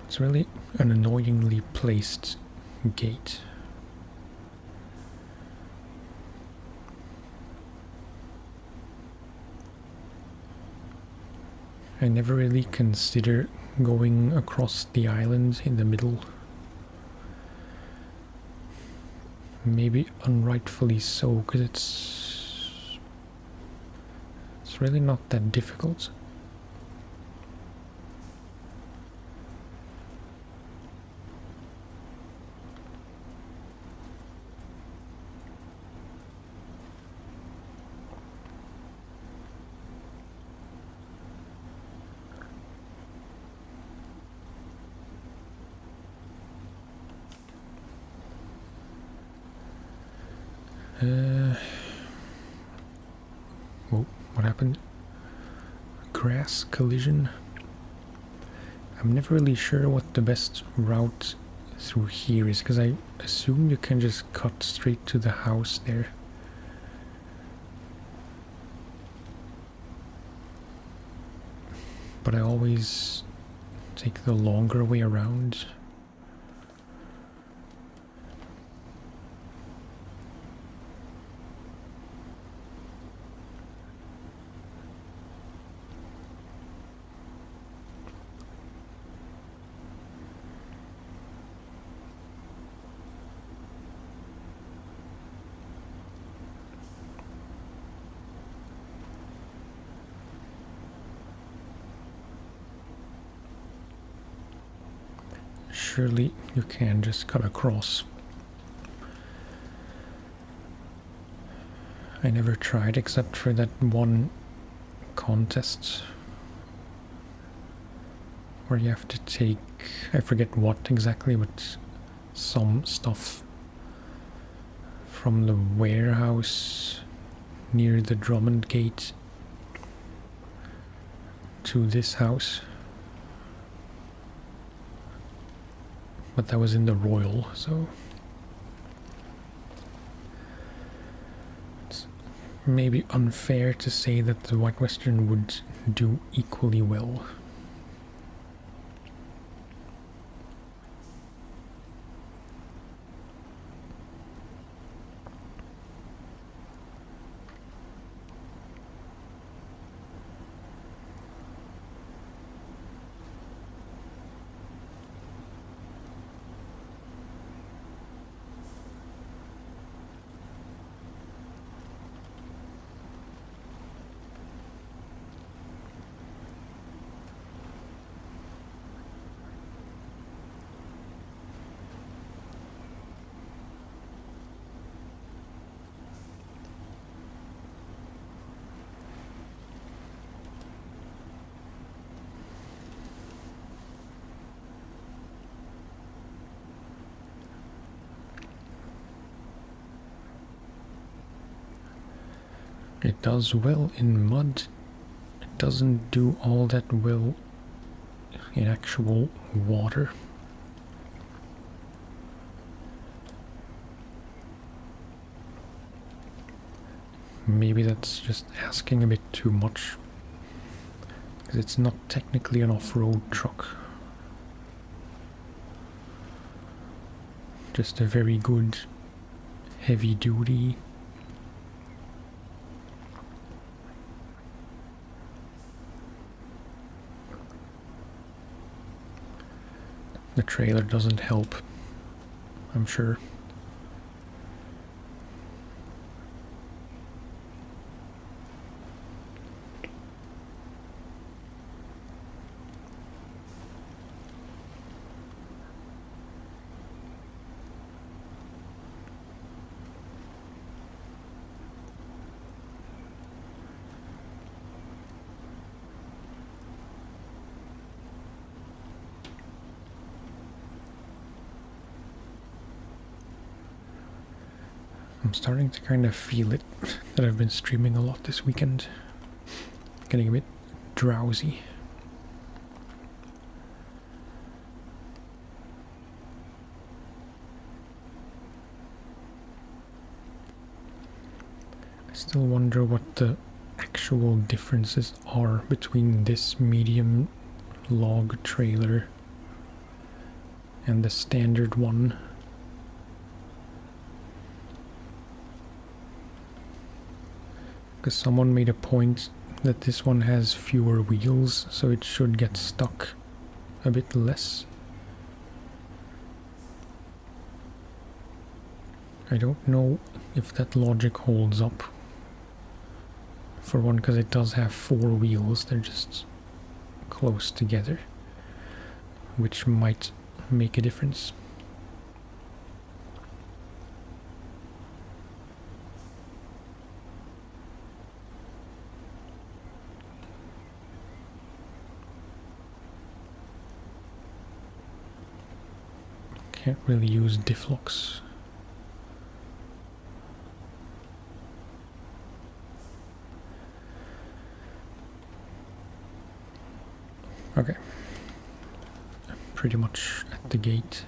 It's really an annoyingly placed gate. I never really consider going across the island in the middle. Maybe unrightfully so, because it's really not that difficult. Whoa, what happened? Grass collision? I'm never really sure what the best route through here is, because I assume you can just cut straight to the house there. But I always take the longer way around. Surely you can just cut across. I never tried except for that one contest where you have to take, I forget what exactly, but some stuff from the warehouse near the Drummond gate to this house. But that was in the Royal, so it's maybe unfair to say that the White Western would do equally well. It does well in mud. It doesn't do all that well in actual water. Maybe that's just asking a bit too much, Because it's not technically an off-road truck. Just a very good heavy duty. The trailer doesn't help, I'm sure. I'm starting to kind of feel it, that I've been streaming a lot this weekend. Getting a bit drowsy. I still wonder what the actual differences are between this medium log trailer and the standard one. Because someone made a point that this one has fewer wheels, so it should get stuck a bit less. I don't know if that logic holds up. For one, because it does have 4 wheels, they're just close together, which might make a difference. Can't really use diff locks. Okay. Pretty much at the gate.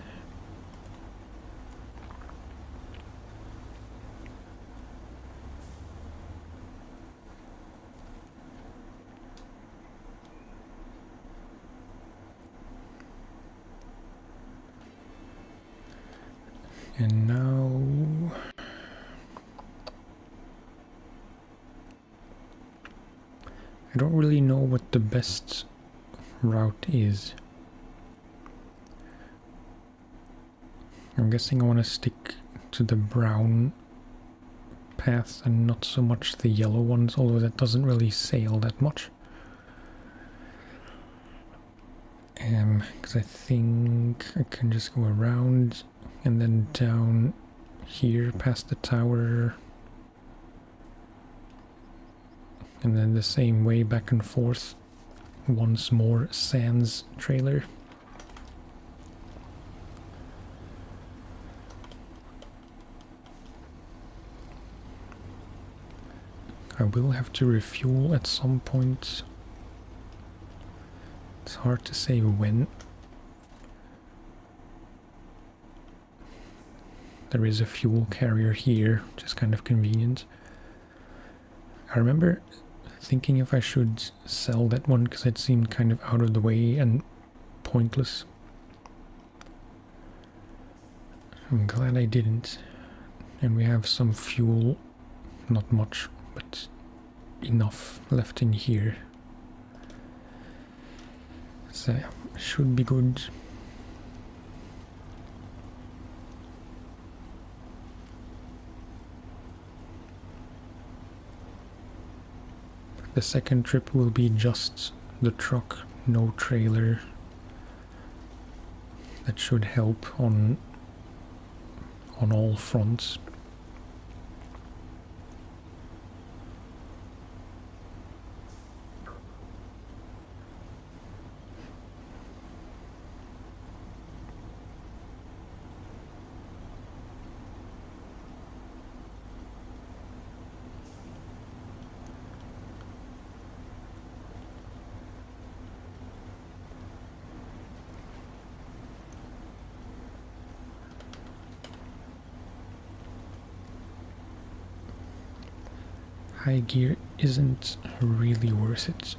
And now I don't really know what the best route is. I'm guessing I want to stick to the brown paths and not so much the yellow ones, although that doesn't really sail that much. Because I think I can just go around and then down here past the tower, and then the same way back and forth once more. Sans trailer. I will have to refuel at some point. It's hard to say when. There is a fuel carrier here, which is kind of convenient. I remember thinking if I should sell that one because it seemed kind of out of the way and pointless. I'm glad I didn't. And we have some fuel, not much, but enough left in here. So yeah, should be good. The second trip will be just the truck, no trailer. That should help on all fronts. High gear isn't really worth it.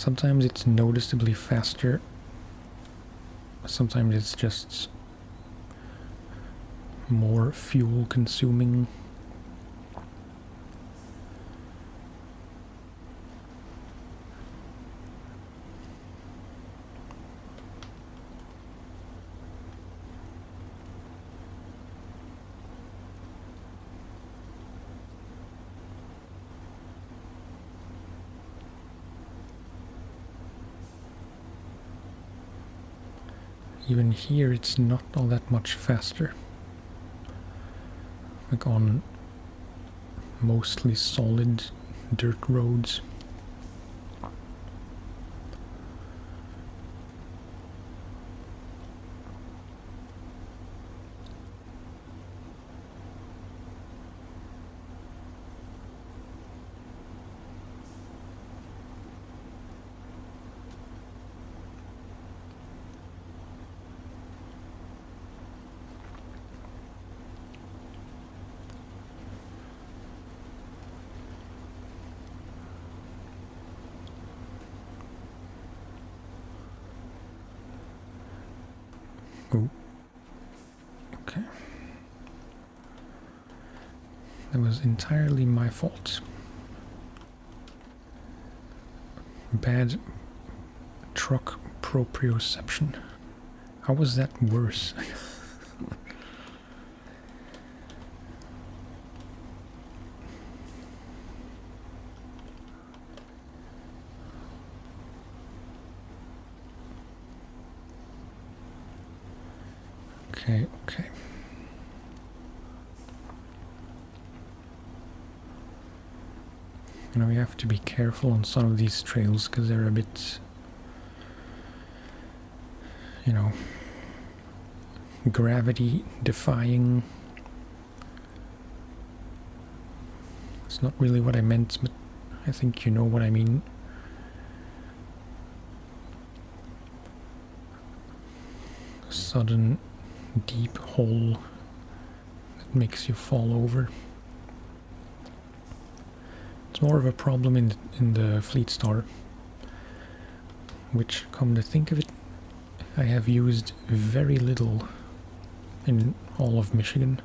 Sometimes it's noticeably faster, sometimes it's just more fuel consuming. Even here it's not all that much faster. Like on mostly solid dirt roads. Oh, okay. That was entirely my fault. Bad truck proprioception. How was that worse? Okay, okay. You know, you have to be careful on some of these trails because they're a bit, you know, gravity defying. It's not really what I meant, but I think you know what I mean. A sudden deep hole that makes you fall over. It's more of a problem in the Fleet Star, which, come to think of it, I have used very little in all of Michigan.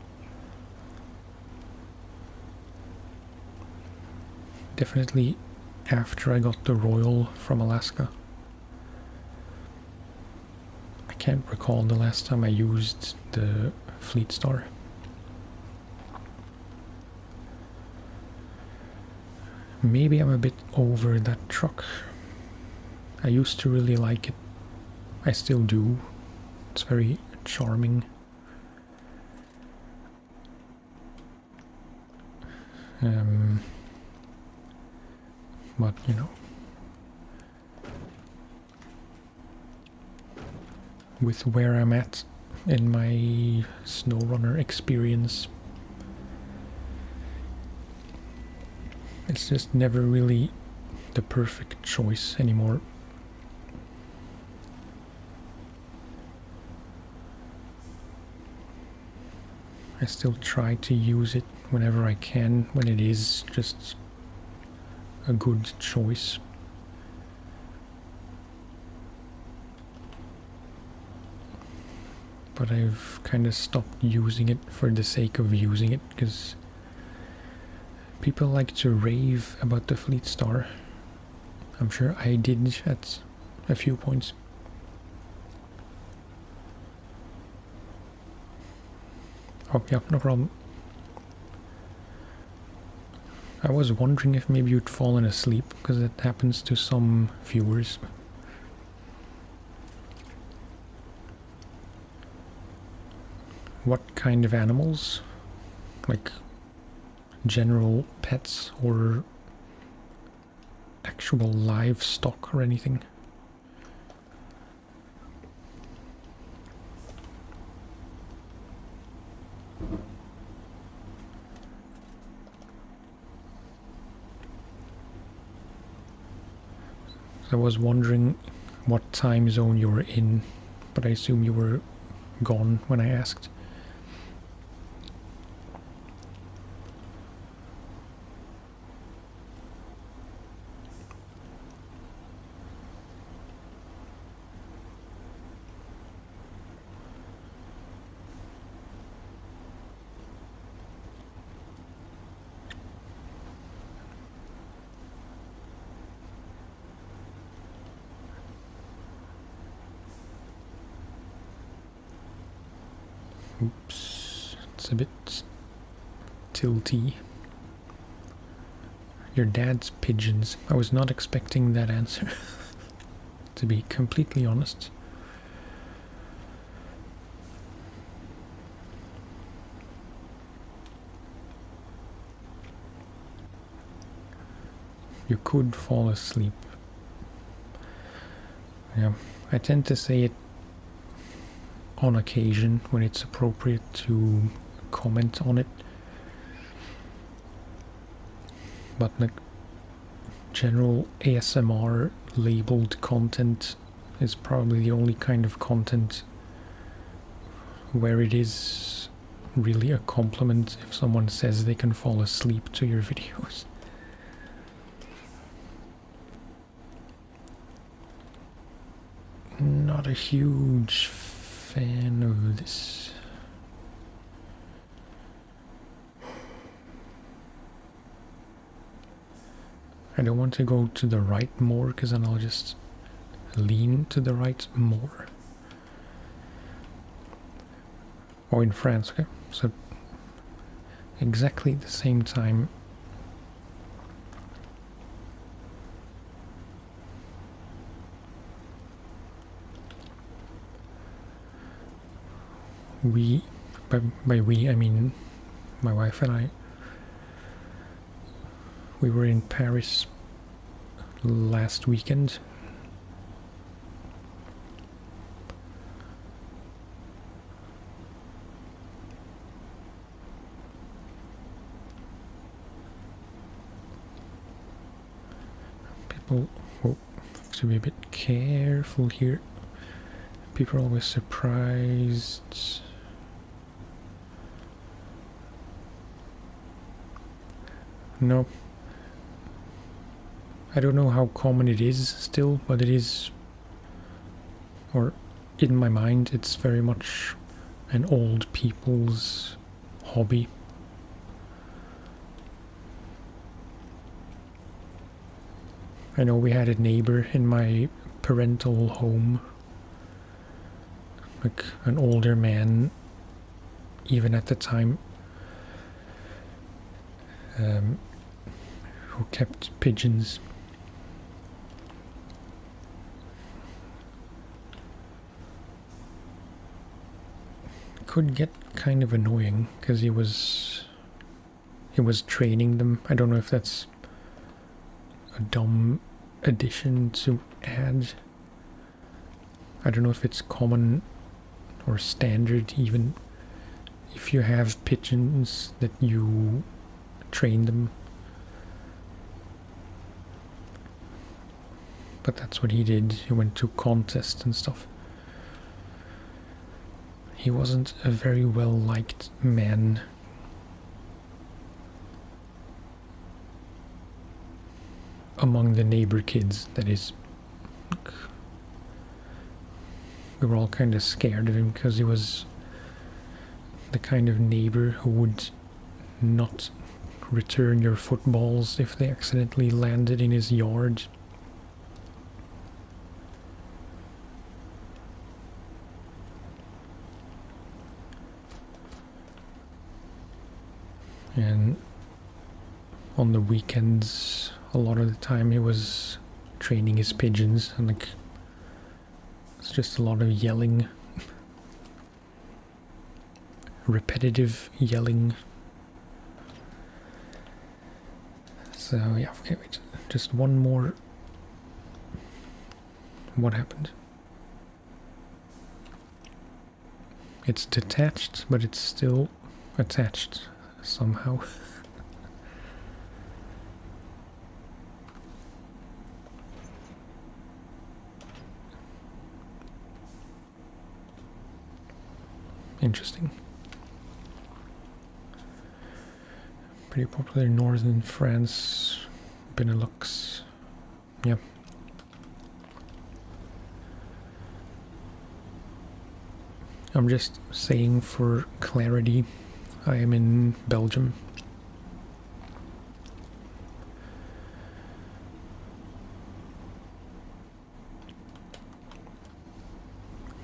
Definitely after I got the Royal from Alaska. I can't recall the last time I used the Fleet Star. Maybe I'm a bit over that truck. I used to really like it. I still do. It's very charming. But, you know, with where I'm at in my SnowRunner experience, it's just never really the perfect choice anymore. I still try to use it whenever I can, when it is just a good choice. But I've kind of stopped using it for the sake of using it, because people like to rave about the Fleet Star. I'm sure I did at a few points. Oh yeah, no problem. I was wondering if maybe you'd fallen asleep, because it happens to some viewers. What kind of animals? Like general pets or actual livestock or anything? I was wondering what time zone you were in, but I assume you were gone when I asked. Oops, it's a bit tilty. Your dad's pigeons. I was not expecting that answer, to be completely honest. You could fall asleep. Yeah, I tend to say it on occasion when it's appropriate to comment on it. But the general ASMR labeled content is probably the only kind of content where it is really a compliment if someone says they can fall asleep to your videos. Not a huge fan of this. I don't want to go to the right more, because then I'll just lean to the right more. Oh, in France, okay. So exactly the same time. By we I mean my wife and I, we were in Paris last weekend. People have to be a bit careful here. People are always surprised. No. I don't know how common it is still, but it is, or in my mind, it's very much an old people's hobby. I know we had a neighbor in my parental home, like an older man, even at the time, who kept pigeons. Could get kind of annoying because he was training them. I don't know if that's a dumb addition to add. I don't know if it's common or standard even if you have pigeons that you train them. But that's what he did. He went to contests and stuff. He wasn't a very well liked man. Among the neighbor kids, that is. We were all kind of scared of him because he was the kind of neighbor who would not return your footballs if they accidentally landed in his yard. And on the weekends, a lot of the time he was training his pigeons, and like it's just a lot of yelling, repetitive yelling. So yeah, okay, wait, just one more. What happened? It's detached, but it's still attached somehow. Interesting. Pretty popular in northern France, Benelux. Yeah. I'm just saying for clarity, I am in Belgium.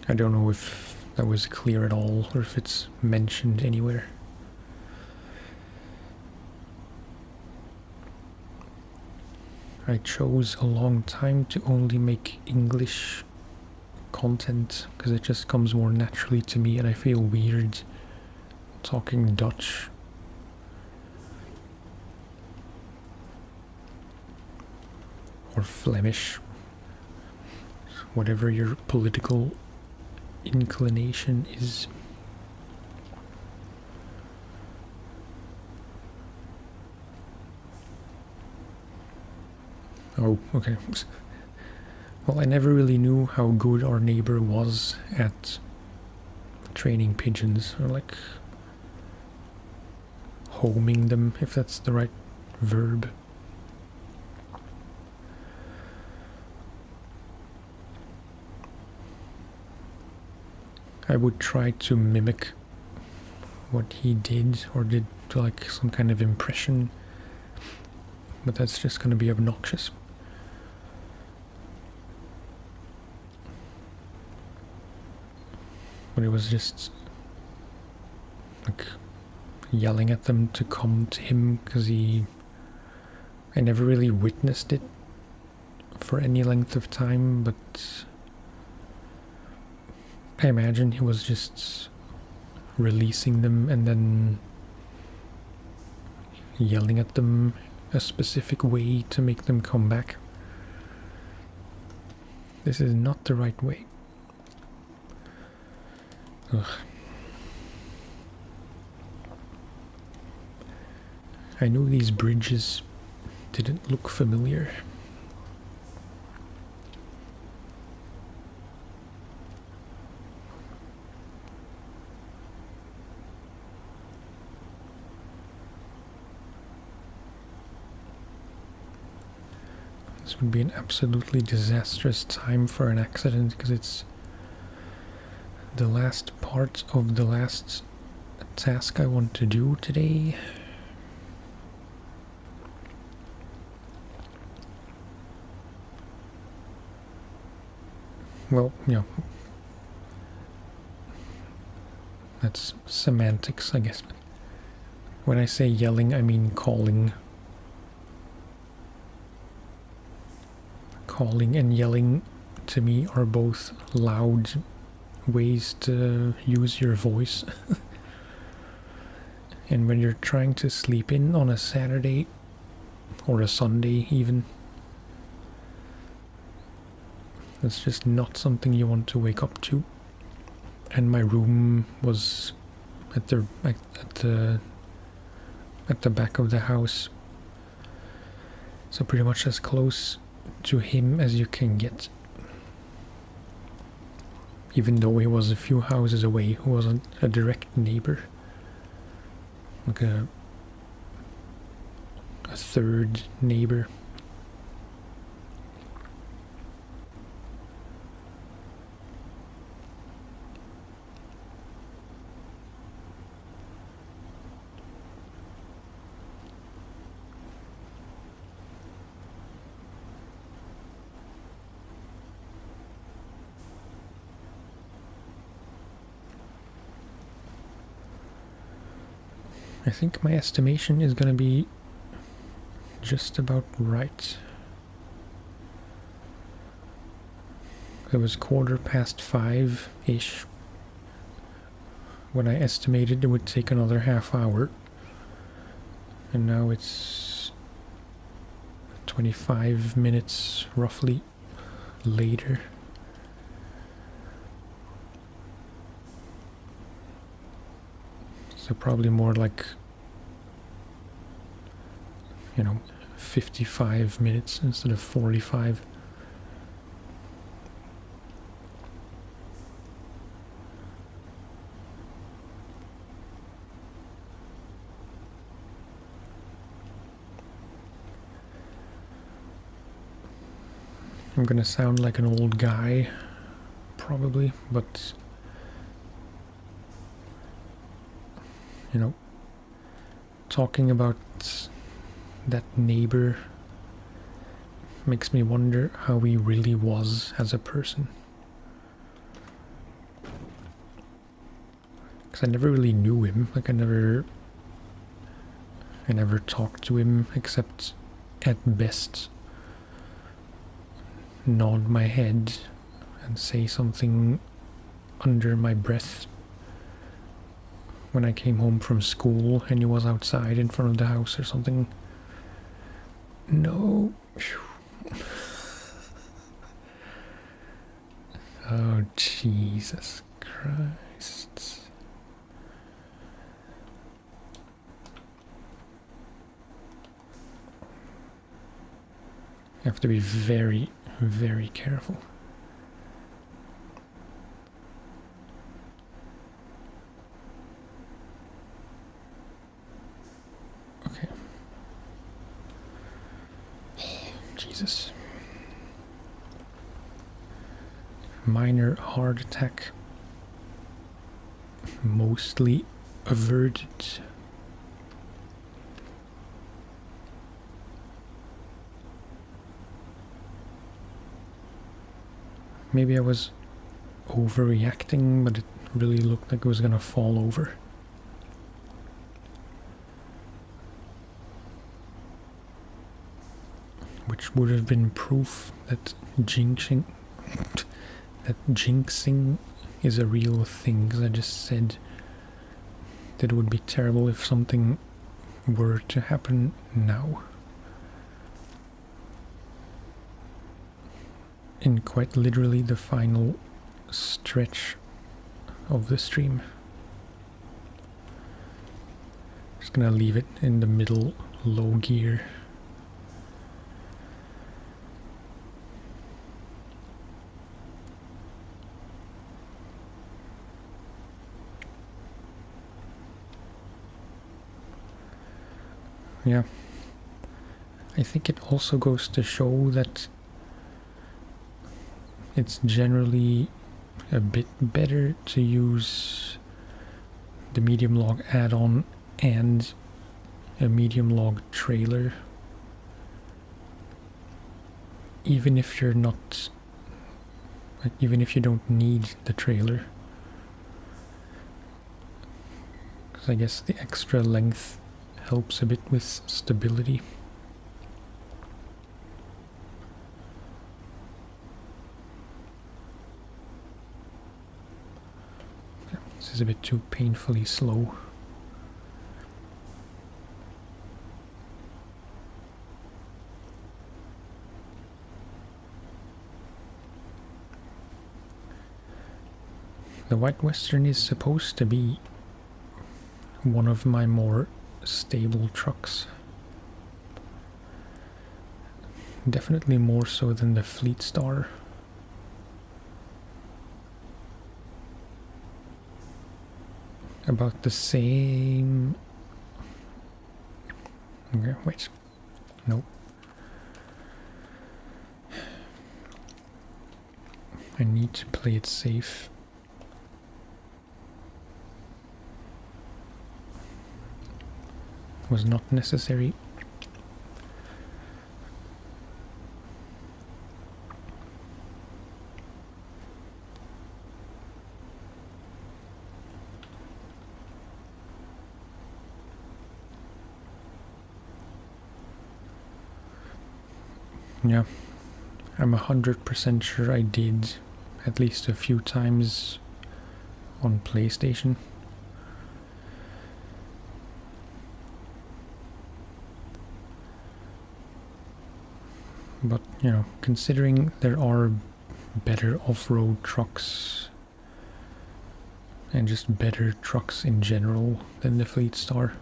I don't know if that was clear at all, or if it's mentioned anywhere. I chose a long time to only make English content because it just comes more naturally to me, and I feel weird talking Dutch. Or Flemish. Whatever your political inclination is. Oh, okay. Well, I never really knew how good our neighbor was at training pigeons, or like homing them, if that's the right verb. I would try to mimic what he did, or did to like some kind of impression, but that's just going to be obnoxious. But it was just like yelling at them to come to him, because I never really witnessed it for any length of time, but I imagine he was just releasing them and then yelling at them a specific way to make them come back. This is not the right way. Ugh. I knew these bridges didn't look familiar. This would be an absolutely disastrous time for an accident, because it's the last part of the last task I want to do today. Well, yeah. That's semantics, I guess. When I say yelling, I mean calling. Calling and yelling to me are both loud ways to use your voice. And when you're trying to sleep in on a Saturday or a Sunday even, that's just not something you want to wake up to. And my room was at the back of the house, so pretty much as close to him as you can get. Even though he was a few houses away, he wasn't a direct neighbor. Like a third neighbor. I think my estimation is going to be just about right. It was 5:15-ish when I estimated it would take another half hour, and now it's 25 minutes roughly later. So probably more like, 55 minutes instead of 45. I'm gonna sound like an old guy, probably, but talking about that neighbor makes me wonder how he really was as a person. because I never really knew him. Like I never talked to him except at best nod my head and say something under my breath when I came home from school and he was outside in front of the house or something. No. Oh, Jesus Christ. You have to be very, very careful. Okay. Jesus. Minor heart attack. Mostly averted. Maybe I was overreacting, but it really looked like it was gonna fall over. Which would have been proof that jinxing is a real thing, because I just said that it would be terrible if something were to happen now. In quite literally the final stretch of the stream. Just gonna leave it in the middle low gear. Yeah, I think it also goes to show that it's generally a bit better to use the medium log add-on and a medium log trailer, even if you're not, like, even if you don't need the trailer, because I guess the extra length helps a bit with stability. This is a bit too painfully slow. The White Western is supposed to be one of my more stable trucks. Definitely more so than the Fleet Star. About the same. Okay, wait. Nope. I need to play it safe. Was not necessary. Yeah, I'm 100% sure I did at least a few times on PlayStation. But, you know, considering there are better off-road trucks and just better trucks in general than the Fleet Star,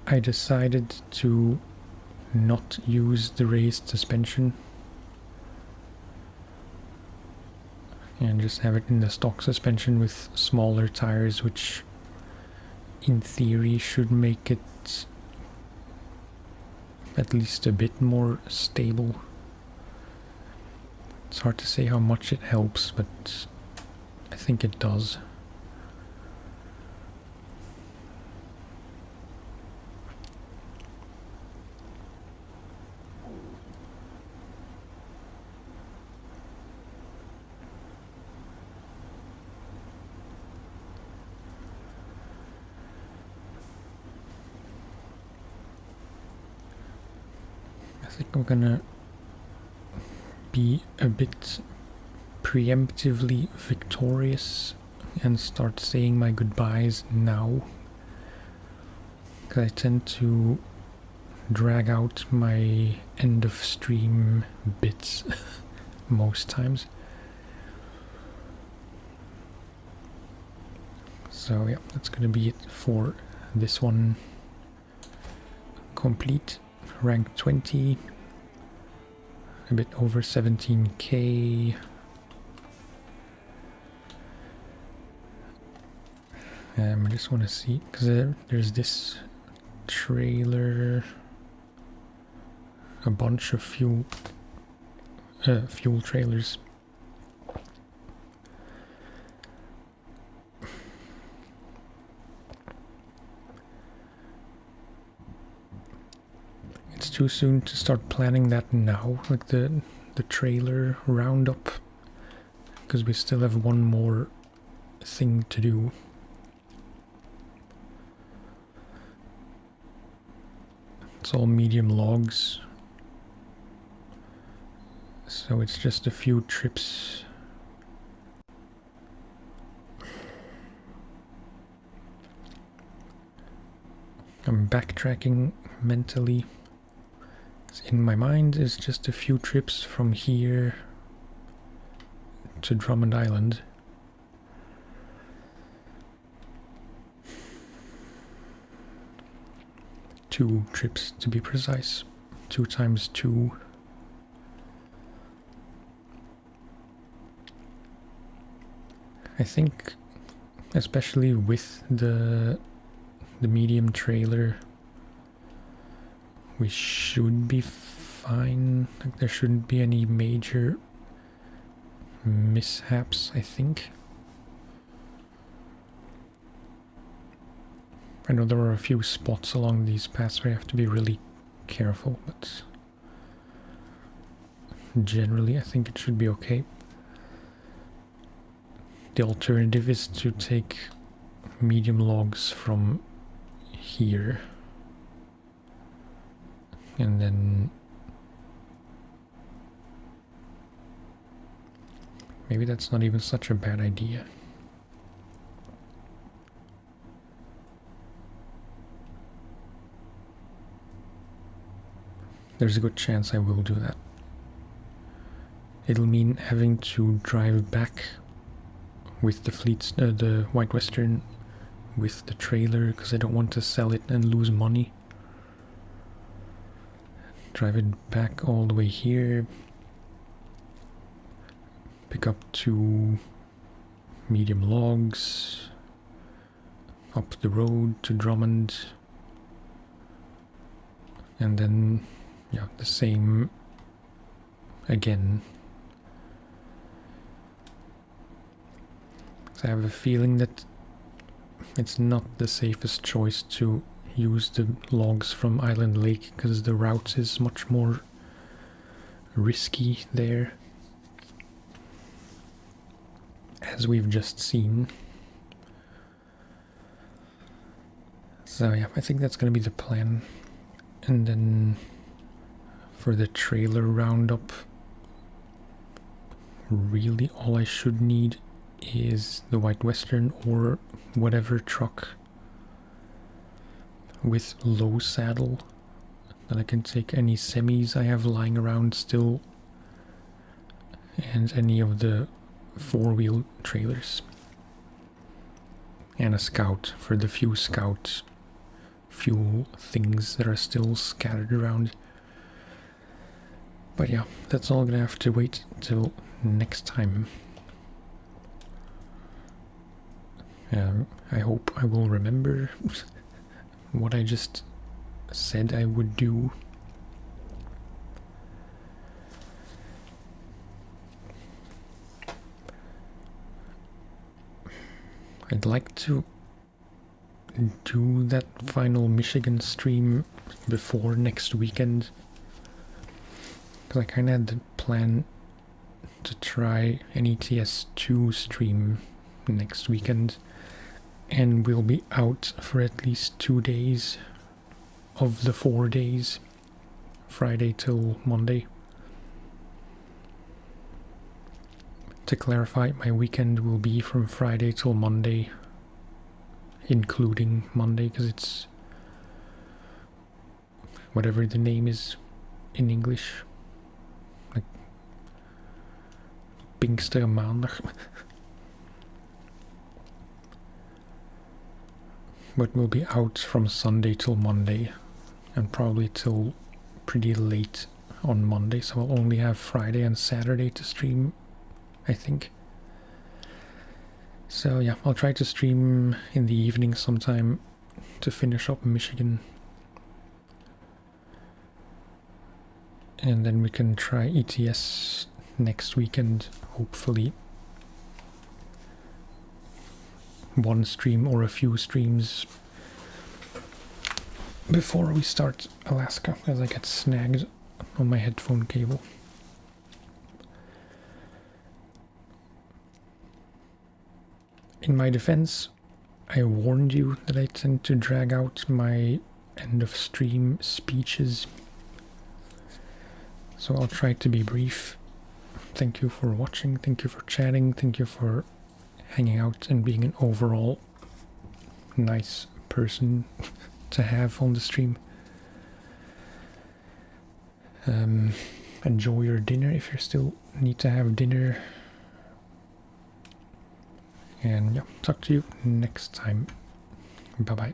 I decided to not use the raised suspension and just have it in the stock suspension with smaller tires, which in theory should make it at least a bit more stable. It's hard to say how much it helps, but I think it does. think I'm gonna be a bit preemptively victorious and start saying my goodbyes now, because I tend to drag out my end of stream bits most times. So yeah, that's gonna be it for this one. Complete, rank 20, a bit over 17k. I just want to see, because there's this trailer, a bunch of fuel trailers. It's too soon to start planning that now, like the trailer roundup, because we still have one more thing to do. It's all medium logs, so it's just a few trips. I'm backtracking mentally. In my mind, it's just a few trips from here to Drummond Island. Two trips to be precise. 2 times 2. I think, especially with the medium trailer, we should be fine. Like, there shouldn't be any major mishaps, I think. I know there are a few spots along these paths where you have to be really careful, but generally I think it should be okay. The alternative is to take medium logs from here, and then maybe that's not even such a bad idea. There's a good chance I will do that. It'll mean having to drive back with the White Western with the trailer, because I don't want to sell it and lose money. Drive it back all the way here. Pick up 2 medium logs. Up the road to Drummond. And then, yeah, the same again. So I have a feeling that it's not the safest choice to use the logs from Island Lake, because the route is much more risky there, as we've just seen. So yeah, I think that's going to be the plan. And then for the trailer roundup, really all I should need is the White Western or whatever truck with low saddle. Then I can take any semis I have lying around still, and any of the 4-wheel trailers, and a scout for the few scout fuel things that are still scattered around. But yeah, that's all gonna have to wait till next time. I hope I will remember what I just said I would do. I'd like to do that final Michigan stream before next weekend, because I kind of had the plan to try an ETS 2 stream next weekend, and we'll be out for at least 2 days of the 4 days, Friday till Monday. To clarify, my weekend will be from Friday till Monday, including Monday, because it's whatever the name is in English. Like Pinkstermaandag. But we'll be out from Sunday till Monday, and probably till pretty late on Monday, so I'll only have Friday and Saturday to stream, I think. So yeah, I'll try to stream in the evening sometime to finish up Michigan. And then we can try ETS next weekend, hopefully. One stream or a few streams before we start Alaska, as I get snagged on my headphone cable. In my defense, I warned you that I tend to drag out my end of stream speeches, so I'll try to be brief. Thank you for watching, thank you for chatting, thank you for hanging out and being an overall nice person to have on the stream. Enjoy your dinner if you still need to have dinner. And yeah, talk to you next time. Bye bye.